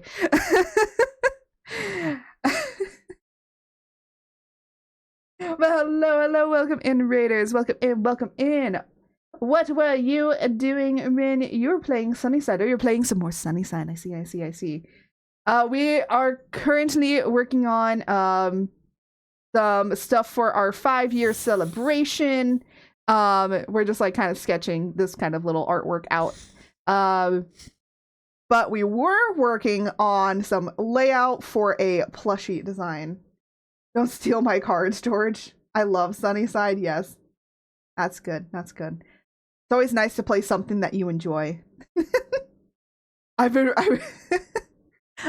Well, hello, welcome in, Raiders. Welcome in. What were you doing when you were playing Sunnyside? Oh, you're playing some more Sunnyside. I see. We are currently working on some stuff for our 5-year celebration. We're just like kind of sketching this kind of little artwork out. But we were working on some layout for a plushie design. Don't steal my cards, George. I love Sunnyside. Yes. That's good. That's good. It's always nice to play something that you enjoy.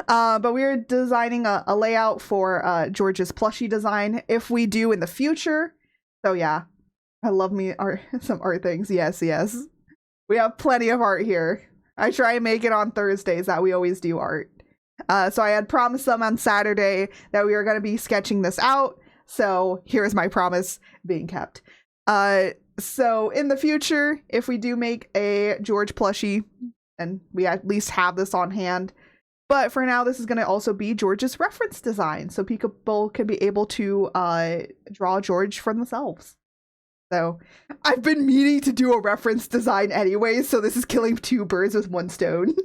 But we're designing a layout for George's plushie design if we do in the future. So yeah, I love me some art things. Yes, yes. We have plenty of art here. I try and make it on Thursdays that we always do art. So I had promised them on Saturday that we were going to be sketching this out. So here's my promise being kept. So in the future, if we do make a George plushie, and we at least have this on hand. But for now, this is going to also be George's reference design. So people can be able to draw George for themselves. So I've been meaning to do a reference design anyway, so this is killing 2 birds with 1 stone.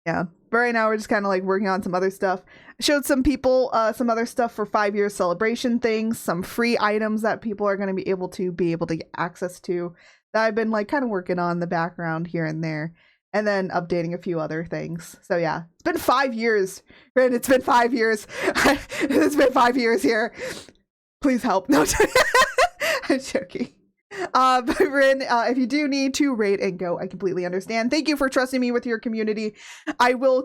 Yeah, but right now we're just kind of like working on some other stuff. I showed some people some other stuff for 5-year celebration things, some free items that people are going to be able to get access to that I've been like kind of working on in the background here and there, and then updating a few other things. So yeah, it's been 5 years. Rin, it's been 5 years. It's been 5 years here. Please help. No, I'm joking. But Rin, if you do need to rate and go, I completely understand. Thank you for trusting me with your community. I will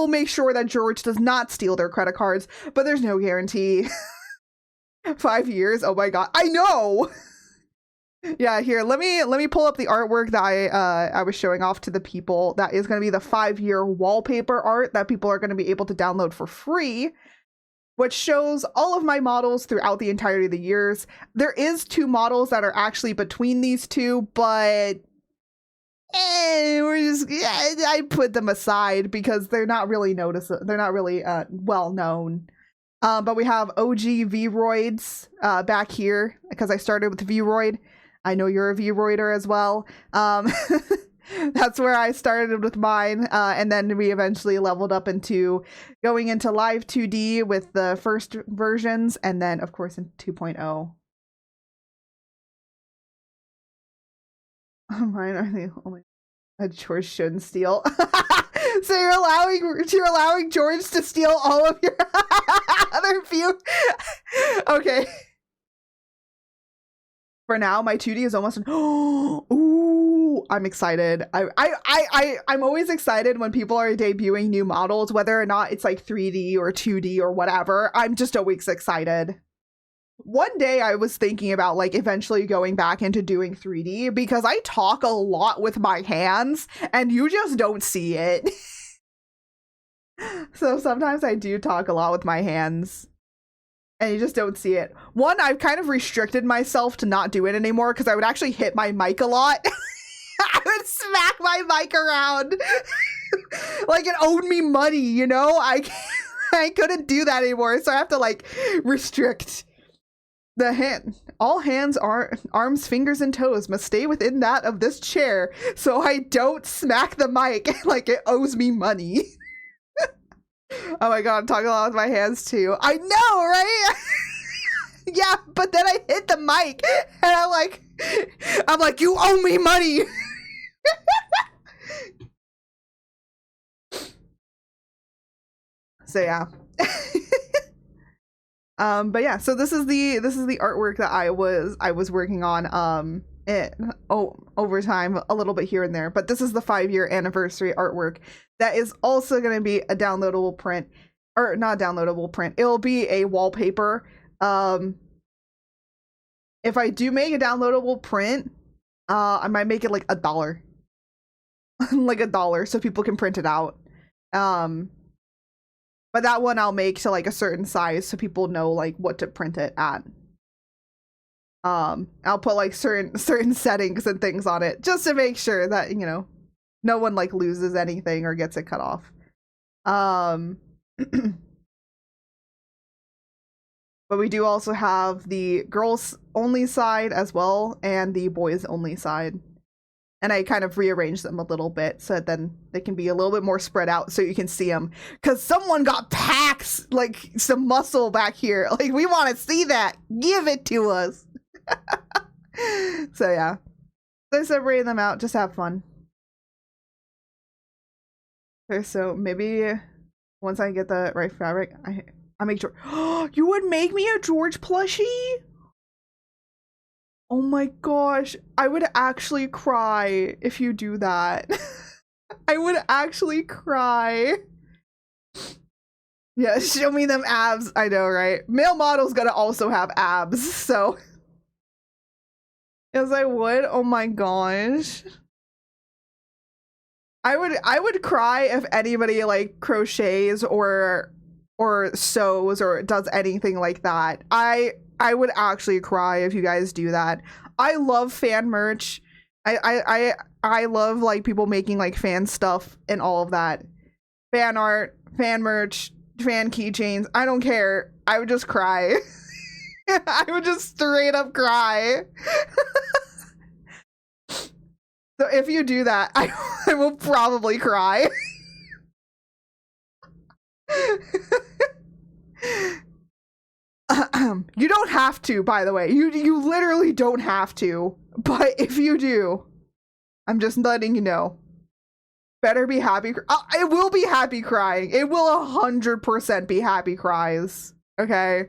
make sure that George does not steal their credit cards, but there's no guarantee. 5 years? Oh my god. I know! Yeah, here, let me pull up the artwork that I was showing off to the people. That is going to be the 5-year wallpaper art that people are going to be able to download for free, which shows all of my models throughout the entirety of the years. There is 2 models that are actually between these 2, but I put them aside because they're not really noticeable. They're not really well known. But we have OG V-Roids back here because I started with V-Roid. I know you're a V-Roider as well. That's where I started with mine, and then we eventually leveled up into going into live 2D with the first versions, and then of course in 2.0. Mine are the only that George shouldn't steal. So you're allowing George to steal all of your other few. Okay. For now, my 2D is almost. Ooh, I'm excited. I'm always excited when people are debuting new models, whether or not it's like 3D or 2D or whatever. I'm just always excited. One day I was thinking about like eventually going back into doing 3D because I talk a lot with my hands and you just don't see it. So sometimes I do talk a lot with my hands. And you just don't see it. One, I've kind of restricted myself to not do it anymore because I would actually hit my mic a lot. I would smack my mic around like it owed me money, you know? I couldn't do that anymore, so I have to like restrict the hand. All hands, arms, fingers, and toes must stay within that of this chair so I don't smack the mic like it owes me money. Oh my god, I'm talking a lot with my hands too. I know, right? Yeah, but then I hit the mic and I'm like, you owe me money. So yeah. But yeah, so this is the artwork that I was working on over time, a little bit here and there, but this is the 5-year anniversary artwork that is also going to be a downloadable print, or not a downloadable print. It'll be a wallpaper. If I do make a downloadable print, I might make it like $1. Like $1 so people can print it out. But that one I'll make to like a certain size so people know like what to print it at. I'll put like certain settings and things on it just to make sure that, you know, no one like loses anything or gets it cut off. But we do also have the girls only side as well and the boys only side. and I kind of rearrange them a little bit so that then they can be a little bit more spread out so you can see them. Because someone got packs, like some muscle back here. Like, we want to see that. Give it to us. So yeah. So I separated them out. Just have fun. Okay, so maybe once I get the right fabric, I make George. You would make me a George plushie? Oh my gosh, I would actually cry if you do that. I would actually cry. Yeah, show me them abs. I know, right? Male model's gonna also have abs, so. Yes, I would. Oh my gosh. I would cry if anybody like crochets or sews or does anything like that. I would actually cry if you guys do that. I love fan merch. I love like people making like fan stuff and all of that. Fan art, fan merch, fan keychains. I don't care. I would just cry. I would just straight up cry. So if you do that, I will probably cry. You don't have to, by the way. You literally don't have to. But if you do, I'm just letting you know. Better be happy. It will be happy crying. It will 100% be happy cries. Okay?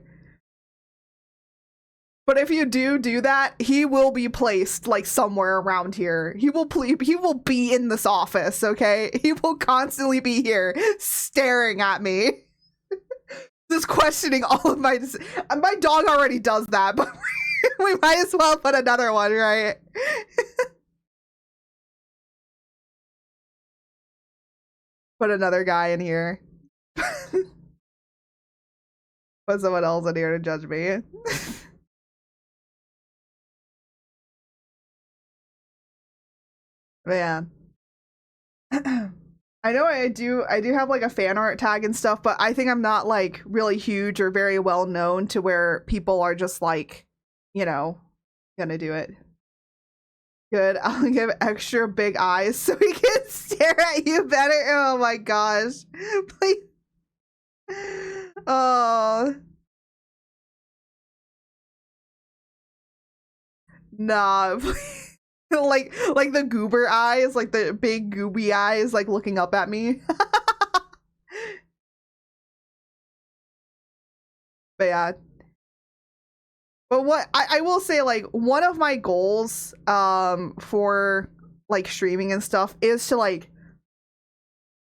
But if you do that, he will be placed like somewhere around here. He will be in this office, okay? He will constantly be here staring at me. Just questioning all of my dog already does that, but we might as well put another one, right? Put another guy in here. Put someone else in here to judge me. Man. I know I do have like a fan art tag and stuff, but I think I'm not like really huge or very well known to where people are just like, you know, gonna do it. Good. I'll give extra big eyes so he can stare at you better. Oh my gosh. Please. Oh. Nah, please. like the goober eyes, like the big gooby eyes, like looking up at me. But yeah. But what I will say, like, one of my goals for like streaming and stuff is to like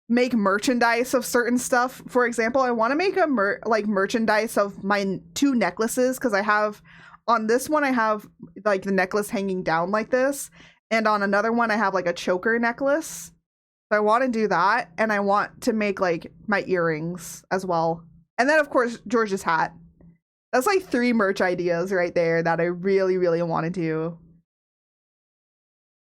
make merchandise of certain stuff. For example, I want to make a merchandise of my 2 necklaces, because I have on this one I have like the necklace hanging down like this, and on another one I have like a choker necklace. So I want to do that, and I want to make like my earrings as well, and then of course George's hat. That's like 3 merch ideas right there that I really want to do,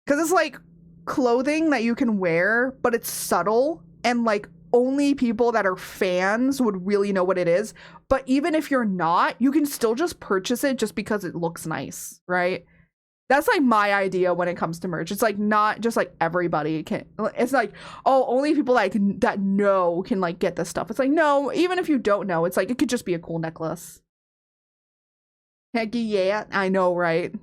because it's like clothing that you can wear, but it's subtle, and like only people that are fans would really know what it is. But even if you're not, you can still just purchase it just because it looks nice, right? That's like my idea when it comes to merch. It's like not just like everybody can. It's like, oh, only people that know can like get this stuff. It's like, no, even if you don't know, it's like it could just be a cool necklace. Heck yeah, I know, right?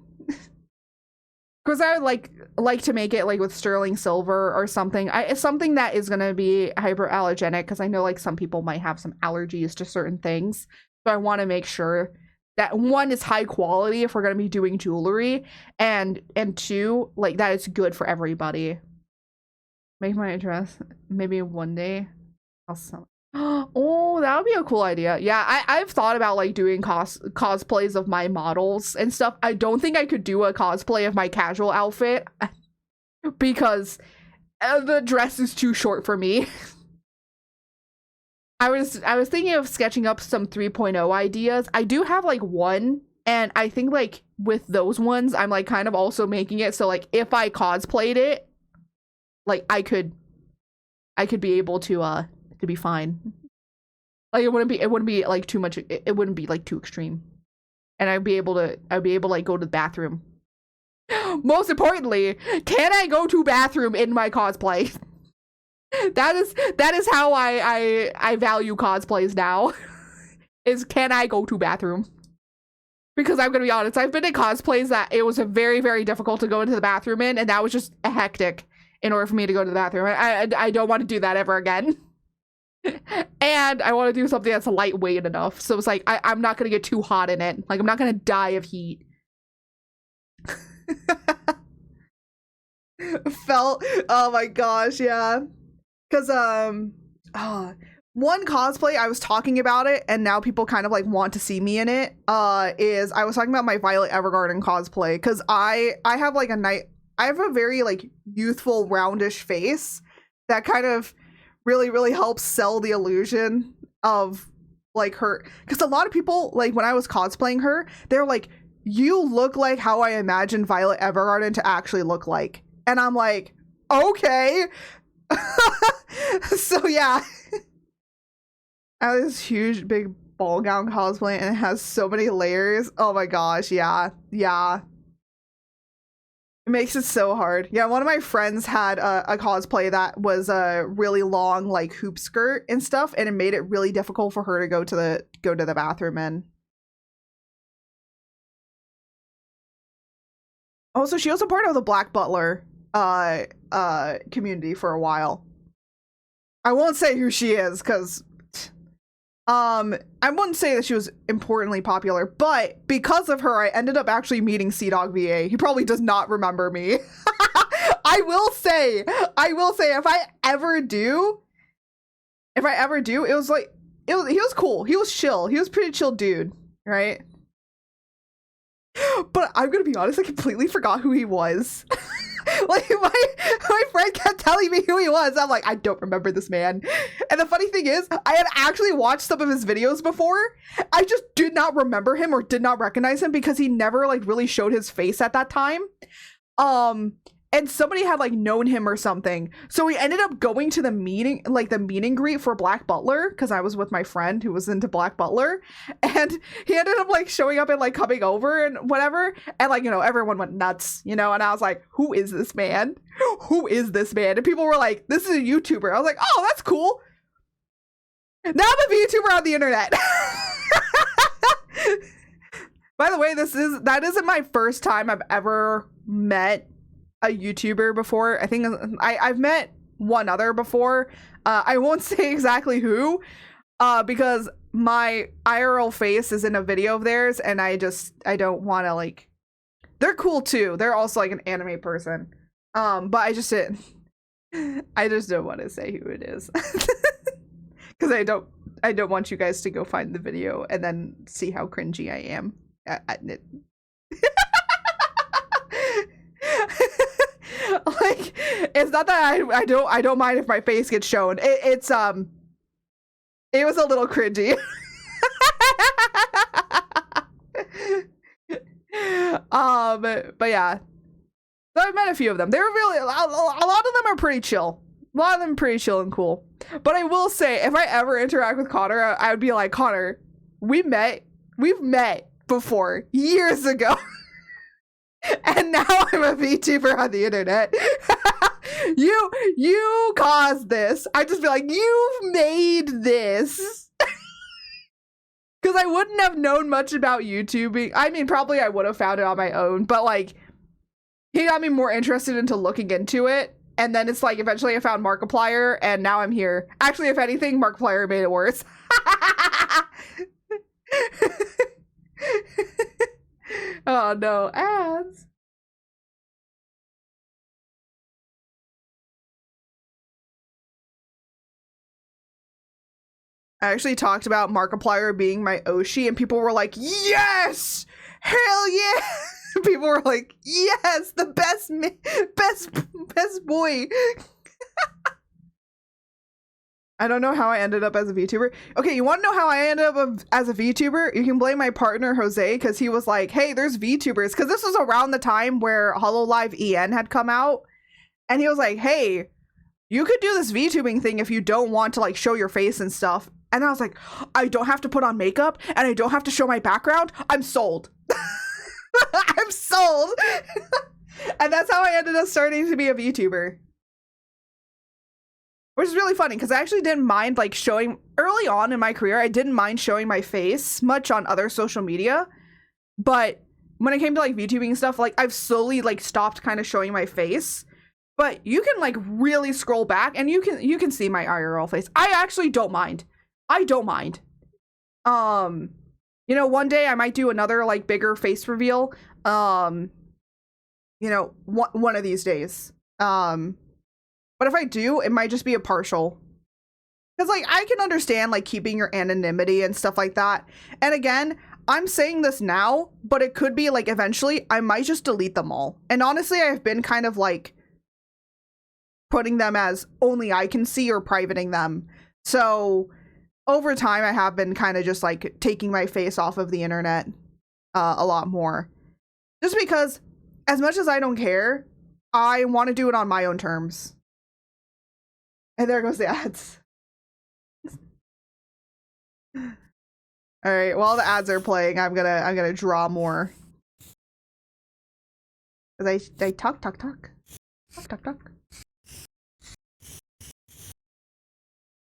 Because I would like to make it like with sterling silver or something. It's something that is gonna be hyperallergenic, because I know like some people might have some allergies to certain things. So I want to make sure that 1 is high quality if we're gonna be doing jewelry, and 2, like that it's good for everybody. Make my address maybe one day. I'll sell it. Oh, that would be a cool idea. Yeah, I've thought about like doing cosplays of my models and stuff. I don't think I could do a cosplay of my casual outfit because the dress is too short for me. I was thinking of sketching up some 3.0 ideas. I do have like 1, and I think like with those ones I'm like kind of also making it so like if I cosplayed it, like I could be able to be fine. Like it wouldn't be like too much, it wouldn't be like too extreme, and I'd be able to like go to the bathroom Most importantly, can I go to bathroom in my cosplay? That is how I value cosplays now. Is can I go to bathroom? Because I'm gonna be honest, I've been in cosplays that it was a very, very difficult to go into the bathroom in, and that was just a hectic in order for me to go to the bathroom. I don't want to do that ever again. And I want to do something that's lightweight enough. So it's like, I'm not gonna get too hot in it. Like, I'm not gonna die of heat. Felt, oh my gosh, yeah. Because, one cosplay, I was talking about it, and now people kind of like want to see me in it, is I was talking about my Violet Evergarden cosplay, because I have like I have a very like youthful roundish face that kind of really, really helps sell the illusion of like her, because a lot of people, like when I was cosplaying her, they're like, you look like how I imagine Violet Evergarden to actually look like. And I'm like, okay. So yeah. I have this huge big ball gown cosplay and it has so many layers. Oh my gosh, yeah. Yeah. It makes it so hard. Yeah, one of my friends had a cosplay that was a really long like hoop skirt and stuff, and it made it really difficult for her to go to the bathroom in. Also, she was a part of the Black Butler community for a while. I won't say who she is because I wouldn't say that she was importantly popular, but because of her, I ended up actually meeting Sea-Dog VA. He probably does not remember me. I will say, if I ever do, it was like, he was cool. He was chill. He was a pretty chill dude, right? But I'm gonna be honest, I completely forgot who he was. Like my friend kept telling me who he was. I'm like, I don't remember this man. And the funny thing is, I had actually watched some of his videos before. I just did not remember him or did not recognize him because he never like really showed his face at that time. And somebody had like known him or something. So we ended up going to the meeting, like the meet and greet for Black Butler, because I was with my friend who was into Black Butler. And he ended up like showing up and like coming over and whatever. And like, you know, everyone went nuts, you know, and I was like, who is this man? Who is this man? And people were like, this is a YouTuber. I was like, oh, that's cool. Now I'm a VTuber on the internet. By the way, that isn't my first time I've ever met a YouTuber before. I think I've met one other before. I won't say exactly who, because my IRL face is in a video of theirs, and I don't want to like. They're cool too. They're also like an anime person, but I just don't want to say who it is, because I don't want you guys to go find the video and then see how cringy I am at it. Like, it's not that I don't mind if my face gets shown. It was a little cringy. But yeah. So I've met a few of them. They were really a lot of them are pretty chill. A lot of them are pretty chill and cool. But I will say, if I ever interact with Connor, I would be like, Connor, we've met before years ago. And now I'm a VTuber on the internet. You caused this. I'd just be like, you've made this. Because I wouldn't have known much about YouTubing. I mean, probably I would have found it on my own, but like, he got me more interested into looking into it. And then it's like, eventually I found Markiplier, and now I'm here. Actually, if anything, Markiplier made it worse. Oh no, ads. I actually talked about Markiplier being my Oshi, and people were like, yes! Hell yeah! People were like, yes! The best boy! I don't know how I ended up as a VTuber. Okay, you want to know how I ended up as a VTuber? You can blame my partner, Jose, because he was like, hey, there's VTubers. Because this was around the time where HoloLive EN had come out. And he was like, hey, you could do this VTubing thing if you don't want to like show your face and stuff. And I was like, I don't have to put on makeup and I don't have to show my background. I'm sold. I'm sold. And that's how I ended up starting to be a VTuber. Which is really funny because I actually didn't mind like showing early on in my career. I didn't mind showing my face much on other social media, but when it came to like VTubing and stuff, like I've slowly like stopped kind of showing my face. But you can like really scroll back and you can see my IRL face. I actually don't mind. I don't mind. You know, one day I might do another like bigger face reveal. You know, one of these days. But if I do, it might just be a partial. Because, like, I can understand, like, keeping your anonymity and stuff like that. And again, I'm saying this now, but it could be, like, eventually, I might just delete them all. And honestly, I've been kind of, like, putting them as only I can see or privating them. So, over time, I have been kind of just, like, taking my face off of the internet a lot more. Just because, as much as I don't care, I want to do it on my own terms. And there goes the ads. All right, while the ads are playing, I'm gonna draw more. Cause I talk.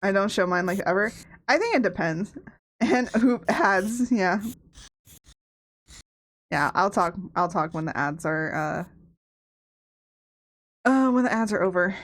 I don't show mine like ever. I think it depends. And who ads? Yeah. Yeah, I'll talk when the ads are when the ads are over.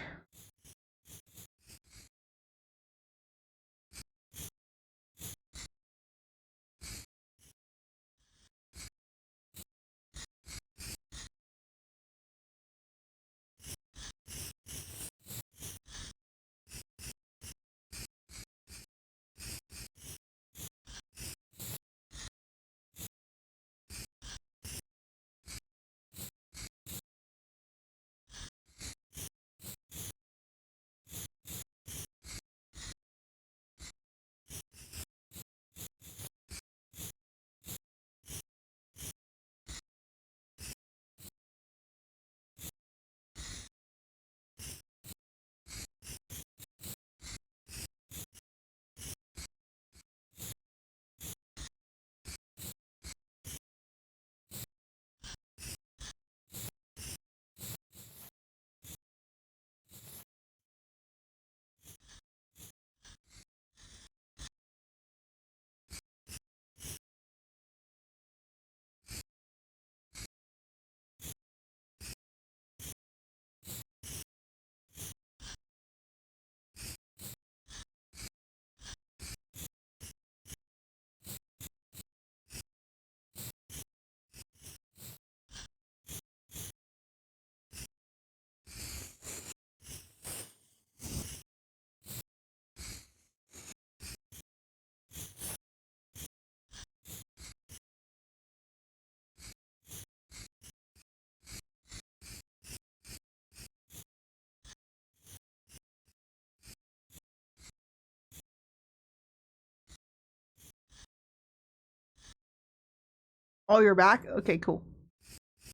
Oh, you're back? Okay, cool.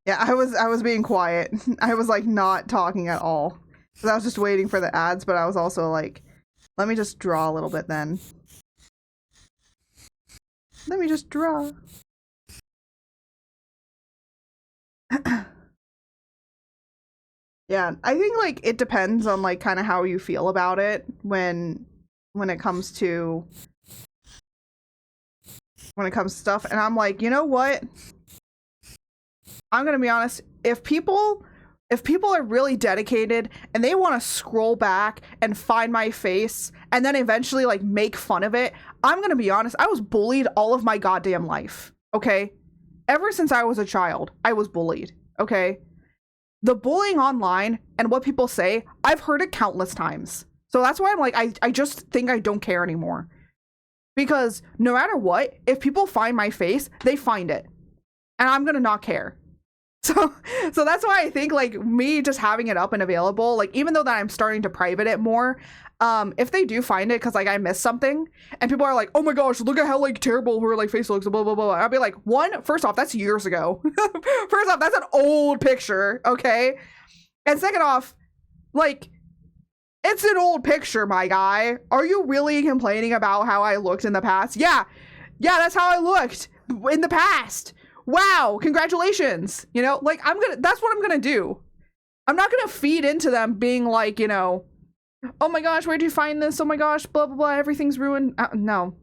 Yeah, I was being quiet. I was like not talking at all. Cause I was just waiting for the ads, but I was also like, let me just draw a little bit then. Let me just draw. Yeah, I think like it depends on like kind of how you feel about it when it comes to stuff. And I'm like, you know what? I'm gonna be honest, if people are really dedicated and they want to scroll back and find my face and then eventually like make fun of it, I'm gonna be honest, I was bullied all of my goddamn life, okay? Ever since I was a child, I was bullied, okay? The bullying online and what people say, I've heard it countless times. So that's why I'm like, I just think I don't care anymore. Because no matter what, if people find my face, they find it. And I'm gonna not care. So that's why I think like me just having it up and available, like even though that I'm starting to private it more, if they do find it because like I missed something and people are like, oh my gosh, look at how like terrible her like face looks, blah blah blah, I'll be like, first off, that's years ago. First off, that's an old picture, okay? And second off, like, it's an old picture, my guy. Are you really complaining about how I looked in the past? Yeah, that's how I looked in the past. wow, congratulations. You know, like that's what I'm gonna do. I'm not gonna feed into them being like, you know, oh my gosh, where'd you find this? Oh my gosh, blah, blah, blah, everything's ruined. No.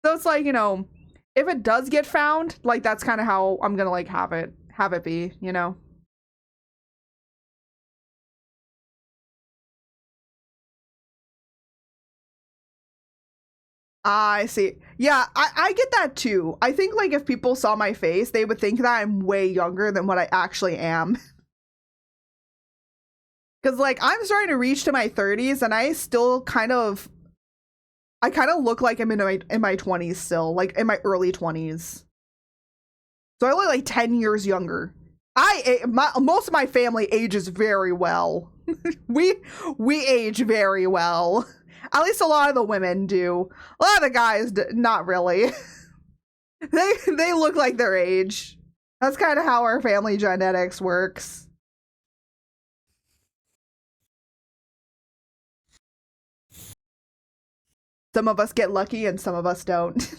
So it's like, you know, if it does get found, like that's kind of how I'm gonna like have it be, you know. I see. Yeah, I get that too. I think like if people saw my face, they would think that I'm way younger than what I actually am. Because like I'm starting to reach to my 30s and I still kind of look like I'm in my 20s still, like in my early 20s. So I look like 10 years younger. Most of my family ages very well. we age very well. At least a lot of the women do. A lot of the guys, not really. they look like their age. That's kind of how our family genetics works. Some of us get lucky and some of us don't.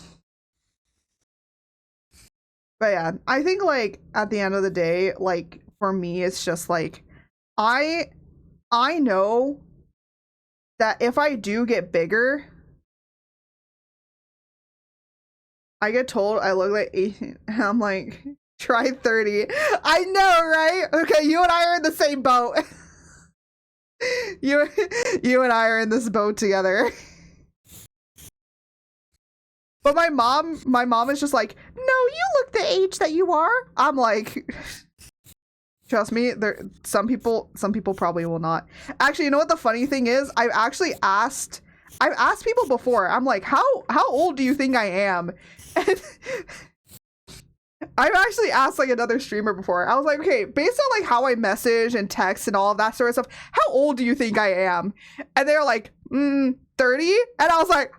But yeah, I think like at the end of the day, like for me, it's just like I know that if I do get bigger, I get told I look like 18 and I'm like, try 30. I know, right? Okay, you and I are in the same boat. you and I are in this boat together. But my mom is just like, no, you look the age that you are. I'm like, trust me, some people probably will not. Actually, you know what the funny thing is? I've asked people before. I'm like, how old do you think I am? And I've actually asked like another streamer before. I was like, okay, based on like how I message and text and all of that sort of stuff, how old do you think I am? And they're like, 30. And I was like,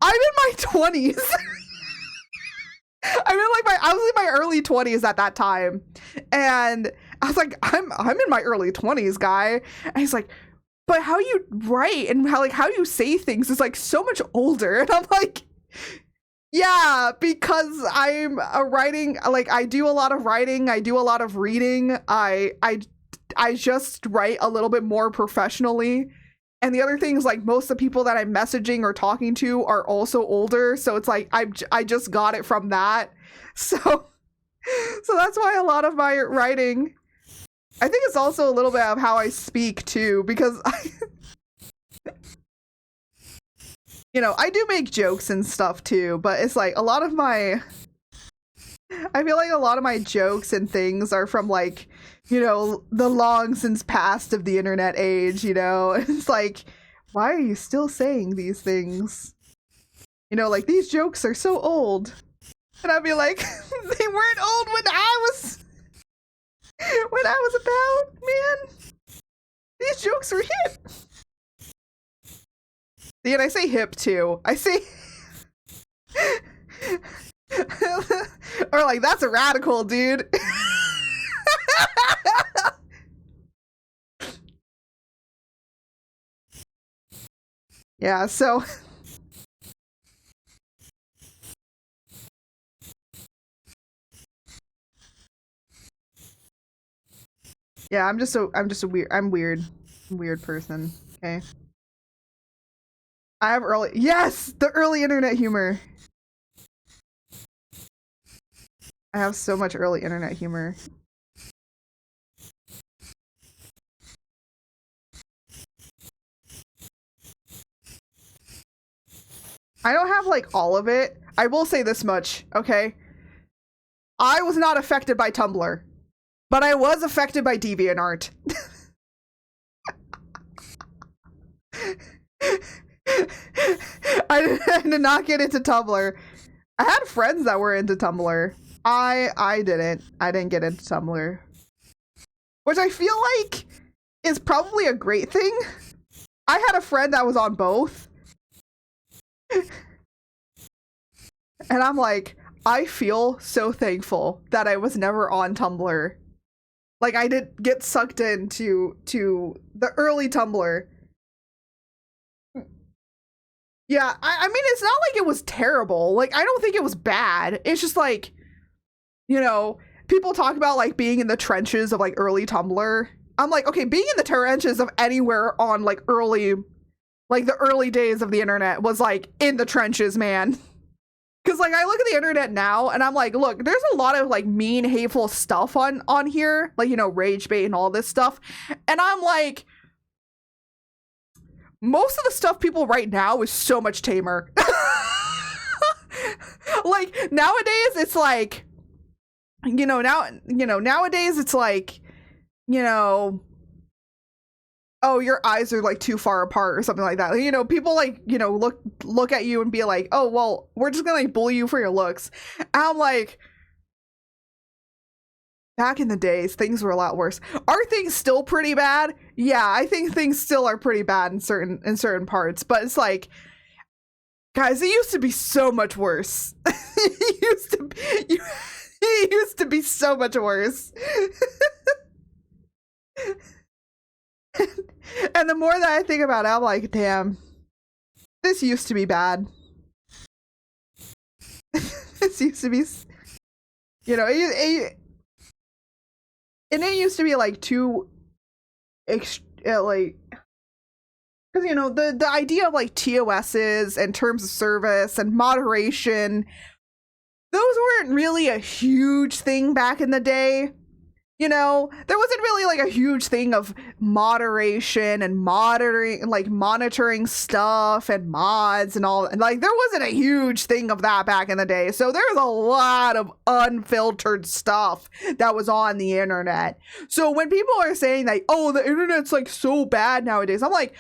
I'm in my 20s. I was in my early 20s at that time. And I was like, I'm in my early 20s, guy. And he's like, but how you write and how you say things is like so much older. And I'm like, yeah, because I'm writing, like I do a lot of writing, I do a lot of reading. I just write a little bit more professionally. And the other thing is like most of the people that I'm messaging or talking to are also older. So it's like I just got it from that. So that's why a lot of my writing, I think it's also a little bit of how I speak too, because you know, I do make jokes and stuff too, but it's like I feel like a lot of my jokes and things are from like, you know, the long since past of the internet age, you know. It's like, why are you still saying these things? You know, like these jokes are so old. And I'd be like, they weren't old when I was about, man. These jokes were hip. And I say hip too. I say or like, that's a radical, dude. Yeah, so yeah, I'm a weird person, okay? I have the early internet humor. I have so much early internet humor. I don't have like all of it. I will say this much, okay? I was not affected by Tumblr, but I was affected by DeviantArt. I did not get into Tumblr. I had friends that were into Tumblr. I didn't get into Tumblr. Which I feel like is probably a great thing. I had a friend that was on both. And I'm like, I feel so thankful that I was never on Tumblr. Like I did get sucked into the early Tumblr. Yeah, I mean, it's not like it was terrible. Like, I don't think it was bad. It's just like, you know, people talk about like being in the trenches of like early Tumblr. I'm like, okay, being in the trenches of anywhere on like the early days of the internet was like in the trenches, man. Because like I look at the internet now and I'm like, look, there's a lot of like mean, hateful stuff on here, like, you know, rage bait and all this stuff. And I'm like, most of the stuff people write now is so much tamer. Like nowadays it's like, nowadays it's like, oh, your eyes are like too far apart or something like that. You know, people like, look at you and be like, oh, well, we're just gonna like bully you for your looks. And I'm like, back in the days, things were a lot worse. Are things still pretty bad? Yeah, I think things still are pretty bad in certain parts, but it's like, guys, it used to be so much worse. It used to be so much worse. And the more that I think about it, I'm like, damn, this used to be bad. This used to be, and it used to be like too, like, because the idea of like TOSs and terms of service and moderation, those weren't really a huge thing back in the day. There wasn't really like a huge thing of moderation and monitoring stuff and mods and all. And like there wasn't a huge thing of that back in the day. So there's a lot of unfiltered stuff that was on the internet. So when people are saying that, oh, the internet's like so bad nowadays, I'm like,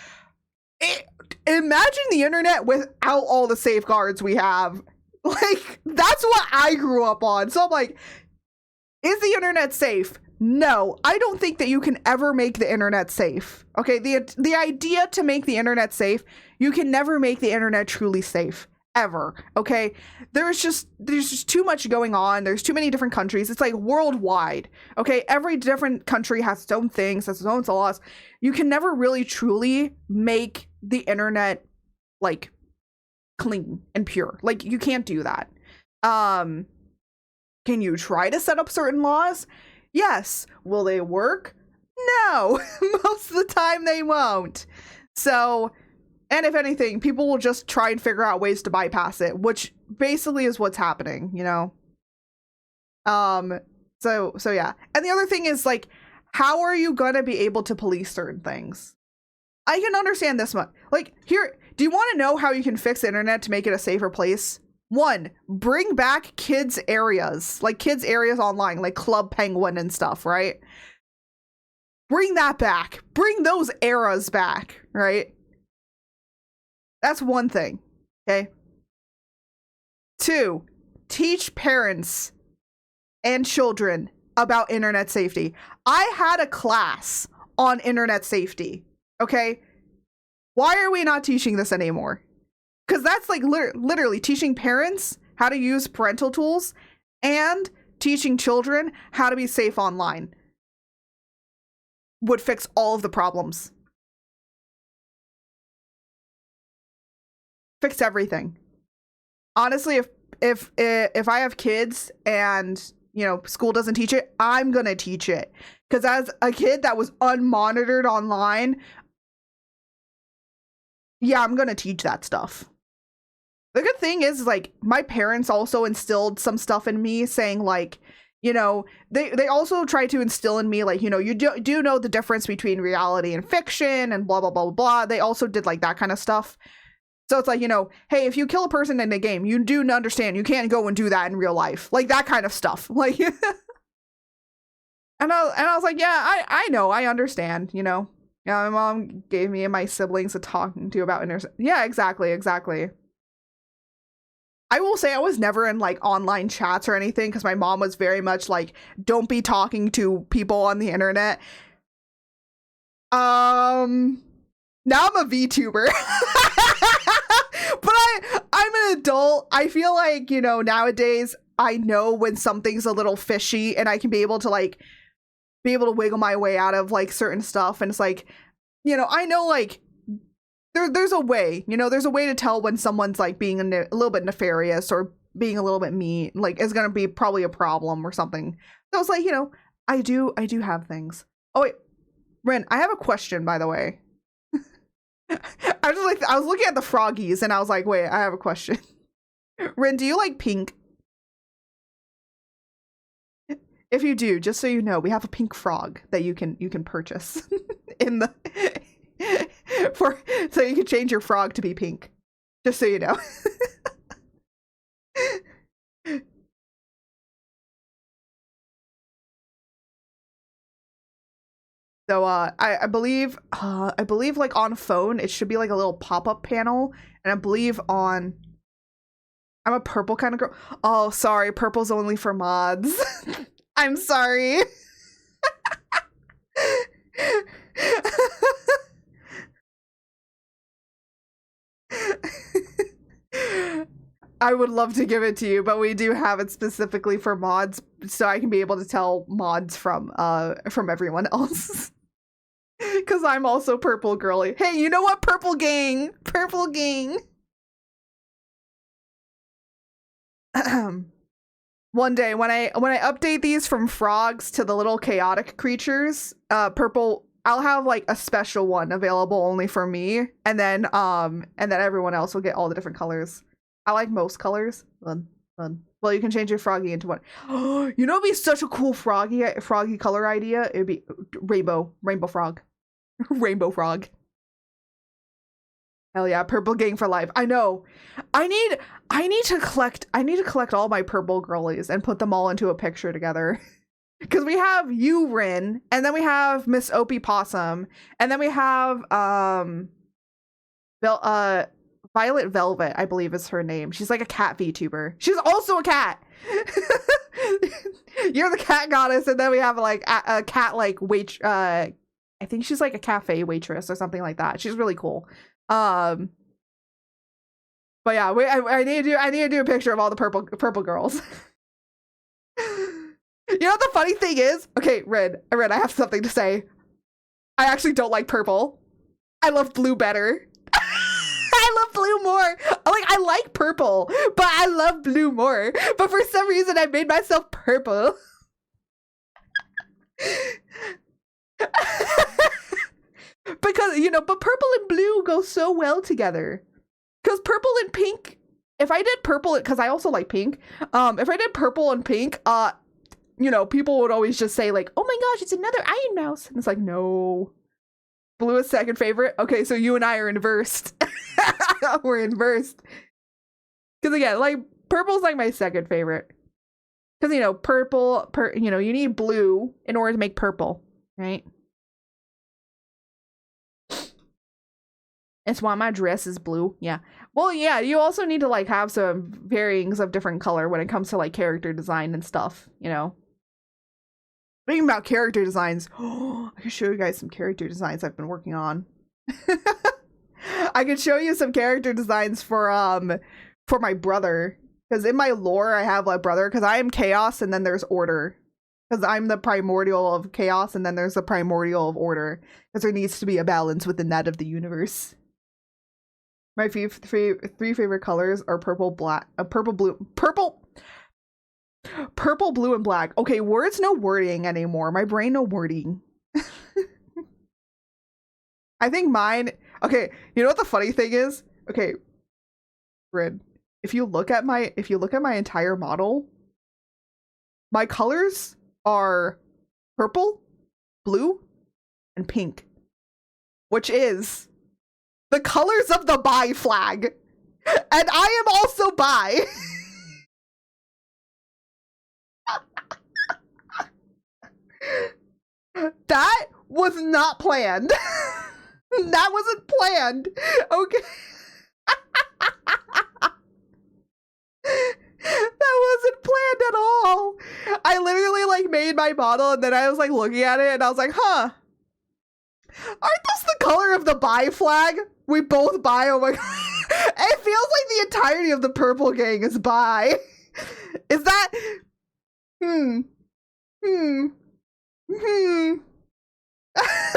imagine the internet without all the safeguards we have. Like, that's what I grew up on. So I'm like, is the internet safe? No, I don't think that you can ever make the internet safe. Okay, the idea to make the internet safe, you can never make the internet truly safe. Ever. Okay, there's just too much going on. There's too many different countries. It's like worldwide. Okay, every different country has its own things, has its own laws. You can never really truly make the internet like clean and pure. Like, you can't do that. Can you try to set up certain laws? Yes. Will they work? No. Most of the time they won't. So, and if anything, people will just try and figure out ways to bypass it, which basically is what's happening, So yeah. And the other thing is, like, how are you gonna be able to police certain things? I can understand this much. Like, here, do you want to know how you can fix the internet to make it a safer place? 1, bring back kids areas online, like Club Penguin and stuff, right? Bring that back. Bring those eras back, right? That's one thing, okay? 2, teach parents and children about internet safety. I had a class on internet safety, okay? Why are we not teaching this anymore? Because that's like literally teaching parents how to use parental tools and teaching children how to be safe online would fix all of the problems. Fix everything. Honestly, if I have kids and school doesn't teach it, I'm gonna teach it. Because as a kid that was unmonitored online, yeah, I'm gonna teach that stuff. The good thing is, like, my parents also instilled some stuff in me, saying, like, they also try to instill in me, like, you do know the difference between reality and fiction and blah, blah, blah, blah. They also did, like, that kind of stuff. So it's like, hey, if you kill a person in a game, you do understand you can't go and do that in real life. Like, that kind of stuff. Like, and I was like, yeah, I know, I understand, Yeah, my mom gave me and my siblings a talking to about internet. Yeah, exactly. I will say I was never in like online chats or anything because my mom was very much like, don't be talking to people on the internet. Now I'm a VTuber. But I'm an adult. I feel like, nowadays I know when something's a little fishy and I can be able to wiggle my way out of like certain stuff. And it's like, I know like there's a way, you know, there's a way to tell when someone's like being a little bit nefarious or being a little bit mean, like is gonna be probably a problem or something. So it's like, you know, I do have things. Oh wait, Ren, I have a question, by the way. I was looking at the froggies and I was like, wait, I have a question. Ren, do you like pink? If you do, just so you know, we have a pink frog that you can purchase in the so you can change your frog to be pink. Just so you know. So I believe like on phone it should be like a little pop-up panel, and I believe on I'm a purple kind of girl. Oh, sorry, purple's only for mods. I'm sorry. I would love to give it to you, but we do have it specifically for mods, so I can be able to tell mods from everyone else. Because I'm also purple girly. Hey, you know what? Purple gang! Purple gang! One day, when I update these from frogs to the little chaotic creatures, purple, I'll have like a special one available only for me, and then everyone else will get all the different colors. I like most colors. Fun. Well, you can change your froggy into one. You know, it'd be such a cool froggy color idea. It'd be rainbow frog, rainbow frog. Hell yeah, purple gang for life. I know. I need to collect all my purple girlies and put them all into a picture together. Because we have you, Rin, and then we have Miss Opie Possum, and then we have Violet Velvet, I believe is her name. She's like a cat VTuber. She's also a cat. You're the cat goddess, and then we have like a cat like I think she's like a cafe waitress or something like that. She's really cool. But yeah, I need to do a picture of all the purple girls. You know what the funny thing is? Okay, Red, I have something to say. I actually don't like purple. I love blue better. I love blue more. Like, I like purple, but I love blue more. But for some reason, I made myself purple. Because, you know, but purple and blue go so well together. Because purple and pink, if I did purple, because I also like pink, if I did purple and pink, you know, people would always just say like, oh my gosh, it's another Iron Mouse. And it's like, no. Blue is second favorite. Okay, so you and I are inversed. We're inversed. Because again, like, purple's like my second favorite. Because, you know, you know, you need blue in order to make purple, right? It's why my dress is blue. Yeah. Well, yeah, you also need to like have some varyings of different color when it comes to like character design and stuff, you know. Speaking about character designs, I can show you guys some character designs I've been working on. I can show you some character designs for my brother, because in my lore I have a brother, because I am chaos and then there's order. Because I'm the primordial of chaos and then there's the primordial of order. Because there needs to be a balance within that of the universe. My three favorite colors are purple, blue, and black. Okay, words no wording anymore. My brain no wording. I think mine. Okay, you know what the funny thing is? Okay, Rid, if you look at my entire model, my colors are purple, blue, and pink, which is the colors of the bi flag. And I am also bi. That was not planned. That wasn't planned. Okay. That wasn't planned at all. I literally like made my model and then I was like looking at it and I was like, huh. Aren't those the color of the bi flag? We both bi. Oh my god. It feels like the entirety of the purple gang is bi. Is that?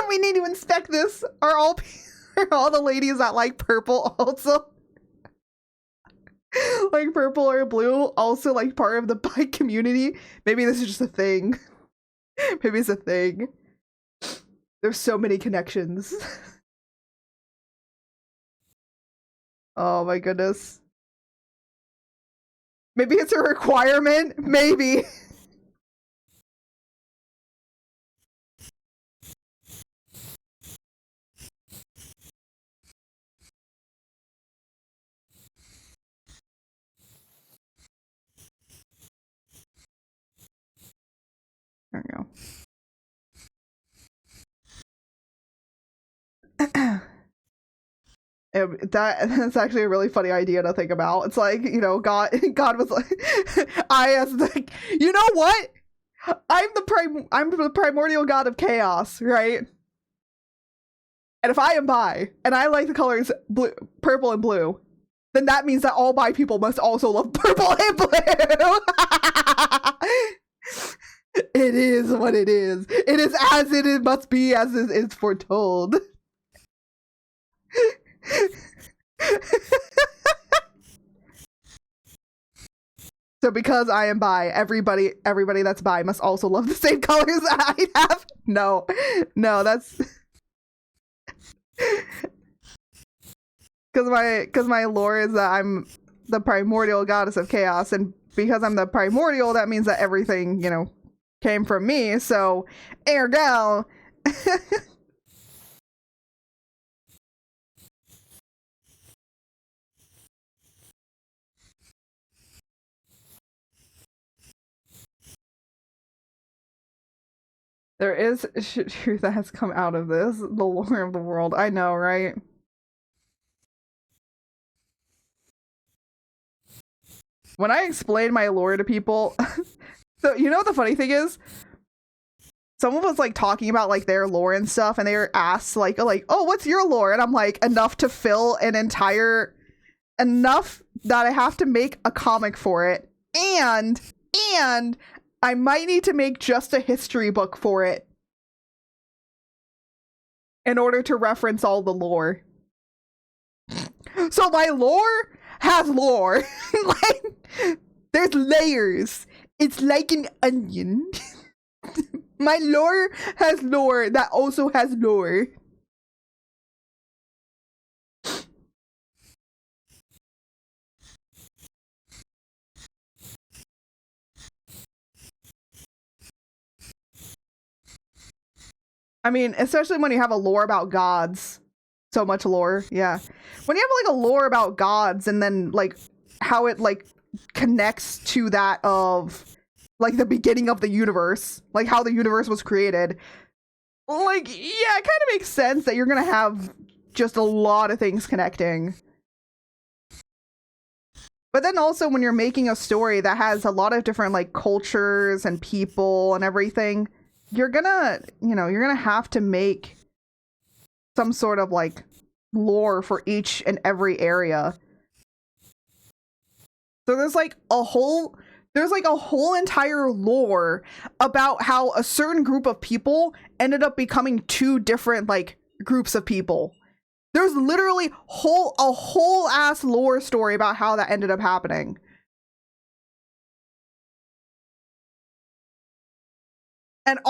We need to inspect this. Are all all the ladies that like purple also like purple or blue also like part of the bi community. Maybe this is just a thing. Maybe it's a thing. There's so many connections. Oh my goodness. Maybe it's a requirement. Maybe. There we go. That's actually a really funny idea to think about. It's like, you know, God was like, I as like, you know what? I'm the primordial god of chaos, right? And if I am bi and I like the colors blue, purple and blue, then that means that all bi people must also love purple and blue. It is what it is. It is as it must be, as it is foretold. So because I am bi, everybody that's bi must also love the same colors that I have. No, that's because my lore is that I'm the primordial goddess of chaos, and because I'm the primordial, that means that everything, you know, came from me. So, ergo. There is truth that has come out of this, the lore of the world. I know, right? When I explain my lore to people, so you know what the funny thing is? Someone was like talking about like their lore and stuff, and they were asked like, oh, what's your lore? And I'm like, enough to fill an entire, enough that I have to make a comic for it, and I might need to make just a history book for it in order to reference all the lore. So my lore has lore. Like, there's layers. It's like an onion. My lore has lore that also has lore. I mean, especially when you have a lore about gods. So much lore, yeah. When you have like a lore about gods and then like how it like connects to that of like the beginning of the universe, like how the universe was created, like, yeah, it kind of makes sense that you're gonna have just a lot of things connecting. But then also when you're making a story that has a lot of different like cultures and people and everything, you're gonna, you know, you're gonna have to make some sort of like lore for each and every area. So there's like a whole entire lore about how a certain group of people ended up becoming two different like groups of people. There's literally a whole ass lore story about how that ended up happening. And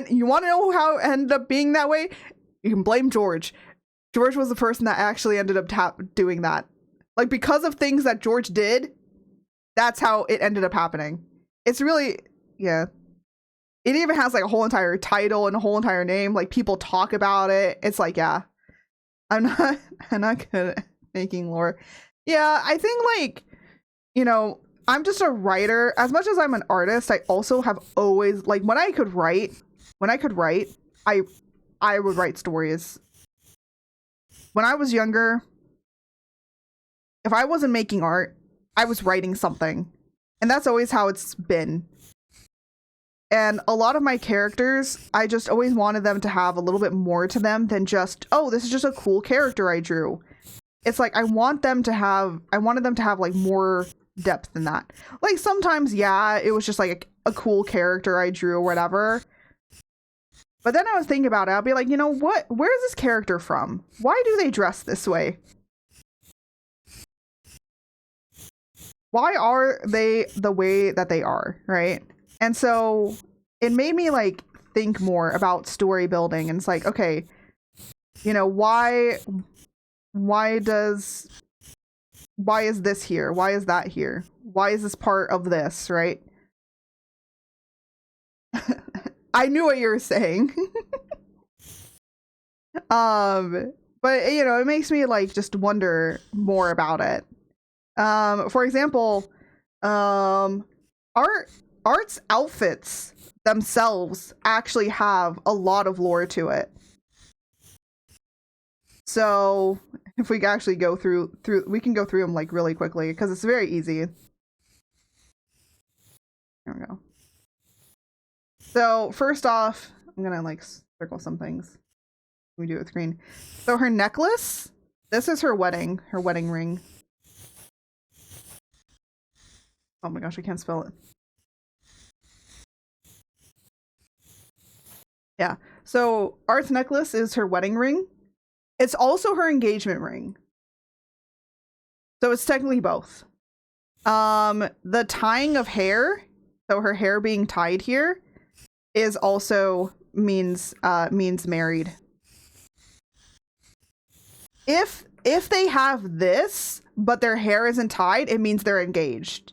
you want to know how it ended up being that way? You can blame George. George was the person that actually ended up doing that. Like, because of things that George did, that's how it ended up happening. It's really, yeah. It even has like a whole entire title and a whole entire name. Like, people talk about it. It's like, yeah. I'm not good at making lore. Yeah, I think like, you know, I'm just a writer. As much as I'm an artist, I also have always, like, when I could write, I would write stories. When I was younger, if I wasn't making art, I was writing something. And that's always how it's been. And a lot of my characters, I just always wanted them to have a little bit more to them than just, oh, this is just a cool character I drew. It's like, I wanted them to have like more depth than that. Like, sometimes, yeah, it was just like a cool character I drew or whatever. But then I was thinking about it. I'll be like, you know what? Where is this character from? Why do they dress this way? Why are they the way that they are, right? And so it made me like think more about story building, and it's like, okay, you know, why is this here? Why is that here? Why is this part of this, right? I knew what you were saying. But you know, it makes me like just wonder more about it. For example, Art's outfits themselves actually have a lot of lore to it. So if we can actually go through, we can go through them like really quickly because it's very easy. There we go. So first off, I'm gonna like circle some things. We do it with green. So her necklace, this is her wedding ring. Oh my gosh, I can't spell it. Yeah, so Art's necklace is her wedding ring. It's also her engagement ring. So it's technically both. The tying of hair, so her hair being tied here, is also means married. If they have this, but their hair isn't tied, it means they're engaged.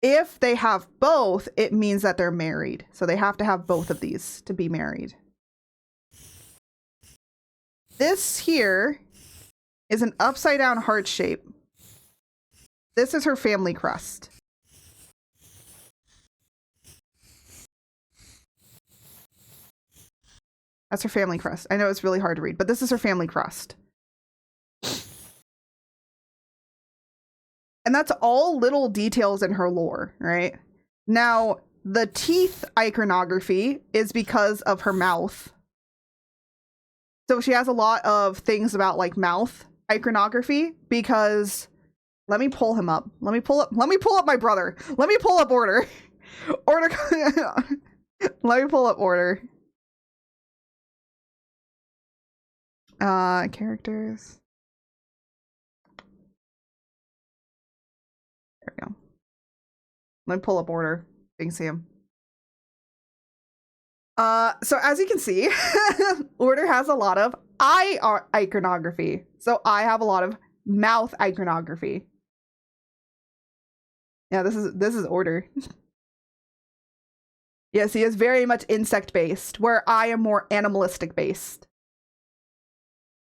If they have both, it means that they're married. So they have to have both of these to be married. This here is an upside down heart shape. This is her family crest. That's her family crest. I know it's really hard to read, but this is her family crest. And that's all little details in her lore, right? Now, the teeth iconography is because of her mouth. So she has a lot of things about like mouth iconography because let me pull him up. Let me pull up my brother. Let me pull up order. Let me pull up order. Characters. There we go. Let me pull up order. You can see him. So as you can see, order has a lot of eye iconography. So I have a lot of mouth iconography. Yeah, this is order. Yes, he is very much insect based, where I am more animalistic based.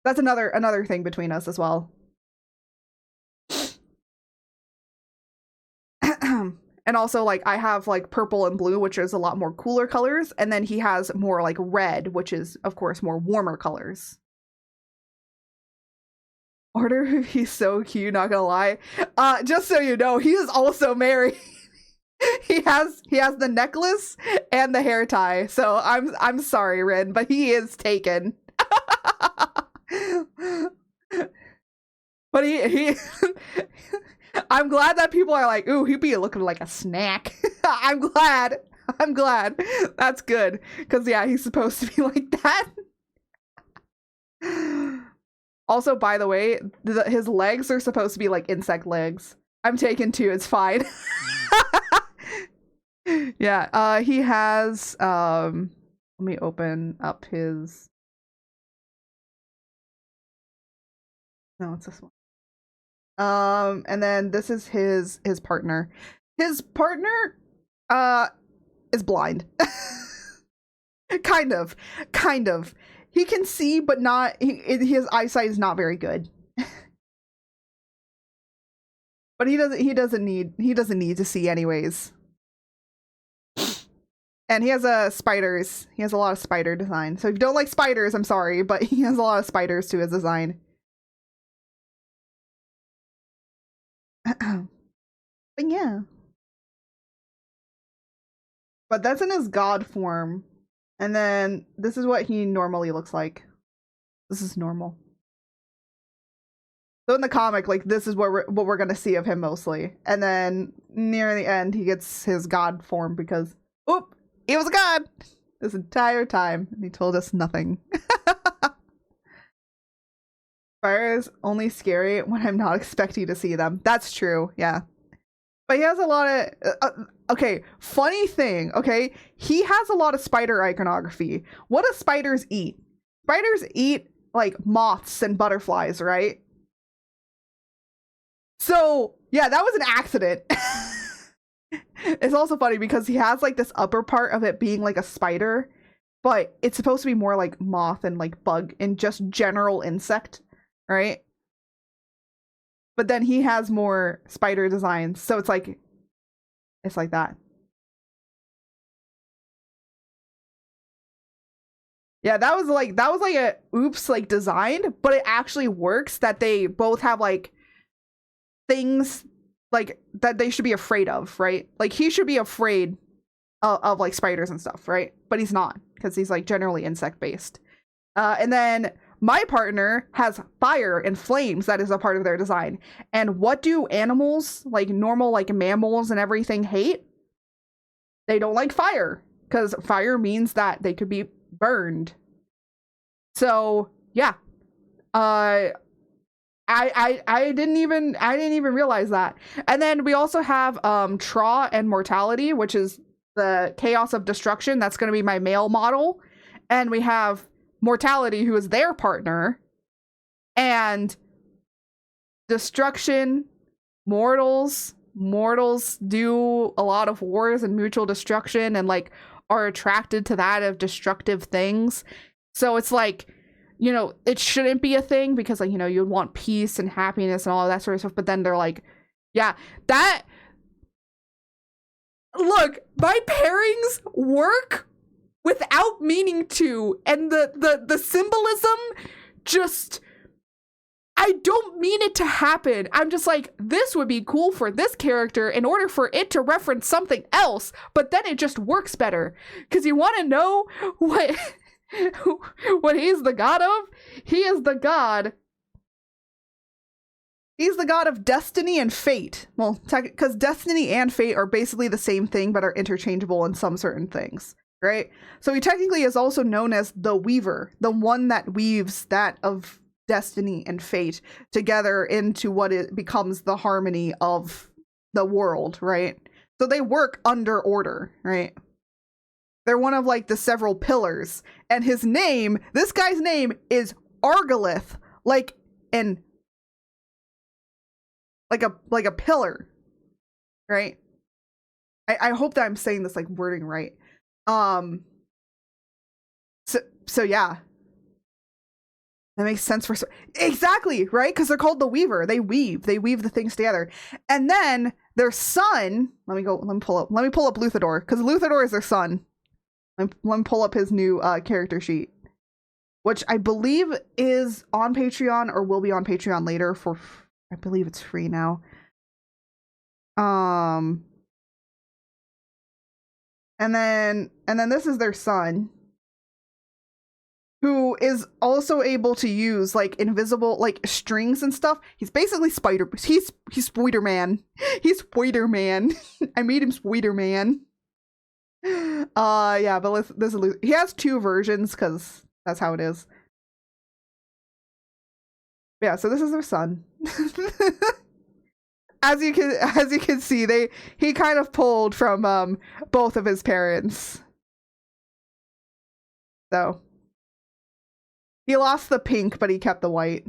That's another thing between us as well. And also, like, I have like purple and blue, which is a lot more cooler colors, and then he has more like red, which is of course more warmer colors. Order, he's so cute, not gonna lie. Just so you know, he is also married. he has the necklace and the hair tie. So I'm sorry, Rin, but he is taken. But he I'm glad that people are like, ooh, he'd be looking like a snack. I'm glad. That's good. Because, yeah, he's supposed to be like that. Also, by the way, his legs are supposed to be like insect legs. I'm taken too. It's fine. Yeah, he has, let me open up his, no, it's this one. And then this is his partner. His partner is blind. kind of. He can see, but not, his eyesight is not very good. But he doesn't need to see anyways. And he has spiders. He has a lot of spider design. So if you don't like spiders, I'm sorry, but he has a lot of spiders to his design. But yeah. But that's in his god form. And then this is what he normally looks like. This is normal. So in the comic, like, this is what we're gonna see of him mostly. And then near the end, he gets his god form because, oop, he was a god. this entire time, and he told us nothing. Fire is only scary when I'm not expecting to see them. That's true, yeah. But he has a lot of... okay, funny thing, okay? He has a lot of spider iconography. What do spiders eat? Spiders eat, like, moths and butterflies, right? So, yeah, that was an accident. It's also funny because he has, like, this upper part of it being, like, a spider, but it's supposed to be more, like, moth and, like, bug and just general insect, right? But then he has more spider designs, so it's like that. Yeah, that was like a oops like design, but it actually works that they both have like things like that they should be afraid of, right? Like he should be afraid of like spiders and stuff, right? But he's not, because he's like generally insect based. And then my partner has fire and flames that is a part of their design. And what do animals, like normal like mammals and everything, hate? They don't like fire, because fire means that they could be burned. So yeah, I didn't even realize that. And then we also have Tra and Mortality, which is the chaos of destruction. That's going to be my male model. And we have Mortality, who is their partner, and destruction, mortals do a lot of wars and mutual destruction and like are attracted to that of destructive things. So it's like, you know, it shouldn't be a thing because like, you know, you'd want peace and happiness and all of that sort of stuff, but then they're like, yeah, that, look, my pairings work without meaning to, and the symbolism just, I don't mean it to happen. I'm just like, this would be cool for this character in order for it to reference something else, but then it just works better. Because you want to know what what he's the god of? He is the god. He's the god of destiny and fate. Well, because destiny and fate are basically the same thing, but are interchangeable in some certain things. Right? So he technically is also known as the Weaver, the one that weaves that of destiny and fate together into what it becomes the harmony of the world, right? So they work under order, right? They're one of like the several pillars, and his name, this guy's name is Argolith, like a pillar, right? I hope that I'm saying this like wording right. So yeah, that makes sense for exactly, right? Because they're called the Weaver. They weave the things together. And then their son, let me pull up Luthador, because Luthador is their son. Let me pull up his new character sheet, which I believe is on Patreon or will be on Patreon later for, I believe it's free now. And then this is their son, who is also able to use like invisible like strings and stuff. He's basically he's Spider-Man. He's Spider-Man. I made him Spider-Man. Yeah, but he has two versions because that's how it is. Yeah, so this is their son. As you can see, he kind of pulled from both of his parents. So he lost the pink, but he kept the white,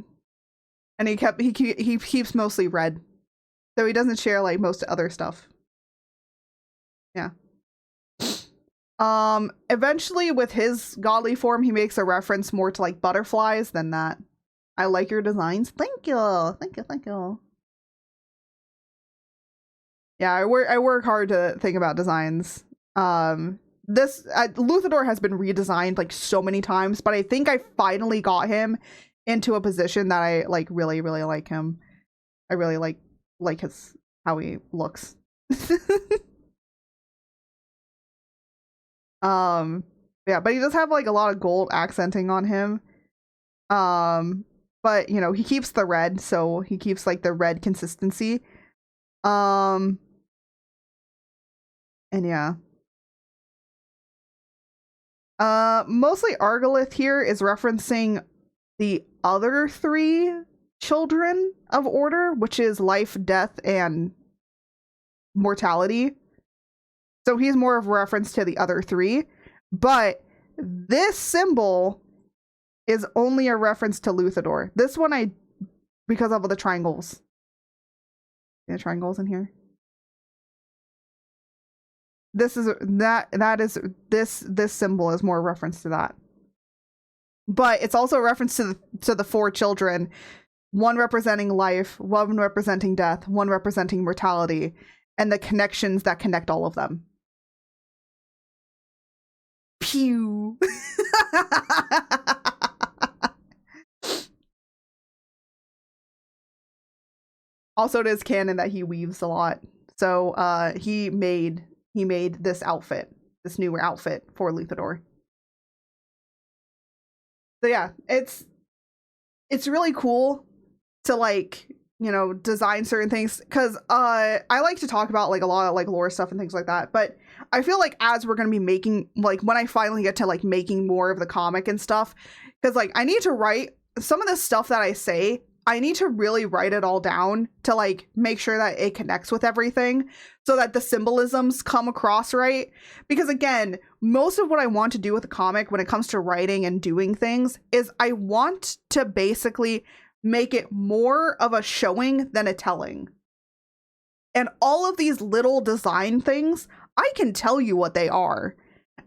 and he keeps mostly red, so he doesn't share like most other stuff. Yeah. Eventually with his godly form, he makes a reference more to like butterflies than that. I like your designs. Thank you. Thank you. Yeah, I work hard to think about designs. Luthador has been redesigned like so many times, but I think I finally got him into a position that I like really like him. I really like how he looks. Yeah, but he does have like a lot of gold accenting on him. But you know, he keeps the red, so he keeps like the red consistency. And yeah. Mostly Argolith here is referencing the other 3 children of order, which is life, death, and mortality. So he's more of a reference to the other 3. But this symbol is only a reference to Luthador. This one because of the triangles. The triangles in here. This symbol is more a reference to that. But it's also a reference to the 4 children, one representing life, one representing death, one representing mortality, and the connections that connect all of them. Pew. Also, it is canon that he weaves a lot. So he made this outfit, this new outfit for Luthador. So yeah, it's really cool to, like, you know, design certain things, because I like to talk about like a lot of like lore stuff and things like that, but I feel like as we're gonna be making, like, when I finally get to like making more of the comic and stuff, because like I need to write some of the stuff that I say, I need to really write it all down to like make sure that it connects with everything so that the symbolisms come across right. Because again, most of what I want to do with the comic when it comes to writing and doing things is I want to basically make it more of a showing than a telling. And all of these little design things, I can tell you what they are.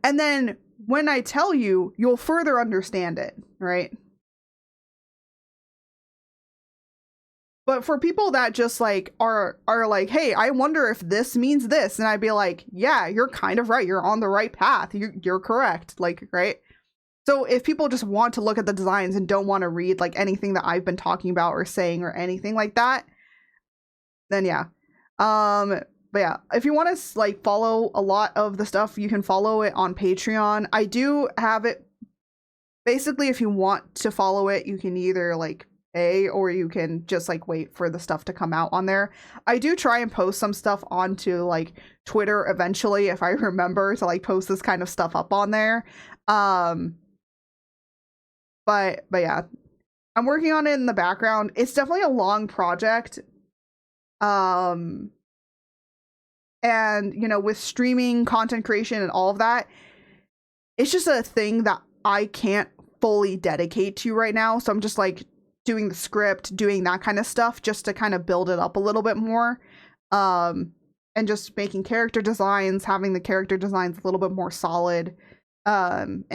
And then when I tell you, you'll further understand it, right? But for people that just like are like, hey, I wonder if this means this, and I'd be like, yeah, you're kind of right. You're on the right path. You're correct. Like, right? So if people just want to look at the designs and don't want to read like anything that I've been talking about or saying or anything like that, then yeah. But yeah, if you want to like follow a lot of the stuff, you can follow it on Patreon. I do have it. Basically, if you want to follow it, you can either like pay or you can just like wait for the stuff to come out on there. I do try and post some stuff onto like Twitter eventually if I remember to like post this kind of stuff up on there. But yeah, I'm working on it in the background. It's definitely a long project. And you know, with streaming, content creation, and all of that, it's just a thing that I can't fully dedicate to right now. So I'm just like doing the script, doing that kind of stuff just to kind of build it up a little bit more. And just making character designs, having the character designs a little bit more solid. And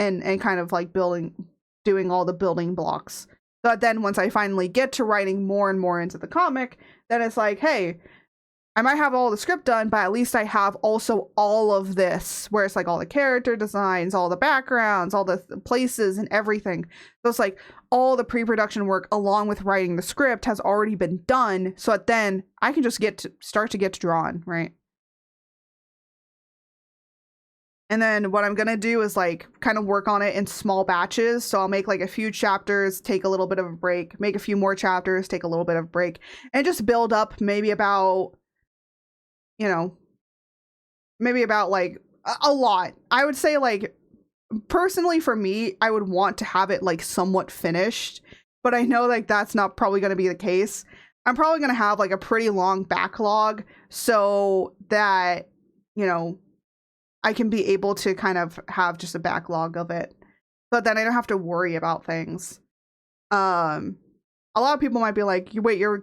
kind of like doing all the building blocks. But then once I finally get to writing more and more into the comic, then it's like, hey, I might have all the script done, but at least I have also all of this, where it's like all the character designs, all the backgrounds, all the places and everything. So it's like all the pre-production work along with writing the script has already been done, so that then I can just start to get to drawing, right? And then what I'm gonna do is like kind of work on it in small batches. So I'll make like a few chapters, take a little bit of a break, make a few more chapters, take a little bit of a break, and just build up maybe about, you know, maybe about like a lot. I would say like personally for me, I would want to have it like somewhat finished, but I know like that's not probably going to be the case. I'm probably going to have like a pretty long backlog so that, you know, I can be able to kind of have just a backlog of it, but then I don't have to worry about things. A lot of people might be like, wait, you're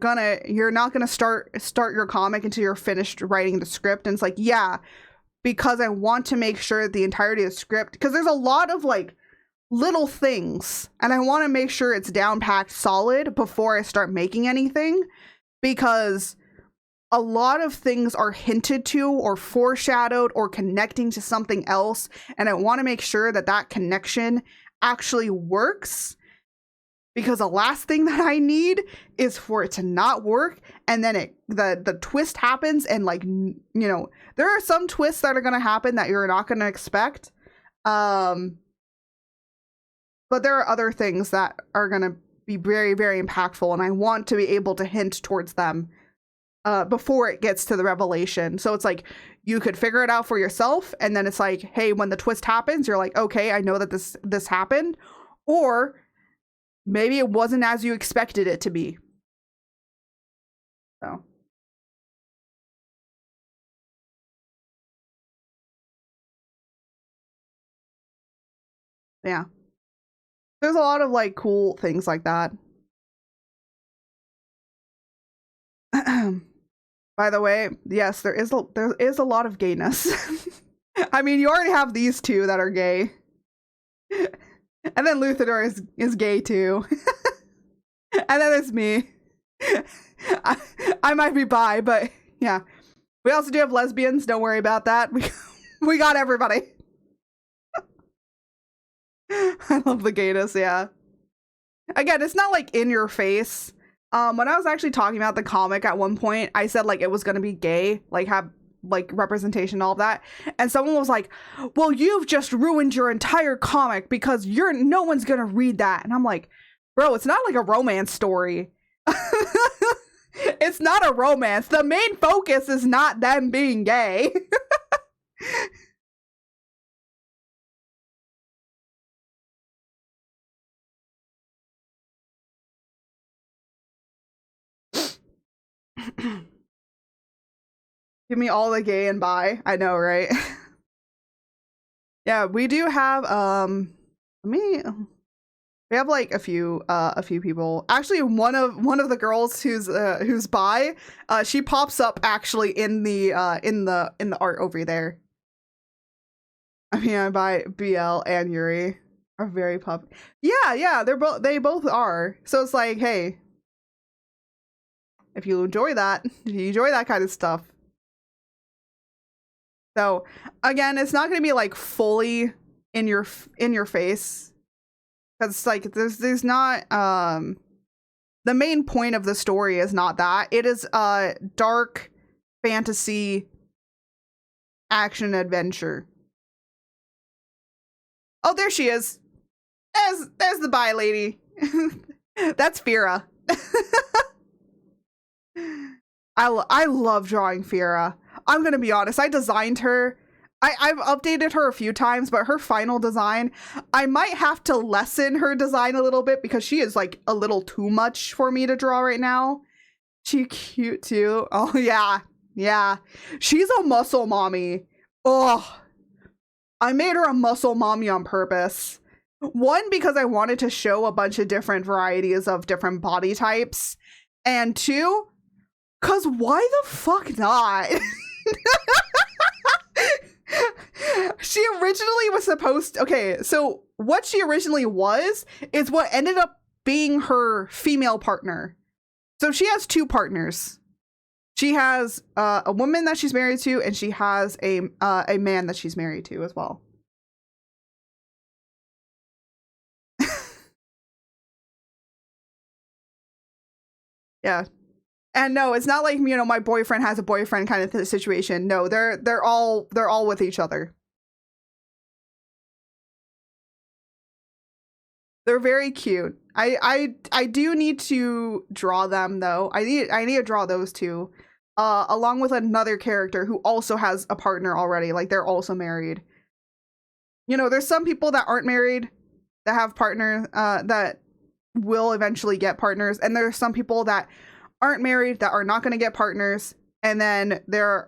not gonna start your comic until you're finished writing the script. And it's like, yeah, because I want to make sure that the entirety of the script, because there's a lot of like little things and I want to make sure it's down packed solid before I start making anything, because a lot of things are hinted to or foreshadowed or connecting to something else. And I want to make sure that that connection actually works. Because the last thing that I need is for it to not work, and then the twist happens, and like, you know, there are some twists that are going to happen that you're not going to expect. But there are other things that are going to be very, very impactful, and I want to be able to hint towards them before it gets to the revelation. So it's like you could figure it out for yourself, and then it's like, hey, when the twist happens, you're like, okay, I know that this happened, or maybe it wasn't as you expected it to be. So yeah, there's a lot of like cool things like that. By the way, yes, there is a lot of gayness. I mean, you already have these two that are gay. And then Luthador is gay too. And then there's me. I might be bi, but yeah. We also do have lesbians, don't worry about that. We got everybody. I love the gayness, yeah. Again, it's not like in your face. When I was actually talking about the comic at one point, I said like it was gonna be gay, like have like representation, all of that, and someone was like, well, you've just ruined your entire comic because no one's gonna read that. And I'm like, bro, it's not like a romance story. It's not a romance. The main focus is not them being gay. Give me all the gay and bi. I know, right? Yeah, we do have we have like a few people. Actually, one of the girls who's bi, she pops up actually in the art over there. I mean, I bi BL and Yuri are very pop. Yeah, they both are. So it's like, hey, if you enjoy that kind of stuff. So again, it's not going to be like fully in your face, because like there's not the main point of the story is not that. It is a dark fantasy action adventure. Oh, there she is. There's the bi lady. That's Fira. I love drawing Fira. I'm gonna be honest, I designed her. I've updated her a few times, but her final design, I might have to lessen her design a little bit because she is like a little too much for me to draw right now. She's cute too. Oh yeah. She's a muscle mommy. Oh, I made her a muscle mommy on purpose. One, because I wanted to show a bunch of different varieties of different body types. And two, cause why the fuck not? She originally was supposed to, okay, so what she originally was is what ended up being her female partner. So she has two partners. She has a woman that she's married to, and she has a man that she's married to as well. Yeah. And no, it's not like, you know, my boyfriend has a boyfriend kind of situation. No, they're all with each other. They're very cute. I do need to draw them though. I need to draw those two, along with another character who also has a partner already. Like they're also married. You know, there's some people that aren't married that have partners that will eventually get partners, and there's some people that aren't married that are not going to get partners. And then there's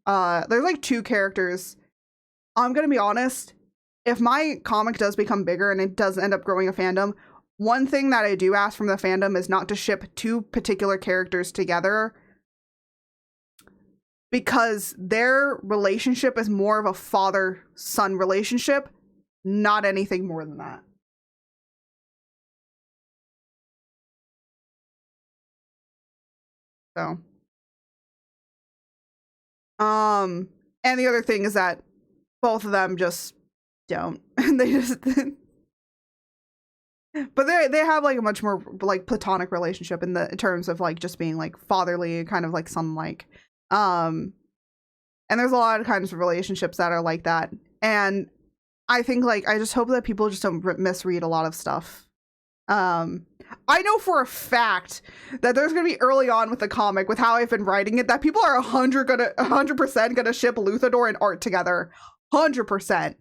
like two characters. I'm gonna be honest. If my comic does become bigger and it does end up growing a fandom, one thing that I do ask from the fandom is not to ship two particular characters together, because their relationship is more of a father-son relationship, not anything more than that. So, and the other thing is that both of them just don't. They just but they have like a much more like platonic relationship in terms of like just being like fatherly, kind of like son-like. And there's a lot of kinds of relationships that are like that. And I think like I just hope that people just don't misread a lot of stuff. I know for a fact that there's gonna be early on with the comic, with how I've been writing it, that people are 100% gonna ship Luthador and Art together. 100%.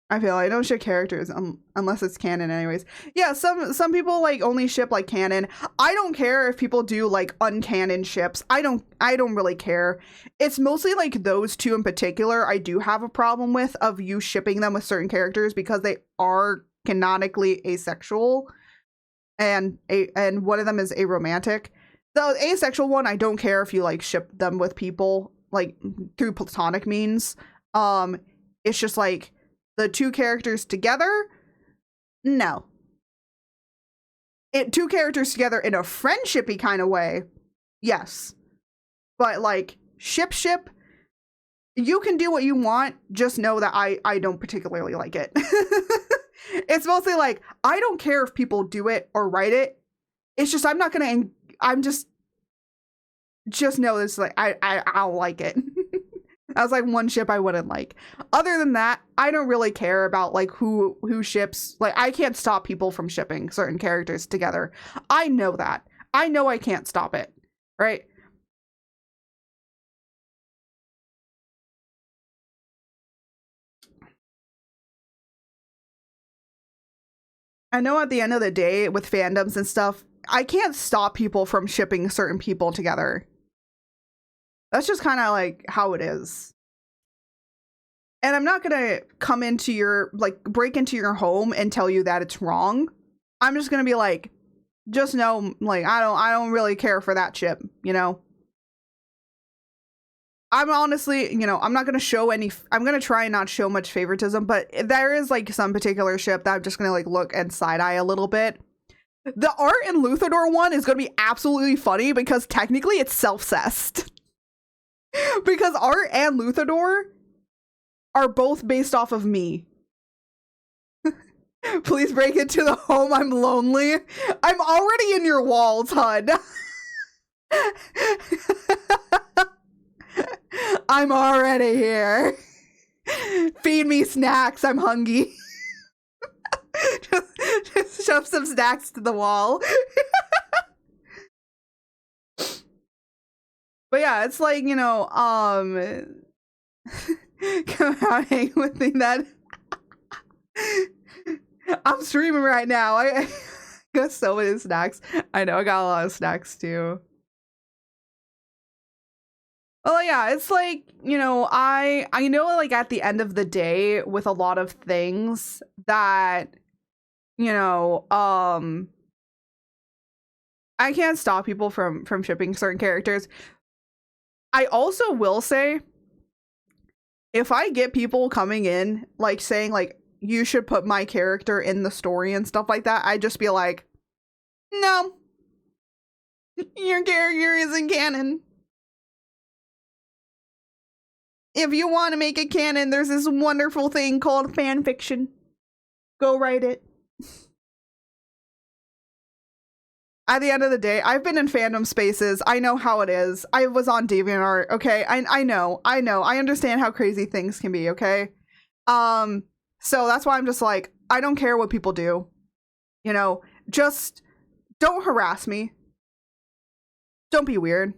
I feel like I don't ship characters unless it's canon anyways. Yeah, some people like only ship like canon. I don't care if people do like uncanon ships. I don't really care. It's mostly like those two in particular I do have a problem with, of you shipping them with certain characters because they are canonically asexual, and one of them is aromantic. The asexual one, I don't care if you like ship them with people like through platonic means. It's just like the two characters together, no. Two characters together in a friendshipy kind of way, yes. But like ship, you can do what you want. Just know that I don't particularly like it. It's mostly like, I don't care if people do it or write it. It's just, I'm just know this, like, I don't like it. I was like one ship I wouldn't like. Other than that, I don't really care about like who ships. Like, I can't stop people from shipping certain characters together. I know that. I know I can't stop it, right? I know at the end of the day with fandoms and stuff, I can't stop people from shipping certain people together. That's just kind of like how it is. And I'm not gonna come into your, like, break into your home and tell you that it's wrong. I'm just gonna be like, just know, like, I don't really care for that ship, you know? I'm honestly, you know, I'm not gonna show any, I'm gonna try and not show much favoritism, but there is like some particular ship that I'm just gonna like look and side eye a little bit. The Art and Luthador one is gonna be absolutely funny because technically it's self-cessed. Because Art and Luthador are both based off of me. Please break into the home, I'm lonely. I'm already in your walls, hun. I'm already here. Feed me snacks, I'm hungry. just shove some snacks to the wall. But yeah, it's like, you know, come out hang with me that I'm streaming right now. I got so many snacks. I know I got a lot of snacks too. Well, yeah, it's like, you know, I know like at the end of the day with a lot of things that, you know, I can't stop people from shipping certain characters. I also will say, if I get people coming in like saying like, you should put my character in the story and stuff like that, I'd just be like, no, your character isn't canon. If you want to make it canon, there's this wonderful thing called fan fiction. Go write it. At the end of the day, I've been in fandom spaces. I know how it is. I was on DeviantArt, okay? I know. I understand how crazy things can be, okay? So that's why I'm just like, I don't care what people do. You know, just don't harass me. Don't be weird.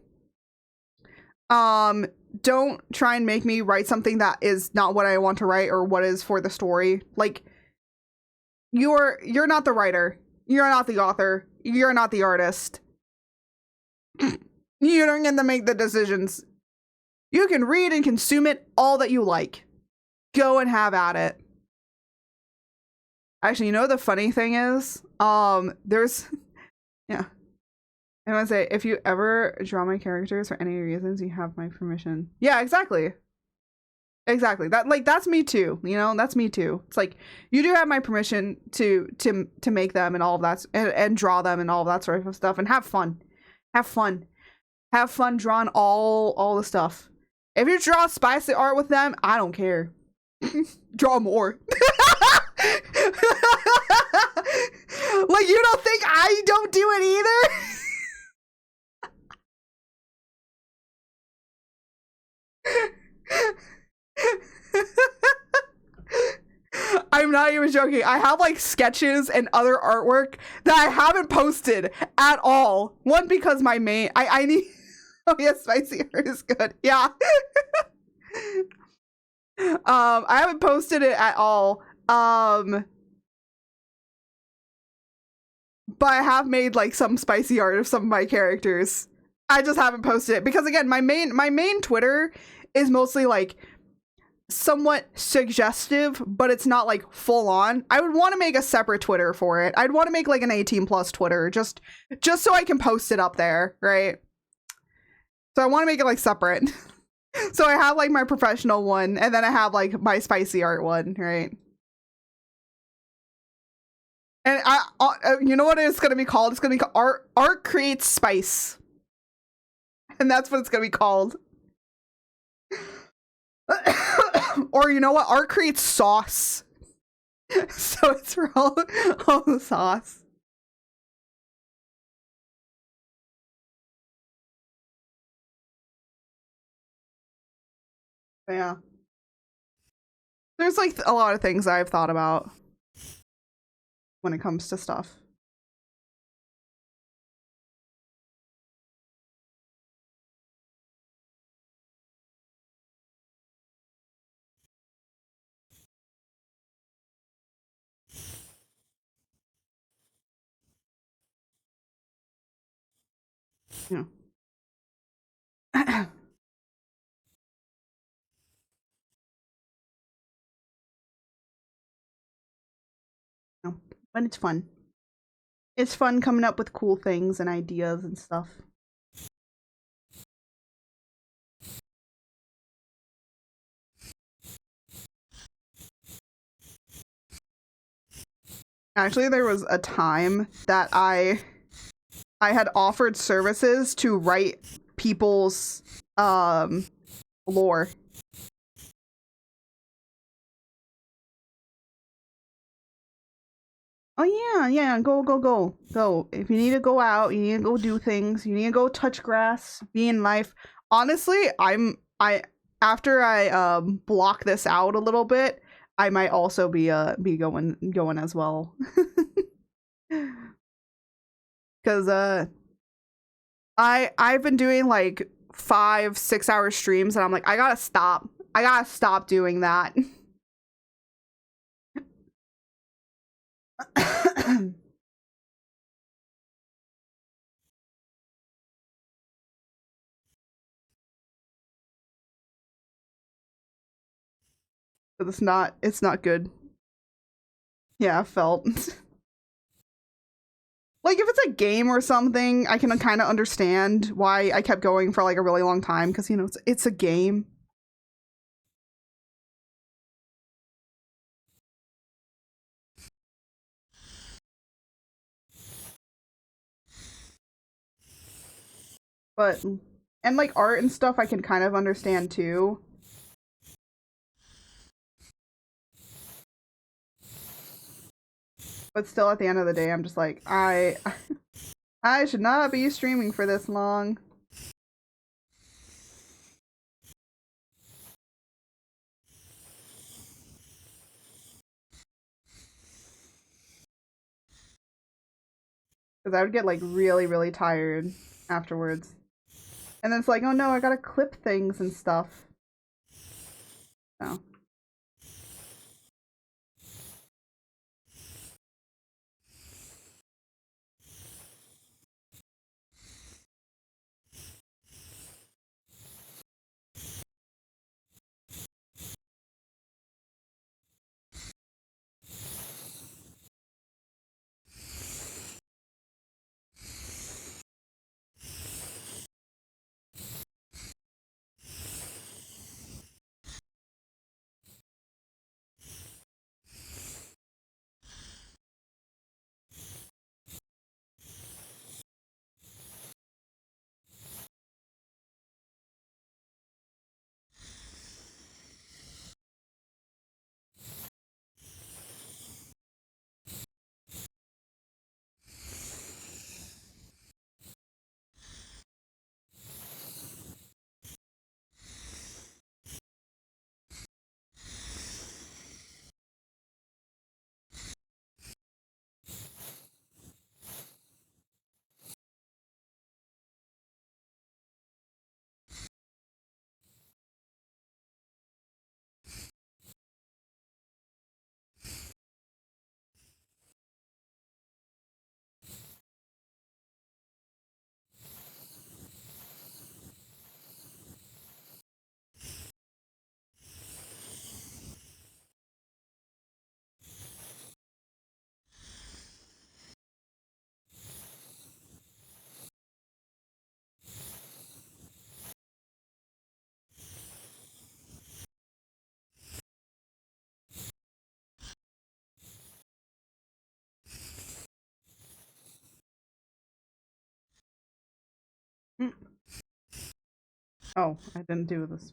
Don't try and make me write something that is not what I want to write or what is for the story. Like, you're not the writer. You're not the author. You're not the artist. You don't get to make the decisions. You can read and consume it all that you like. Go and have at it. Actually, you know the funny thing is? There's... Yeah. I want to say, if you ever draw my characters for any reasons, you have my permission. Yeah, exactly. Exactly. That's me too. You know, that's me too. It's like, you do have my permission to make them and all of that, and draw them and all of that sort of stuff, and have fun. Have fun. Have fun drawing all the stuff. If you draw spicy art with them, I don't care. Draw more. Like, you don't think I don't do it either? I'm I'm not even joking. I have like sketches and other artwork that I haven't posted at all. One, because my main, I need, oh yeah, spicy art is good. Yeah. I haven't posted it at all. But I have made like some spicy art of some of my characters. I just haven't posted it because again, my main Twitter is mostly like somewhat suggestive, but it's not like full on. I would want to make a separate Twitter for it. I'd want to make like an 18+ Twitter just so I can post it up there, right? So I want to make it like separate. So I have like my professional one, and then I have like my spicy art one, right? And you know what it's gonna be called? It's gonna be called Art Creates Spice, and that's what it's gonna be called. Or you know what? Art Creates Sauce. So it's for all the sauce. Yeah. There's like a lot of things I've thought about when it comes to stuff. Yeah. No, but it's fun. It's fun coming up with cool things and ideas and stuff. Actually, there was a time that I had offered services to write people's lore. Oh yeah, go. If you need to go out, you need to go do things, you need to go touch grass, be in life. Honestly, after I block this out a little bit, I might also be going as well. Cause I've been doing like 5-6 hour streams and I'm like, I gotta stop doing that. But it's not good. Yeah, I felt. Like, if it's a game or something, I can kind of understand why I kept going for like a really long time, because, you know, it's a game. But, and like art and stuff, I can kind of understand too. But still, at the end of the day, I'm just like, I should not be streaming for this long. Because I would get like really, really tired afterwards. And then it's like, oh no, I gotta clip things and stuff. So. Mm. Oh, I didn't do this.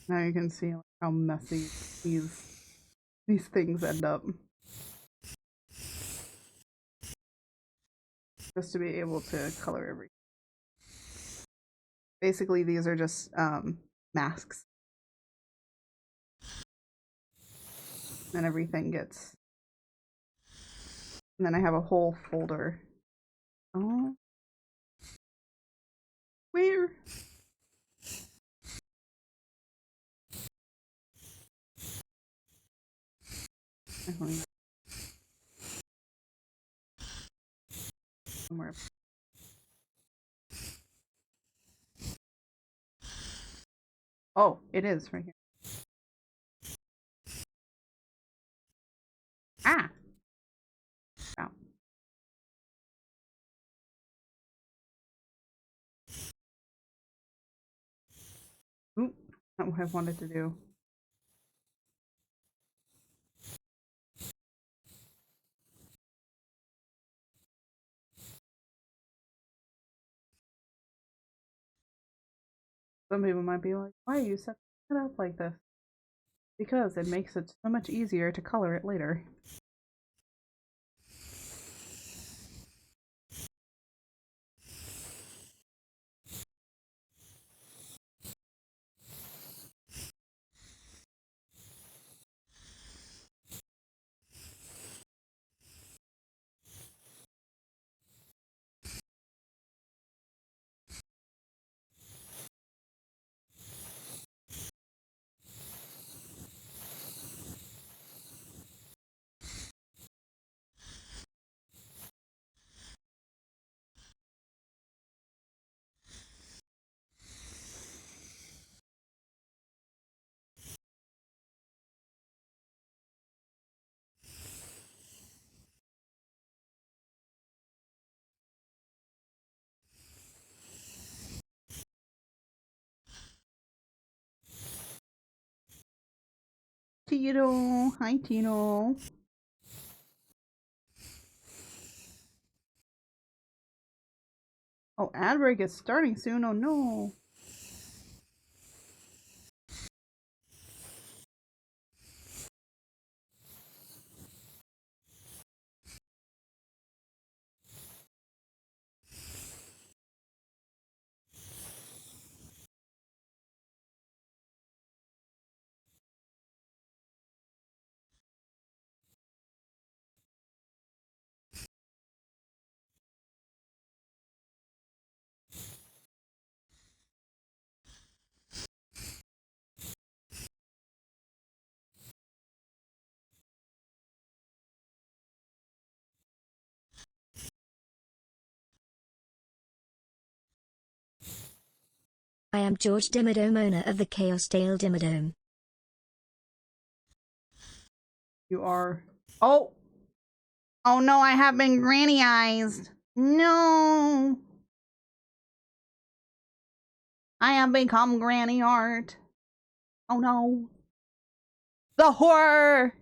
Now you can see how messy these things end up. Just to be able to color everything. Basically, these are just masks. And everything gets... And then I have a whole folder. Oh. Where? Somewhere. Oh, it is right here. Ah! Ow. Oop, not what I wanted to do. Some people might be like, why are you setting it up like this? Because it makes it so much easier to color it later. Tito! Hi, Tito! Oh, ad break is starting soon. Oh no! I am George Dimmadome, owner of the Chaos Dale Dimmadome. You are... Oh! Oh no, I have been grannyized! No! I have become Granny Art. Oh no. The horror!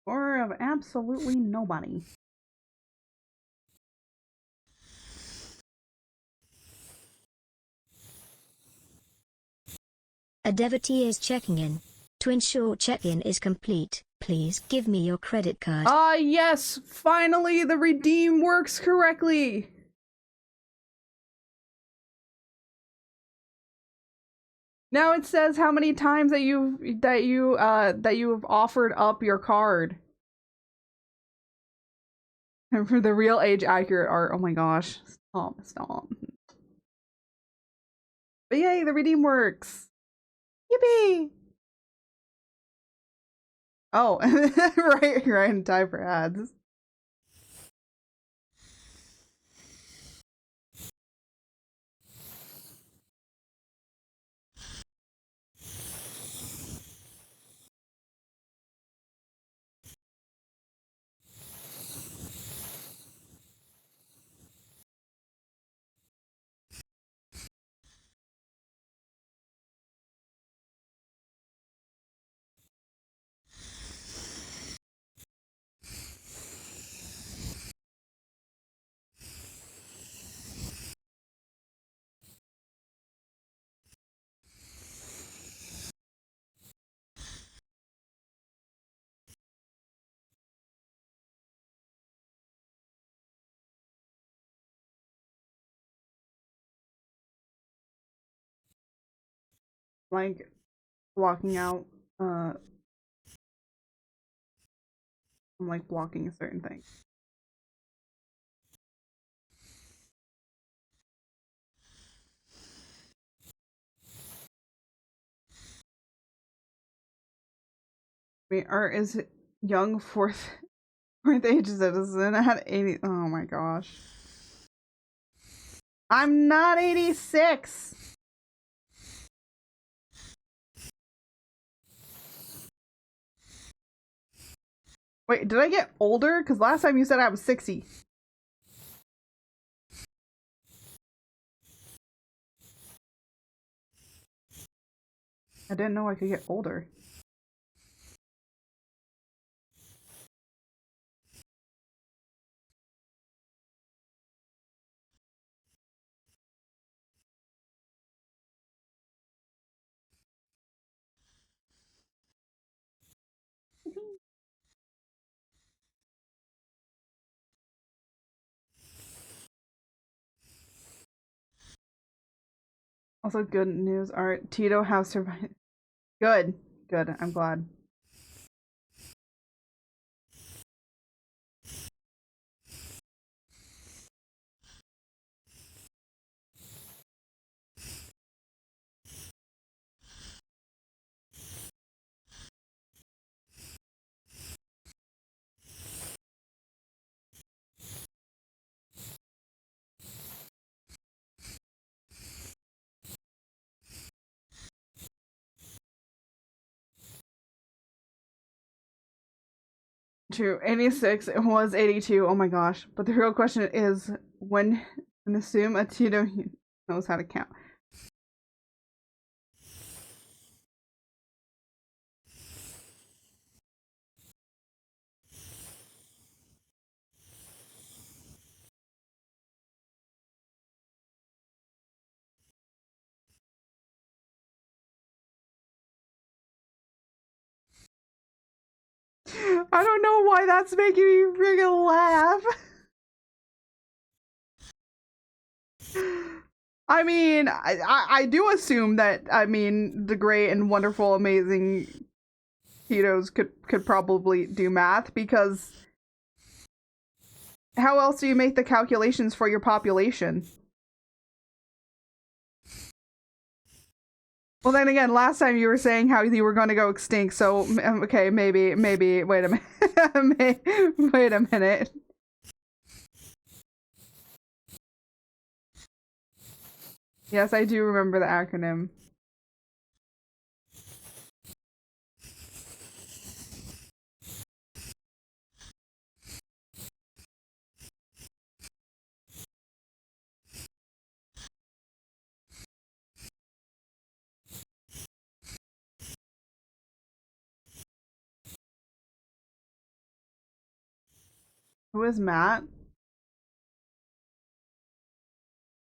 Horror of absolutely nobody. A devotee is checking in. To ensure check-in is complete, please give me your credit card. Ah, yes! Finally, the redeem works correctly! Now it says how many times that you've offered up your card. And for the real age accurate art, oh my gosh. Stop. But yay, the redeem works! Yippee! Oh, right in time for ads. Like blocking out I'm like blocking a certain thing. I mean, Art is young fourth age citizen at 80. Oh my gosh. I'm not 86. Wait, did I get older? Because last time you said I was 60. I didn't know I could get older. Also, good news, Art. Tito has survived. Good. I'm glad. True. 86. It was 82. Oh my gosh. But the real question is when and assume a Tito knows how to count. I don't know why that's making me freaking laugh. I mean, I do assume that, I mean, the great and wonderful, amazing Tito's could probably do math, because how else do you make the calculations for your population? Well, then again, last time you were saying how you were going to go extinct, so okay, maybe, wait a minute. Wait a minute. Yes, I do remember the acronym. Who is Matt?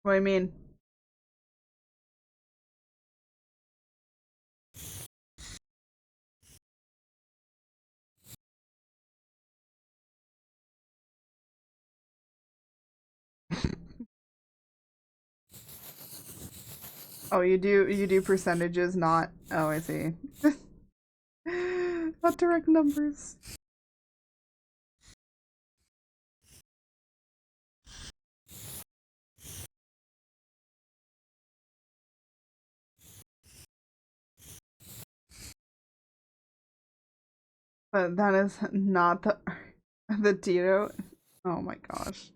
What do you mean? Oh, you do percentages, not... Oh, I see. Not direct numbers. But that is not the Tito. Oh my gosh.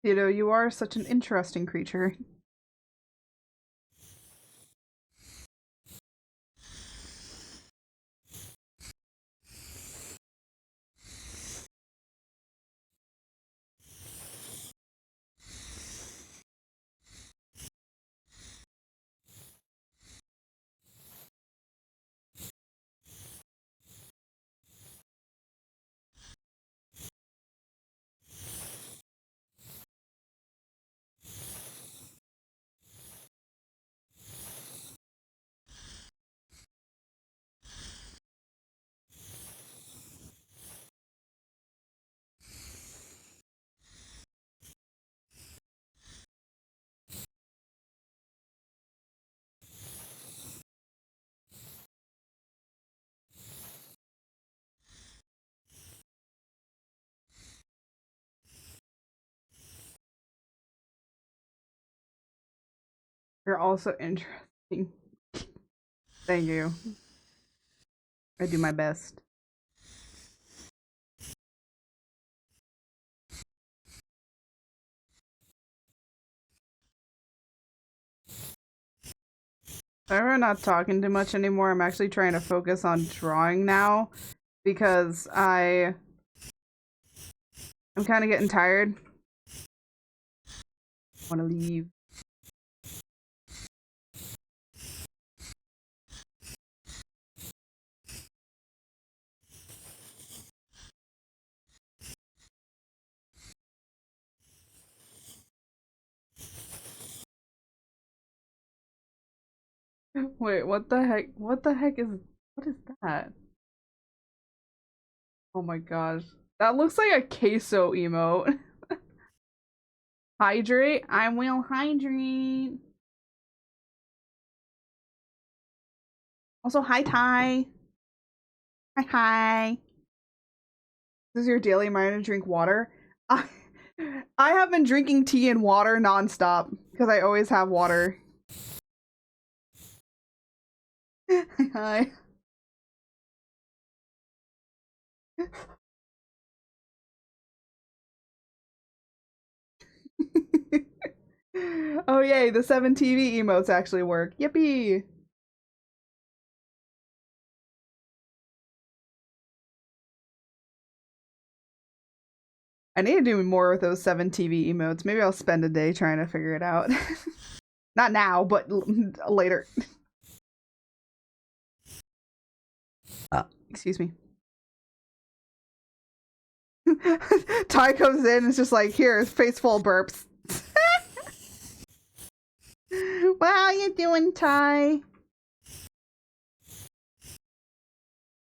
Tito, you are such an interesting creature. You're also interesting. Thank you. I do my best. I'm not talking too much anymore. I'm actually trying to focus on drawing now because I'm kind of getting tired. I want to leave. Wait, what the heck? What the heck is... What is that? Oh my gosh. That looks like a queso emote. Hydrate? I will hydrate. Also, hi Ty. Hi. This is your daily reminder to drink water. I have been drinking tea and water nonstop because I always have water. Hi. Oh yay, the 7 TV emotes actually work. Yippee! I need to do more with those 7 TV emotes. Maybe I'll spend a day trying to figure it out. Not now, but later. Excuse me. Ty comes in and it's just like, here, face full of burps. How you doing, Ty?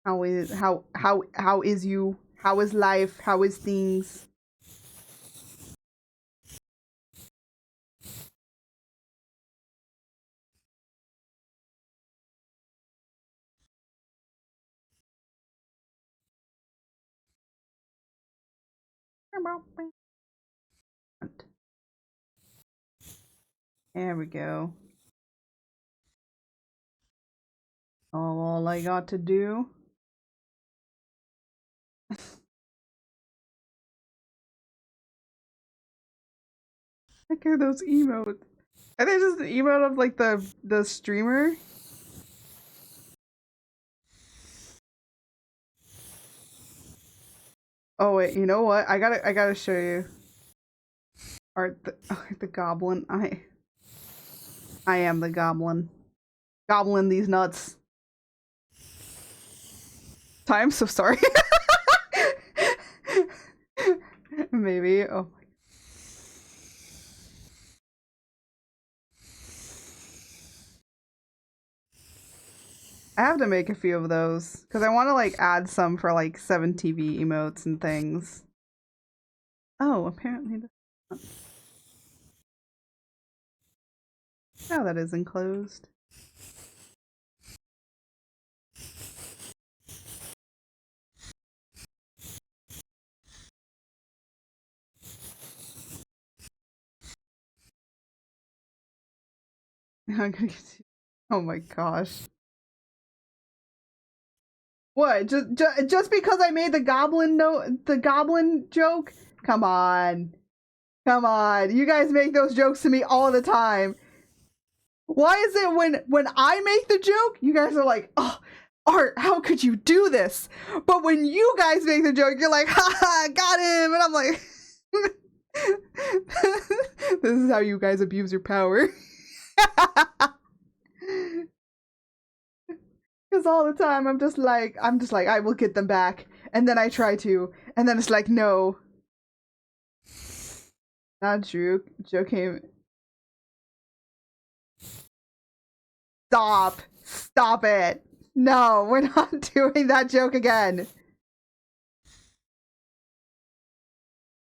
How is you? How is life? How is things? There we go. All I got to do. Look at those emotes. Are they just an emote of like the streamer? Oh wait, you know what? I gotta show you. Art the goblin. I am the goblin. Goblin these nuts. Ty, I'm so sorry. Maybe. Oh. I have to make a few of those because I want to like add some for like 7 TV emotes and things. Oh, apparently. No, that isn't closed. Oh my gosh. What? Just because I made the goblin joke? Come on. Come on. You guys make those jokes to me all the time. Why is it when I make the joke, you guys are like, "Oh, Art, how could you do this?" But when you guys make the joke, you're like, "Ha, got him." And I'm like, this is how you guys abuse your power. Because all the time I'm just like, I will get them back. And then I try to. And then it's like, no. Not true. Joke came. Stop. Stop it. No, we're not doing that joke again.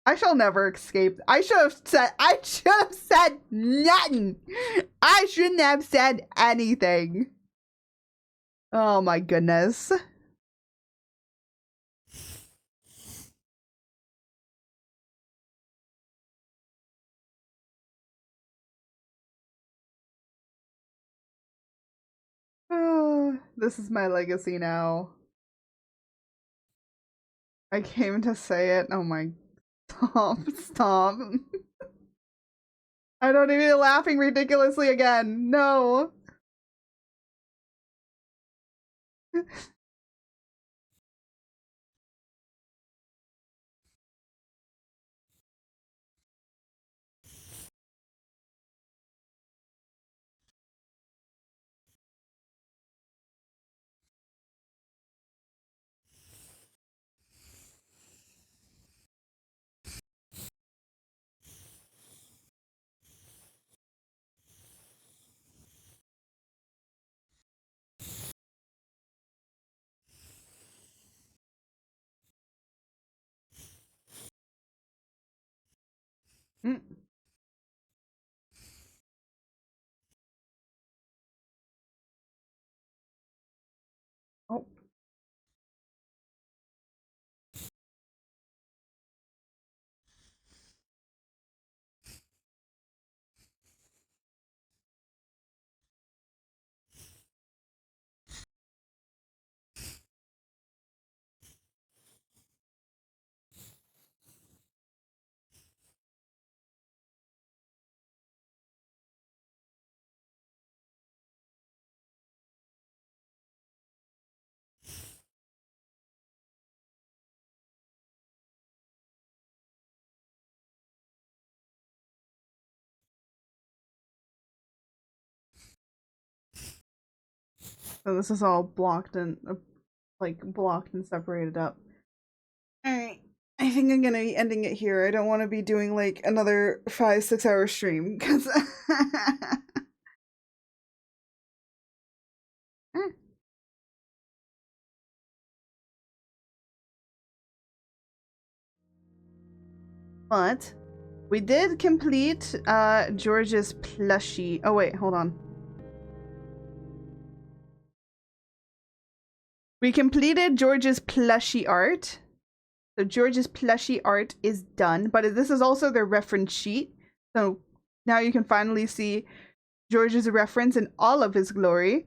I shall never escape. I should have said nothing. I shouldn't have said anything. Oh my goodness. Oh, this is my legacy now. I came to say it. Oh my. Stop. Stop. I don't even laughing ridiculously again. No. Mm. Oh. So this is all blocked and blocked and separated up. Alright. I think I'm gonna be ending it here. I don't want to be doing like another 5-6 hour stream because but we did complete George's plushie. Oh wait, hold on. We completed George's plushie art. So George's plushie art is done, but this is also their reference sheet. So now you can finally see George's reference in all of his glory.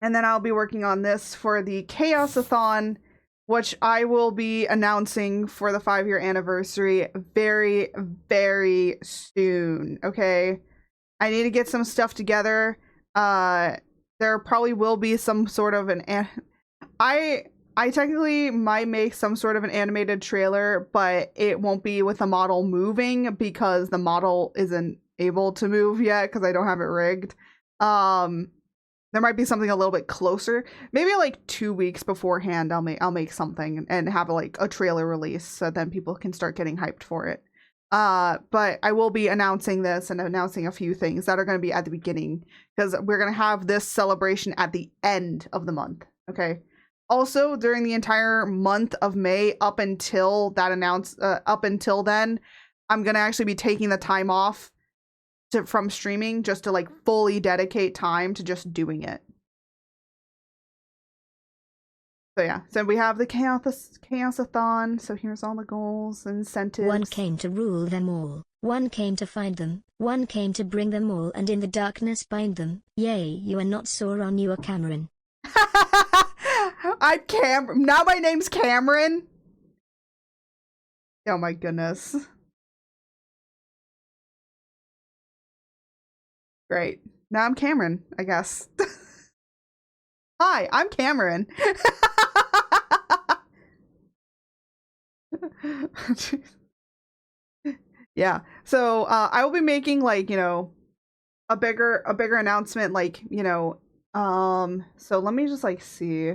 And then I'll be working on this for the Chaos-a-thon, which I will be announcing for the 5-year anniversary very, very soon, okay? I need to get some stuff together. There probably will be some sort of I technically might make some sort of an animated trailer, but it won't be with the model moving because the model isn't able to move yet because I don't have it rigged. There might be something a little bit closer. Maybe like 2 weeks beforehand I'll make something and have like a trailer release so then people can start getting hyped for it. But I will be announcing this and announcing a few things that are going to be at the beginning because we're going to have this celebration at the end of the month, okay? Also, during the entire month of May up until then, I'm gonna actually be taking the time off from streaming just to like fully dedicate time to just doing it. So yeah, so we have the chaosathon. So here's all the goals and incentives. One came to rule them all. One came to find them. One came to bring them all and in the darkness bind them. Yay, you are not Sauron, you are Cameron. I'm Cameron. Now my name's Cameron. Oh my goodness. Great. Now I'm Cameron, I guess. Hi, I'm Cameron. Yeah. So I will be making like, you know, a bigger announcement, like, you know, so let me just like see.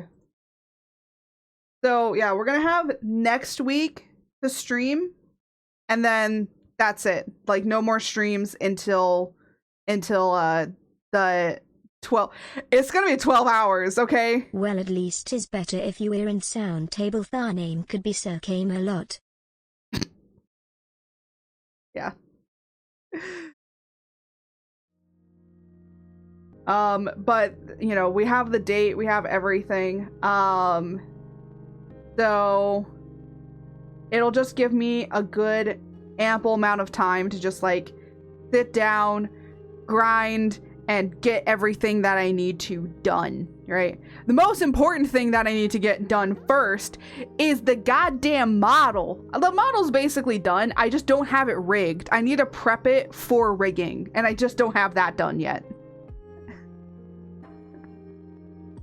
So yeah, we're gonna have next week to stream, and then that's it. Like no more streams until the 12. It's gonna be 12 hours, okay? Well, at least 'tis better if you were in sound table. Thy name could be Sir Camelot. Yeah. But you know, we have the date, we have everything. So it'll just give me a good ample amount of time to just like sit down, grind, and get everything that I need to done, right? The most important thing that I need to get done first is the goddamn model. The model's basically done. I just don't have it rigged. I need to prep it for rigging, and I just don't have that done yet.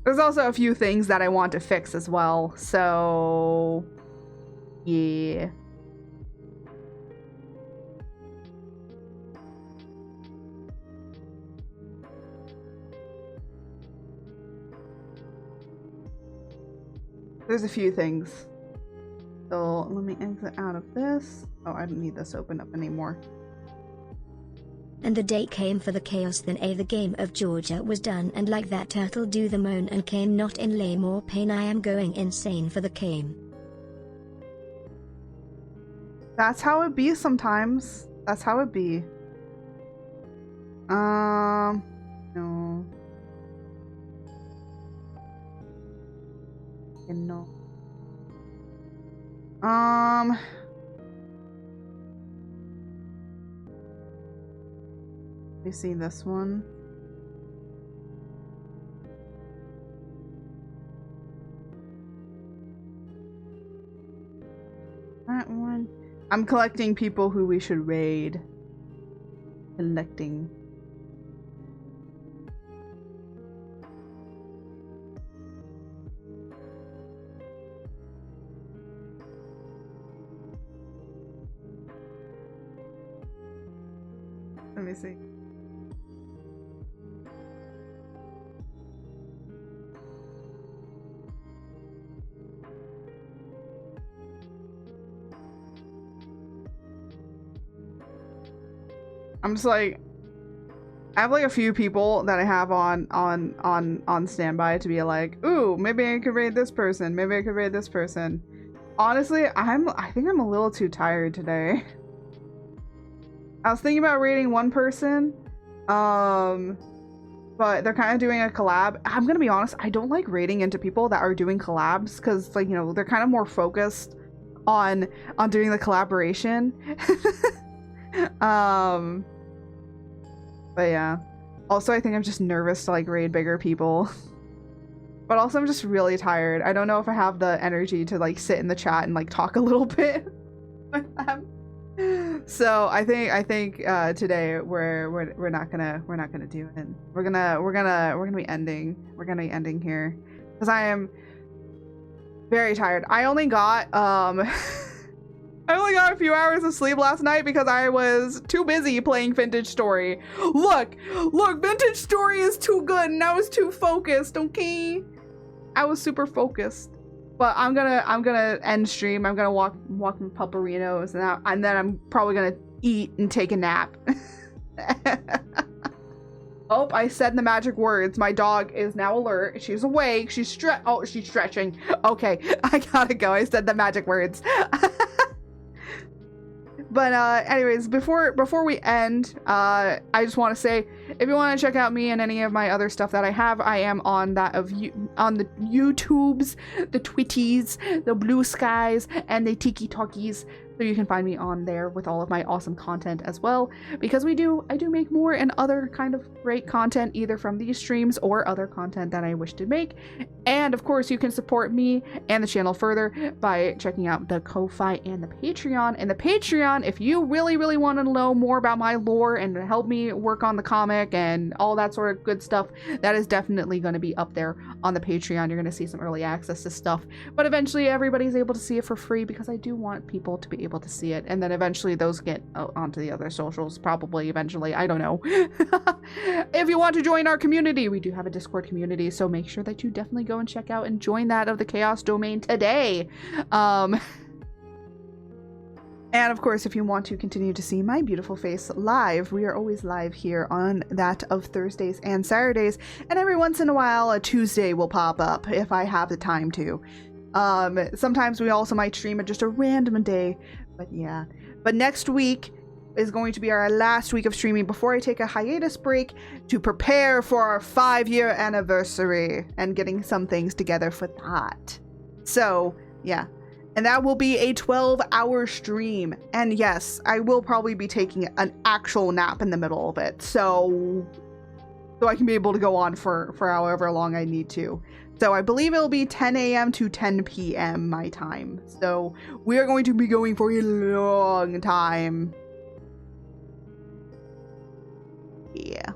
There's also a few things that I want to fix as well, so yeah. There's a few things. So let me exit out of this. Oh, I don't need this open up anymore. And the date came for the chaos, then the game of Georgia was done, and like that turtle do the moan and came not in lay more pain. I am going insane for the came. That's how it be sometimes. That's how it be. No. No. You see this one? That one. I'm collecting people who we should raid. Collecting. Let me see. I'm just like, I have like a few people that I have on standby to be like, ooh, maybe I could raid this person, maybe I could raid this person. Honestly, I think I'm a little too tired today. I was thinking about raiding one person, but they're kind of doing a collab. I'm gonna be honest, I don't like raiding into people that are doing collabs, because like, you know, they're kind of more focused on doing the collaboration. But yeah, also I think I'm just nervous to like raid bigger people. But also I'm just really tired. I don't know if I have the energy to like sit in the chat and like talk a little bit with them. So I think today we're not gonna do it. We're gonna be ending here because I am very tired. I only got a few hours of sleep last night because I was too busy playing Vintage Story. Look, Vintage Story is too good and I was too focused, okay? I was super focused. But I'm gonna end stream. I'm gonna walk in Puperinos and then I'm probably gonna eat and take a nap. Oh, I said the magic words. My dog is now alert. She's awake. She's stretching. Okay, I gotta go. I said the magic words. But anyways, before we end, I just want to say, if you want to check out me and any of my other stuff that I have, I am on that of you on the YouTubes, the Twitties, the Blue Skies, and the Tiki Talkies. So you can find me on there with all of my awesome content as well, because I do make more and other kind of great content, either from these streams or other content that I wish to make. And of course, you can support me and the channel further by checking out the Ko-Fi and the Patreon. And the Patreon, if you really want to know more about my lore and help me work on the comic and all that sort of good stuff, that is definitely going to be up there on the Patreon. You're going to see some early access to stuff, but eventually everybody's able to see it for free, because I do want people to be able to see it, and then eventually those get onto the other socials, probably eventually, I don't know. If you want to join our community, we do have a Discord community, so make sure that you definitely go and check out and join that of the Chaos Domain today. And of course, if you want to continue to see my beautiful face live, we are always live here on that of Thursdays and Saturdays, and every once in a while a Tuesday will pop up if I have the time to. Sometimes we also might stream at just a random day, but yeah. But next week is going to be our last week of streaming before I take a hiatus break to prepare for our 5-year anniversary and getting some things together for that. So yeah, and that will be a 12-hour stream. And yes, I will probably be taking an actual nap in the middle of it, so I can be able to go on for however long I need to. So I believe it'll be 10 a.m. to 10 p.m. my time. So we are going to be going for a long time. Yeah.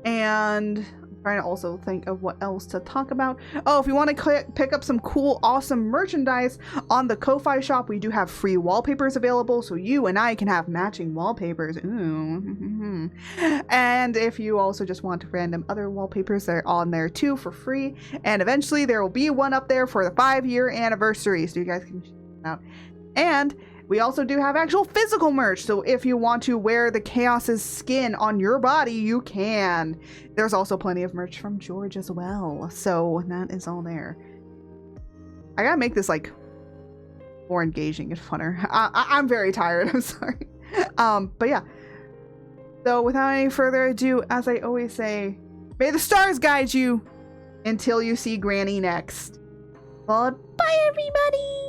And I'm trying to also think of what else to talk about. Oh, if you want to pick up some cool, awesome merchandise on the Ko-Fi shop, we do have free wallpapers available, so you and I can have matching wallpapers. Ooh. And if you also just want random other wallpapers, they're on there too for free. And eventually there will be one up there for the 5-year anniversary, so you guys can check it out. And we also do have actual physical merch, so if you want to wear the Chaos's skin on your body, you can. There's also plenty of merch from George as well, so that is all there. I gotta make this like more engaging and funner. I'm very tired, I'm sorry. But yeah. So without any further ado, as I always say, may the stars guide you until you see Granny next. Bye everybody!